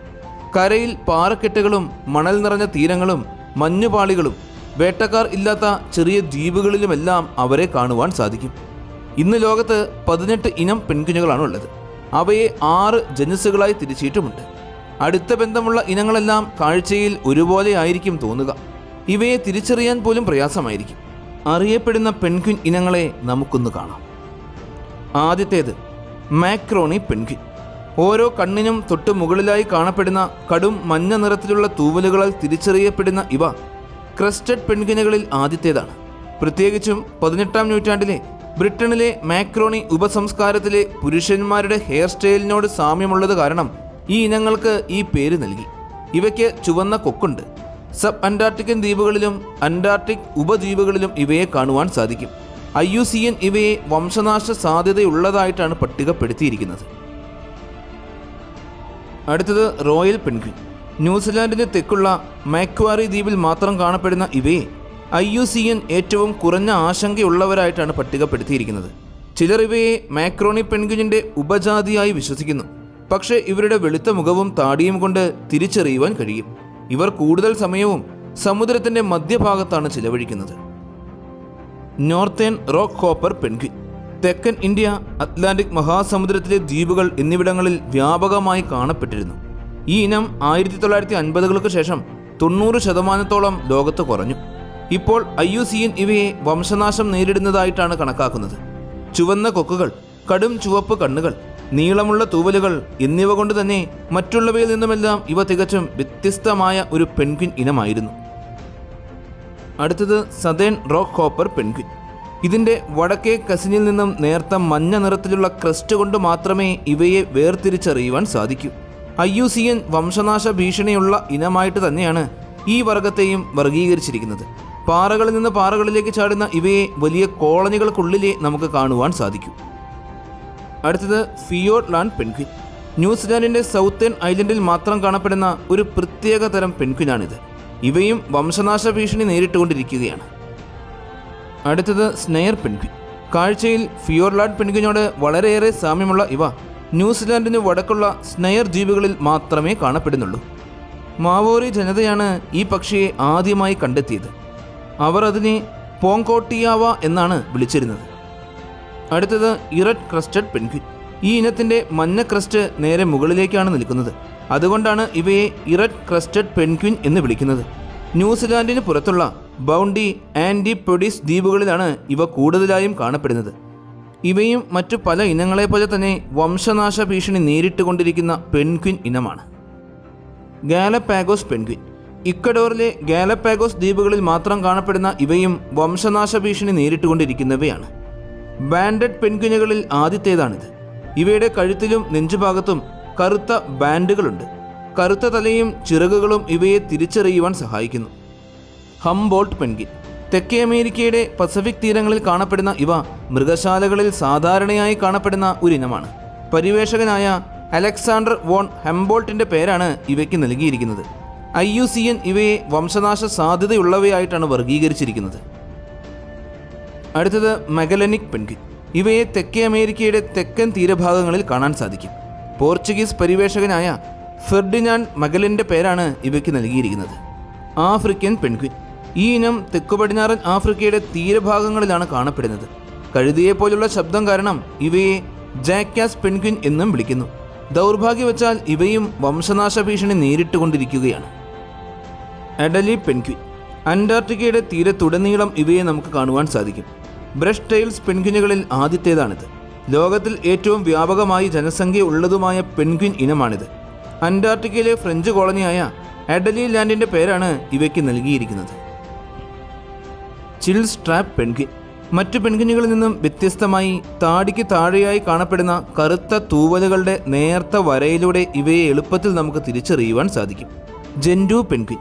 കരയിൽ പാറക്കെട്ടുകളും മണൽ നിറഞ്ഞ തീരങ്ങളും മഞ്ഞുപാളികളും വേട്ടക്കാർ ഇല്ലാത്ത ചെറിയ ദ്വീപുകളിലുമെല്ലാം അവരെ കാണുവാൻ സാധിക്കും. ഇന്ന് ലോകത്ത് 18 ഇനം പെൻഗ്വിനുകളാണുള്ളത്. അവയെ 6 ജനുസുകളായി തിരിച്ചിട്ടുമുണ്ട്. അടുത്ത ബന്ധമുള്ള ഇനങ്ങളെല്ലാം കാഴ്ചയിൽ ഒരുപോലെ ആയിരിക്കും തോന്നുക. ഇവയെ തിരിച്ചറിയാൻ പോലും പ്രയാസമായിരിക്കും. അറിയപ്പെടുന്ന പെൻഗ്വിൻ ഇനങ്ങളെ നമുക്കൊന്ന് കാണാം. ആദ്യത്തേത് മാക്രോണി പെൻഗ്വിൻ. ഓരോ കണ്ണിനും തൊട്ട് മുകളിലായി കാണപ്പെടുന്ന കടും മഞ്ഞ നിറത്തിലുള്ള തൂവലുകളാൽ തിരിച്ചറിയപ്പെടുന്ന ഇവ ക്രസ്റ്റഡ് പെൻഗ്വിനുകളിൽ ആദ്യത്തേതാണ്. പ്രത്യേകിച്ചും 18-ാം നൂറ്റാണ്ടിലെ ബ്രിട്ടനിലെ മാക്രോണി ഉപസംസ്കാരത്തിലെ പുരുഷന്മാരുടെ ഹെയർ സ്റ്റൈലിനോട് സാമ്യമുള്ളത് കാരണം ഈ ഇനങ്ങൾക്ക് ഈ പേര് നൽകി. ഇവയ്ക്ക് ചുവന്ന കൊക്കുണ്ട്. സബ് അന്റാർട്ടിക്കൻ ദ്വീപുകളിലും അന്റാർട്ടിക് ഉപദ്വീപുകളിലും ഇവയെ കാണുവാൻ സാധിക്കും. IUCN ഇവയെ വംശനാശ സാധ്യതയുള്ളതായിട്ടാണ് പട്ടികപ്പെടുത്തിയിരിക്കുന്നത്. അടുത്തത് റോയൽ പെൻഗ്വിൻ. ന്യൂസിലാൻഡിന് തെക്കുള്ള മാക്വാറി ദ്വീപിൽ മാത്രം കാണപ്പെടുന്ന ഇവയെ IUCN ഏറ്റവും കുറഞ്ഞ ആശങ്കയുള്ളവരായിട്ടാണ് പട്ടികപ്പെടുത്തിയിരിക്കുന്നത്. ചിലർ ഇവയെ മാക്രോണി പെൻഗ്വിനിൻ്റെ ഉപജാതിയായി വിശ്വസിക്കുന്നു. പക്ഷേ ഇവരുടെ വെളുത്ത മുഖവും താടിയും കൊണ്ട് തിരിച്ചറിയുവാൻ കഴിയും. ഇവർ കൂടുതൽ സമയവും സമുദ്രത്തിൻ്റെ മധ്യഭാഗത്താണ് ചിലവഴിക്കുന്നത്. Northern rock hopper penguin. തെക്കൻ ഇന്ത്യ, അറ്റ്ലാന്റിക് മഹാസമുദ്രത്തിലെ ദ്വീപുകൾ എന്നിവിടങ്ങളിൽ വ്യാപകമായി കാണപ്പെട്ടിരുന്നു. ഈ ഇനം 1950-കൾക്ക് ശേഷം 90% ലോകത്ത് കുറഞ്ഞു. ഇപ്പോൾ IUCN ഇവയെ വംശനാശം നേരിടുന്നതായിട്ടാണ് കണക്കാക്കുന്നത്. ചുവന്ന കൊക്കുകൾ, കടും ചുവപ്പ് കണ്ണുകൾ, നീളമുള്ള തൂവലുകൾ എന്നിവ കൊണ്ട് തന്നെ മറ്റുള്ളവയിൽ നിന്നുമെല്ലാം ഇവ തികച്ചും വ്യത്യസ്തമായ ഒരു പെൻഗ്വിൻ ഇനമായിരുന്നു. അടുത്തത് സദേൺ റോക്ക് ഹോപ്പർ പെൻഗ്വിൻ. ഇതിൻ്റെ വടക്കേ കസിനിൽ നിന്നും നേർത്ത മഞ്ഞ നിറത്തിലുള്ള ക്രസ്റ്റ് കൊണ്ട് മാത്രമേ ഇവയെ വേർതിരിച്ചറിയുവാൻ സാധിക്കൂ. IUCN വംശനാശ ഭീഷണിയുള്ള ഇനമായിട്ട് തന്നെയാണ് ഈ വർഗത്തെയും വർഗീകരിച്ചിരിക്കുന്നത്. പാറകളിൽ നിന്ന് പാറകളിലേക്ക് ചാടുന്ന ഇവയെ വലിയ കോളനികൾക്കുള്ളിലേ നമുക്ക് കാണുവാൻ സാധിക്കൂ. അടുത്തത് ഫിയോർഡ്ലാൻഡ് പെൻഗ്വിൻ. ന്യൂസിലാൻഡിൻ്റെ സൗത്തേൺ ഐലൻഡിൽ മാത്രം കാണപ്പെടുന്ന ഒരു പ്രത്യേക തരം പെൻഗ്വിനാണിത്. ഇവയും വംശനാശ ഭീഷണി നേരിട്ടുകൊണ്ടിരിക്കുകയാണ്. അടുത്തത് സ്നെയർ പെൻഗ്വിൻ. കാഴ്ചയിൽ ഫിയോർഡ്ലാൻഡ് പെൻഗ്വിനോട് വളരെയേറെ സാമ്യമുള്ള ഇവ ന്യൂസിലാൻഡിന് വടക്കുള്ള സ്നെയർ ദ്വീപുകളിൽ മാത്രമേ കാണപ്പെടുന്നുള്ളൂ. മാവോറി ജനതയാണ് ഈ പക്ഷിയെ ആദ്യമായി കണ്ടെത്തിയത്. അവർ അതിനെ പോങ്കോട്ടിയാവ എന്നാണ് വിളിച്ചിരുന്നത്. അടുത്തത് ഇററ്റ് ക്രസ്റ്റഡ് പെൻഗ്വിൻ. ഈ ഇനത്തിൻ്റെ മഞ്ഞ ക്രസ്റ്റ് നേരെ മുകളിലേക്കാണ് നിൽക്കുന്നത്. അതുകൊണ്ടാണ് ഇവയെ ഇററ്റ് ക്രസ്റ്റഡ് പെൻഗ്വിൻ എന്ന് വിളിക്കുന്നത്. ന്യൂസിലാൻഡിന് പുറത്തുള്ള ബൗണ്ടി, ആൻറ്റിപ്പൊഡീസ് ദ്വീപുകളിലാണ് ഇവ കൂടുതലായും കാണപ്പെടുന്നത്. ഇവയും മറ്റു പല ഇനങ്ങളെപ്പോലെ തന്നെ വംശനാശ ഭീഷണി നേരിട്ടുകൊണ്ടിരിക്കുന്ന പെൻഗ്വിൻ ഇനമാണ്. Galapagos penguin. ഇക്വഡോറിലെ ഗാലപാഗോസ് ദ്വീപുകളിൽ മാത്രം കാണപ്പെടുന്ന ഇവയും വംശനാശ ഭീഷണി നേരിട്ടുകൊണ്ടിരിക്കുന്നവയാണ്. ബാൻഡഡ് പെൻഗ്വിനുകളിൽ ആദ്യത്തേതാണിത്. ഇവയുടെ കഴുത്തിലും നെഞ്ചുഭാഗത്തും കറുത്ത ബാൻഡുകളുണ്ട്. കറുത്ത തലയും ചിറകുകളും ഇവയെ തിരിച്ചറിയുവാൻ സഹായിക്കുന്നു. Humboldt penguin. തെക്കേ അമേരിക്കയുടെ പസഫിക് തീരങ്ങളിൽ കാണപ്പെടുന്ന ഇവ മൃഗശാലകളിൽ സാധാരണയായി കാണപ്പെടുന്ന ഒരു ഇനമാണ്. പരിവേഷകനായ അലക്സാണ്ടർ വോൺ ഹംബോൾട്ടിൻ്റെ പേരാണ് ഇവയ്ക്ക് നൽകിയിരിക്കുന്നത്. IUCN ഇവയെ വംശനാശ സാധ്യതയുള്ളവയായിട്ടാണ് വർഗീകരിച്ചിരിക്കുന്നത്. അടുത്തത് മഗലനിക് പെൻഗ്വിൻ. ഇവയെ തെക്കേ അമേരിക്കയുടെ തെക്കൻ തീരഭാഗങ്ങളിൽ കാണാൻ സാധിക്കും. പോർച്ചുഗീസ് പരിവേഷകനായ ഫെർഡിനാൻഡ് മഗലിൻ്റെ പേരാണ് ഇവയ്ക്ക് നൽകിയിരിക്കുന്നത്. African penguin. ഈ ഇനം തെക്കു പടിഞ്ഞാറൻ ആഫ്രിക്കയുടെ തീരഭാഗങ്ങളിലാണ് കാണപ്പെടുന്നത്. കഴുതിയെപ്പോലുള്ള ശബ്ദം കാരണം ഇവയെ ജാക്കാസ് പെൻഗ്വിൻ എന്നും വിളിക്കുന്നു. ദൗർഭാഗ്യവശാൽ ഇവയും വംശനാശ ഭീഷണി നേരിട്ടുകൊണ്ടിരിക്കുകയാണ്. അഡലി പെൻഗ്വിൻ. അന്റാർട്ടിക്കയുടെ തീരത്തുടനീളം ഇവയെ നമുക്ക് കാണുവാൻ സാധിക്കും. ബ്രഷ് ടൈൽസ് പെൻഗ്വിനുകളിൽ ആദ്യത്തേതാണിത്. ലോകത്തിൽ ഏറ്റവും വ്യാപകമായി ജനസംഖ്യ ഉള്ളതുമായ പെൻഗ്വിൻ ഇനമാണിത്. അന്റാർട്ടിക്കയിലെ ഫ്രഞ്ച് കോളനിയായ അഡലി ലാൻഡിൻ്റെ പേരാണ് ഇവയ്ക്ക് നൽകിയിരിക്കുന്നത്. ചിൽ സ്ട്രാപ്പ് പെൻഗ്വിൻ. മറ്റു പെൻഗ്വിനുകളിൽ നിന്നും വ്യത്യസ്തമായി താടിക്ക് താഴെയായി കാണപ്പെടുന്ന കറുത്ത തൂവലുകളുടെ നേർത്ത വരയിലൂടെ ഇവയെ എളുപ്പത്തിൽ നമുക്ക് തിരിച്ചറിയുവാൻ സാധിക്കും. Gentoo penguin.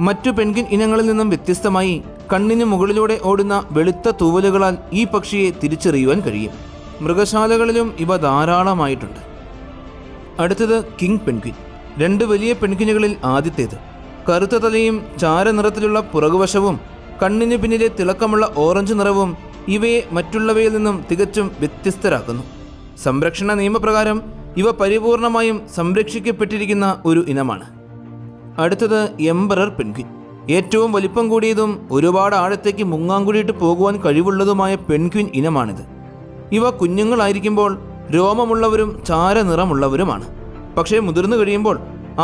മറ്റു പെൻഗ്വിൻ ഇനങ്ങളിൽ നിന്നും വ്യത്യസ്തമായി കണ്ണിന് മുകളിലൂടെ ഓടുന്ന വെളുത്ത തൂവലുകളാൽ ഈ പക്ഷിയെ തിരിച്ചറിയുവാൻ കഴിയും. മൃഗശാലകളിലും ഇവ ധാരാളമായിട്ടുണ്ട്. അടുത്തത് കിങ് പെൻഗ്വിൻ. രണ്ട് വലിയ പെൻഗ്വിനുകളിൽ ആദ്യത്തേത്. കറുത്ത തലയും ചാരനിറത്തിലുള്ള പുറകുവശവും കണ്ണിന് പിന്നിലെ തിളക്കമുള്ള ഓറഞ്ച് നിറവും ഇവയെ മറ്റുള്ളവയിൽ നിന്നും തികച്ചും വ്യത്യസ്തരാക്കുന്നു. സംരക്ഷണ നിയമപ്രകാരം ഇവ പരിപൂർണമായും സംരക്ഷിക്കപ്പെട്ടിരിക്കുന്ന ഒരു ഇനമാണ്. അടുത്തത് എംപറർ പെൻഗ്വിൻ. ഏറ്റവും വലിപ്പം കൂടിയതും ഒരുപാട് ആഴത്തേക്ക് മുങ്ങാങ്കുഴിയിട്ട് പോകുവാൻ കഴിവുള്ളതുമായ പെൻഗ്വിൻ ഇനമാണിത്. ഇവ കുഞ്ഞുങ്ങളായിരിക്കുമ്പോൾ രോമമുള്ളവരും ചാരനിറമുള്ളവരുമാണ്. പക്ഷേ മുതിർന്നു കഴിയുമ്പോൾ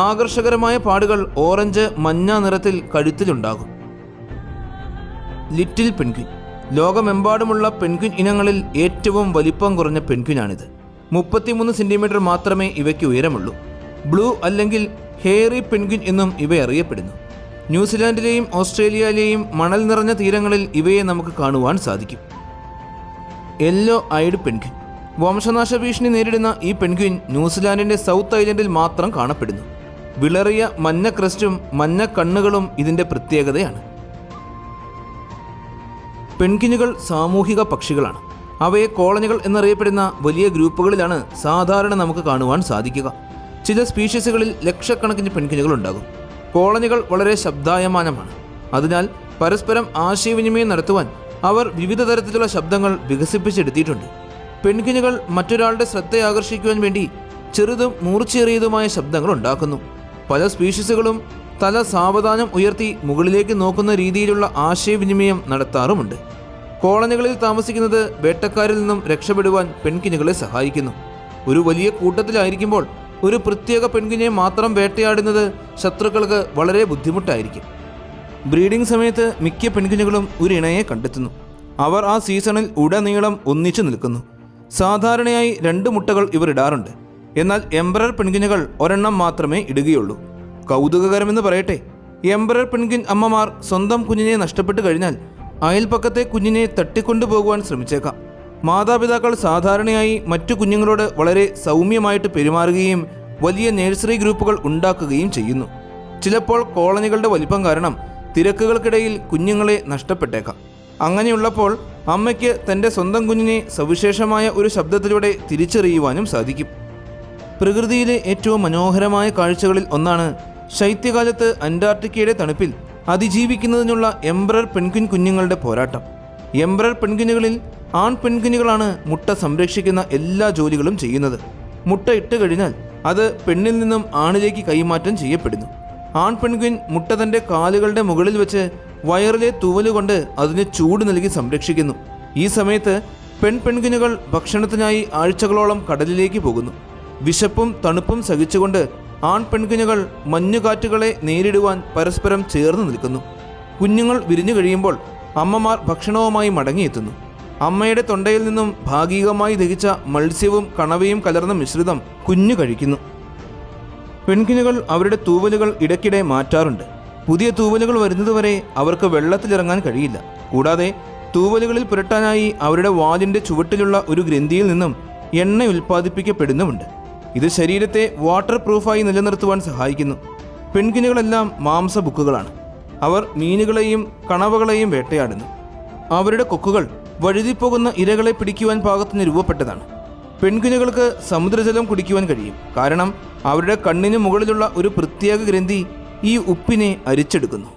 ആകർഷകരമായ പാടുകൾ ഓറഞ്ച്, മഞ്ഞ നിറത്തിൽ കഴുത്തിലുണ്ടാകും. Little penguin. ലോകമെമ്പാടുമുള്ള പെൻഗ്വിൻ ഇനങ്ങളിൽ ഏറ്റവും വലിപ്പം കുറഞ്ഞ പെൻഗ്വിനാണിത്. 33 സെൻറ്റിമീറ്റർ മാത്രമേ ഇവയ്ക്ക് ഉയരമുള്ളൂ. ബ്ലൂ അല്ലെങ്കിൽ ഹെയറി പെൻഗ്വിൻ എന്നും ഇവ അറിയപ്പെടുന്നു. ന്യൂസിലാൻഡിലെയും ഓസ്ട്രേലിയയിലെയും മണൽ നിറഞ്ഞ തീരങ്ങളിൽ ഇവയെ നമുക്ക് കാണുവാൻ സാധിക്കും. Yellow eyed penguin. വംശനാശ ഭീഷണി നേരിടുന്ന ഈ പെൻഗ്വിൻ ന്യൂസിലാൻഡിൻ്റെ സൗത്ത് ഐലൻഡിൽ മാത്രം കാണപ്പെടുന്നു. വിളറിയ മഞ്ഞ ക്രസ്റ്റും മഞ്ഞ കണ്ണുകളും ഇതിൻ്റെ പ്രത്യേകതയാണ്. പെൻഗ്വിനുകൾ സാമൂഹിക പക്ഷികളാണ്. അവയെ കോളനികൾ എന്നറിയപ്പെടുന്ന വലിയ ഗ്രൂപ്പുകളിലാണ് സാധാരണ നമുക്ക് കാണുവാൻ സാധിക്കുക. ചില സ്പീഷീസുകളിൽ ലക്ഷക്കണക്കിന് പെൻഗ്വിനുകൾ ഉണ്ടാകും. കോളനികൾ വളരെ ശബ്ദായമാനമാണ്. അതിനാൽ പരസ്പരം ആശയവിനിമയം നടത്തുവാൻ അവർ വിവിധ തരത്തിലുള്ള ശബ്ദങ്ങൾ വികസിപ്പിച്ചെടുത്തിട്ടുണ്ട്. പെൻഗ്വിനുകൾ മറ്റൊരാളുടെ ശ്രദ്ധയാകർഷിക്കുവാൻ വേണ്ടി ചെറുതും മൂർച്ചയേറിയതുമായ ശബ്ദങ്ങൾ ഉണ്ടാക്കുന്നു. പല സ്പീഷീസുകളും തല സാവധാനം ഉയർത്തി മുകളിലേക്ക് നോക്കുന്ന രീതിയിലുള്ള ആശയവിനിമയം നടത്താറുമുണ്ട്. കോളനികളിൽ താമസിക്കുന്നത് വേട്ടക്കാരിൽ നിന്നും രക്ഷപ്പെടുവാൻ പെൺകിനികളെ സഹായിക്കുന്നു. ഒരു വലിയ കൂട്ടത്തിലായിരിക്കുമ്പോൾ ഒരു പ്രത്യേക പെൺകിനിയെ മാത്രം വേട്ടയാടുന്നത് ശത്രുക്കൾക്ക് വളരെ ബുദ്ധിമുട്ടായിരിക്കും. ബ്രീഡിംഗ് സമയത്ത് മിക്ക പെൺകിനികളും ഒരു ഇണയെ കണ്ടെത്തുന്നു. അവർ ആ സീസണിൽ ഉടനീളം ഒന്നിച്ചു നിൽക്കുന്നു. സാധാരണയായി 2 മുട്ടകൾ ഇവർ ഇടാറുണ്ട്. എന്നാൽ എംപറർ പെൺകിനുകൾ ഒരെണ്ണം മാത്രമേ ഇടുകയുള്ളൂ. കൗതുകകരമെന്ന് പറയട്ടെ, എംപറർ പെൺകിൻ അമ്മമാർ സ്വന്തം കുഞ്ഞിനെ നഷ്ടപ്പെട്ടു കഴിഞ്ഞാൽ അയൽപ്പക്കത്തെ കുഞ്ഞിനെ തട്ടിക്കൊണ്ടുപോകുവാൻ ശ്രമിച്ചേക്കാം. മാതാപിതാക്കൾ സാധാരണയായി മറ്റു കുഞ്ഞുങ്ങളോട് വളരെ സൗമ്യമായിട്ട് പെരുമാറുകയും വലിയ നഴ്സറി ഗ്രൂപ്പുകൾ ഉണ്ടാക്കുകയും ചെയ്യുന്നു. ചിലപ്പോൾ കോളനികളുടെ വലിപ്പം കാരണം തിരക്കുകൾക്കിടയിൽ കുഞ്ഞുങ്ങളെ നഷ്ടപ്പെട്ടേക്കാം. അങ്ങനെയുള്ളപ്പോൾ അമ്മയ്ക്ക് തൻ്റെ സ്വന്തം കുഞ്ഞിനെ സവിശേഷമായ ഒരു ശബ്ദത്തിലൂടെ തിരിച്ചറിയുവാനും സാധിക്കും. പ്രകൃതിയിലെ ഏറ്റവും മനോഹരമായ കാഴ്ചകളിൽ ഒന്നാണ് ശൈത്യകാലത്ത് അന്റാർട്ടിക്കയുടെ തണുപ്പിൽ അതിജീവിക്കുന്നതിനുള്ള എംപറർ പെൺകുൻ കുഞ്ഞുങ്ങളുടെ പോരാട്ടം. എംപറർ പെൺകുഞ്ഞുകളിൽ ആൺ പെൺകുഞ്ഞുങ്ങളാണ് മുട്ട സംരക്ഷിക്കുന്ന എല്ലാ ജോലികളും ചെയ്യുന്നത്. മുട്ട ഇട്ട് കഴിഞ്ഞാൽ അത് പെണ്ണിൽ നിന്നും ആണിലേക്ക് കൈമാറ്റം ചെയ്യപ്പെടുന്നു. ആൺ പെൺകുൻ മുട്ട തൻ്റെ കാലുകളുടെ മുകളിൽ വെച്ച് വയറിലെ തൂവലുകൊണ്ട് അതിന് ചൂട് നൽകി സംരക്ഷിക്കുന്നു. ഈ സമയത്ത് പെൺകുഞ്ഞുങ്ങൾ ഭക്ഷണത്തിനായി ആഴ്ചകളോളം കടലിലേക്ക് പോകുന്നു. വിശപ്പും തണുപ്പും സഹിച്ചുകൊണ്ട് ആൺ പെൺകുഞ്ഞുങ്ങൾ മഞ്ഞുകാറ്റുകളെ നേരിടുവാൻ പരസ്പരം ചേർന്ന് നിൽക്കുന്നു. കുഞ്ഞുങ്ങൾ വിരിഞ്ഞു കഴിയുമ്പോൾ അമ്മമാർ ഭക്ഷണവുമായി മടങ്ങിയെത്തുന്നു. അമ്മയുടെ തൊണ്ടയിൽ നിന്നും ഭാഗികമായി ദഹിച്ച മത്സ്യവും കണവയും കലർന്ന മിശ്രിതം കുഞ്ഞു കഴിക്കുന്നു. പെൺകുഞ്ഞുങ്ങൾ അവരുടെ തൂവലുകൾ ഇടയ്ക്കിടെ മാറ്റാറുണ്ട്. പുതിയ തൂവലുകൾ വരുന്നതുവരെ അവർക്ക് വെള്ളത്തിലിറങ്ങാൻ കഴിയില്ല. കൂടാതെ തൂവലുകളിൽ പുരട്ടാനായി അവരുടെ വാലിൻ്റെ ചുവട്ടിലുള്ള ഒരു ഗ്രന്ഥിയിൽ നിന്നും എണ്ണ ഉൽപ്പാദിപ്പിക്കപ്പെടുന്നുമുണ്ട്. ഇത് ശരീരത്തെ വാട്ടർ പ്രൂഫായി നിലനിർത്തുവാൻ സഹായിക്കുന്നു. പെൺകുഞ്ഞുങ്ങളെല്ലാം മാംസബുക്കുകളാണ്. അവർ മീനുകളെയും കണവകളെയും വേട്ടയാടുന്നു. അവരുടെ കൊക്കുകൾ വഴുതിപ്പോകുന്ന ഇരകളെ പിടിക്കുവാൻ പാകത്തിന് രൂപപ്പെട്ടതാണ്. പെൺകുഞ്ഞുങ്ങൾക്ക് സമുദ്രജലം കുടിക്കുവാൻ കഴിയും. കാരണം അവരുടെ കണ്ണിന് മുകളിലുള്ള ഒരു പ്രത്യേക ഗ്രന്ഥി ഈ ഉപ്പിനെ അരിച്ചെടുക്കുന്നു.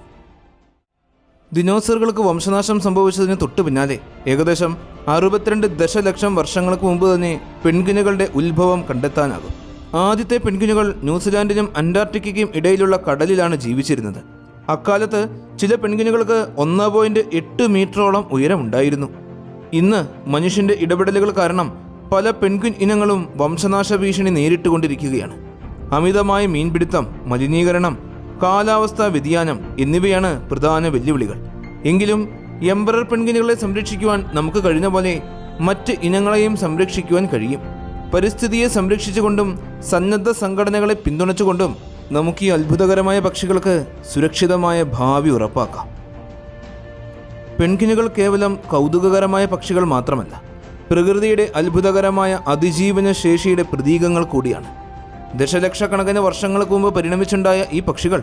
ദിനോസറുകൾക്ക് വംശനാശം സംഭവിച്ചതിന് തൊട്ടു പിന്നാലെ ഏകദേശം 62 ദശലക്ഷം വർഷങ്ങൾക്ക് മുമ്പ് തന്നെ പെൺകുഞ്ഞുങ്ങളുടെ ഉത്ഭവം കണ്ടെത്താനാകും. ആദ്യത്തെ പെൺകുഞ്ഞുകൾ ന്യൂസിലാൻഡിനും അന്റാർട്ടിക്കയ്ക്കും ഇടയിലുള്ള കടലിലാണ് ജീവിച്ചിരുന്നത്. അക്കാലത്ത് ചില പെൺകുഞ്ഞുങ്ങൾക്ക് 1.8 മീറ്ററോളം ഉയരമുണ്ടായിരുന്നു. ഇന്ന് മനുഷ്യൻ്റെ ഇടപെടലുകൾ കാരണം പല പെൺകുൻ ഇനങ്ങളും വംശനാശ ഭീഷണി നേരിട്ടുകൊണ്ടിരിക്കുകയാണ്. അമിതമായ മീൻപിടുത്തം, മലിനീകരണം, കാലാവസ്ഥാ വ്യതിയാനം എന്നിവയാണ് പ്രധാന വെല്ലുവിളികൾ. എങ്കിലും എംപറർ പെൺകുഞ്ഞുങ്ങളെ സംരക്ഷിക്കുവാൻ നമുക്ക് കഴിഞ്ഞ പോലെ മറ്റ് ഇനങ്ങളെയും സംരക്ഷിക്കുവാൻ കഴിയും. പരിസ്ഥിതിയെ സംരക്ഷിച്ചുകൊണ്ടും സന്നദ്ധ സംഘടനകളെ പിന്തുണച്ചുകൊണ്ടും നമുക്ക് ഈ അത്ഭുതകരമായ പക്ഷികൾക്ക് സുരക്ഷിതമായ ഭാവി ഉറപ്പാക്കാം. പെൺകുഞ്ഞുകൾ കേവലം കൗതുകകരമായ പക്ഷികൾ മാത്രമല്ല, പ്രകൃതിയുടെ അത്ഭുതകരമായ അതിജീവന ശേഷിയുടെ പ്രതീകങ്ങൾ കൂടിയാണ്. ദശലക്ഷക്കണക്കിന് വർഷങ്ങൾക്ക് മുമ്പ് പരിണമിച്ചുണ്ടായ ഈ പക്ഷികൾ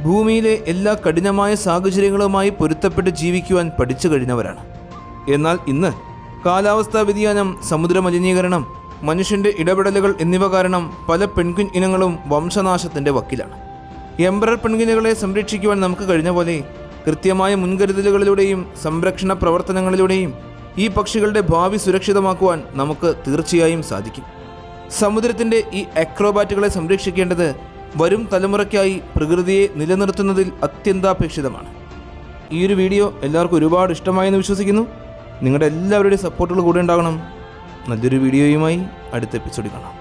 ഭൂമിയിലെ എല്ലാ കഠിനമായ സാഹചര്യങ്ങളുമായി പൊരുത്തപ്പെട്ട് ജീവിക്കുവാൻ പഠിച്ചു കഴിഞ്ഞവരാണ്. എന്നാൽ ഇന്ന് കാലാവസ്ഥാ വ്യതിയാനം, സമുദ്ര മലിനീകരണം, മനുഷ്യൻ്റെ ഇടപെടലുകൾ എന്നിവ കാരണം പല പെൺകുൻ ഇനങ്ങളും വംശനാശത്തിൻ്റെ വക്കിലാണ്. എംപറർ പെൺകുഞ്ഞുങ്ങളെ സംരക്ഷിക്കുവാൻ നമുക്ക് കഴിഞ്ഞ പോലെ കൃത്യമായ മുൻകരുതലുകളിലൂടെയും സംരക്ഷണ പ്രവർത്തനങ്ങളിലൂടെയും ഈ പക്ഷികളുടെ ഭാവി സുരക്ഷിതമാക്കുവാൻ നമുക്ക് തീർച്ചയായും സാധിക്കും. സമുദ്രത്തിൻ്റെ ഈ അക്രോബാറ്റുകളെ സംരക്ഷിക്കേണ്ടത് വരും തലമുറയ്ക്കായി പ്രകൃതിയെ നിലനിർത്തുന്നതിൽ അത്യന്താപേക്ഷിതമാണ്. ഈ ഒരു വീഡിയോ എല്ലാവർക്കും ഒരുപാട് ഇഷ്ടമായെന്ന് വിശ്വസിക്കുന്നു. നിങ്ങളുടെ എല്ലാവരുടെയും സപ്പോർട്ടുകൾ കൂടെ ഉണ്ടാകണം. നല്ലൊരു വീഡിയോയുമായി അടുത്ത എപ്പിസോഡിൽ കാണാം.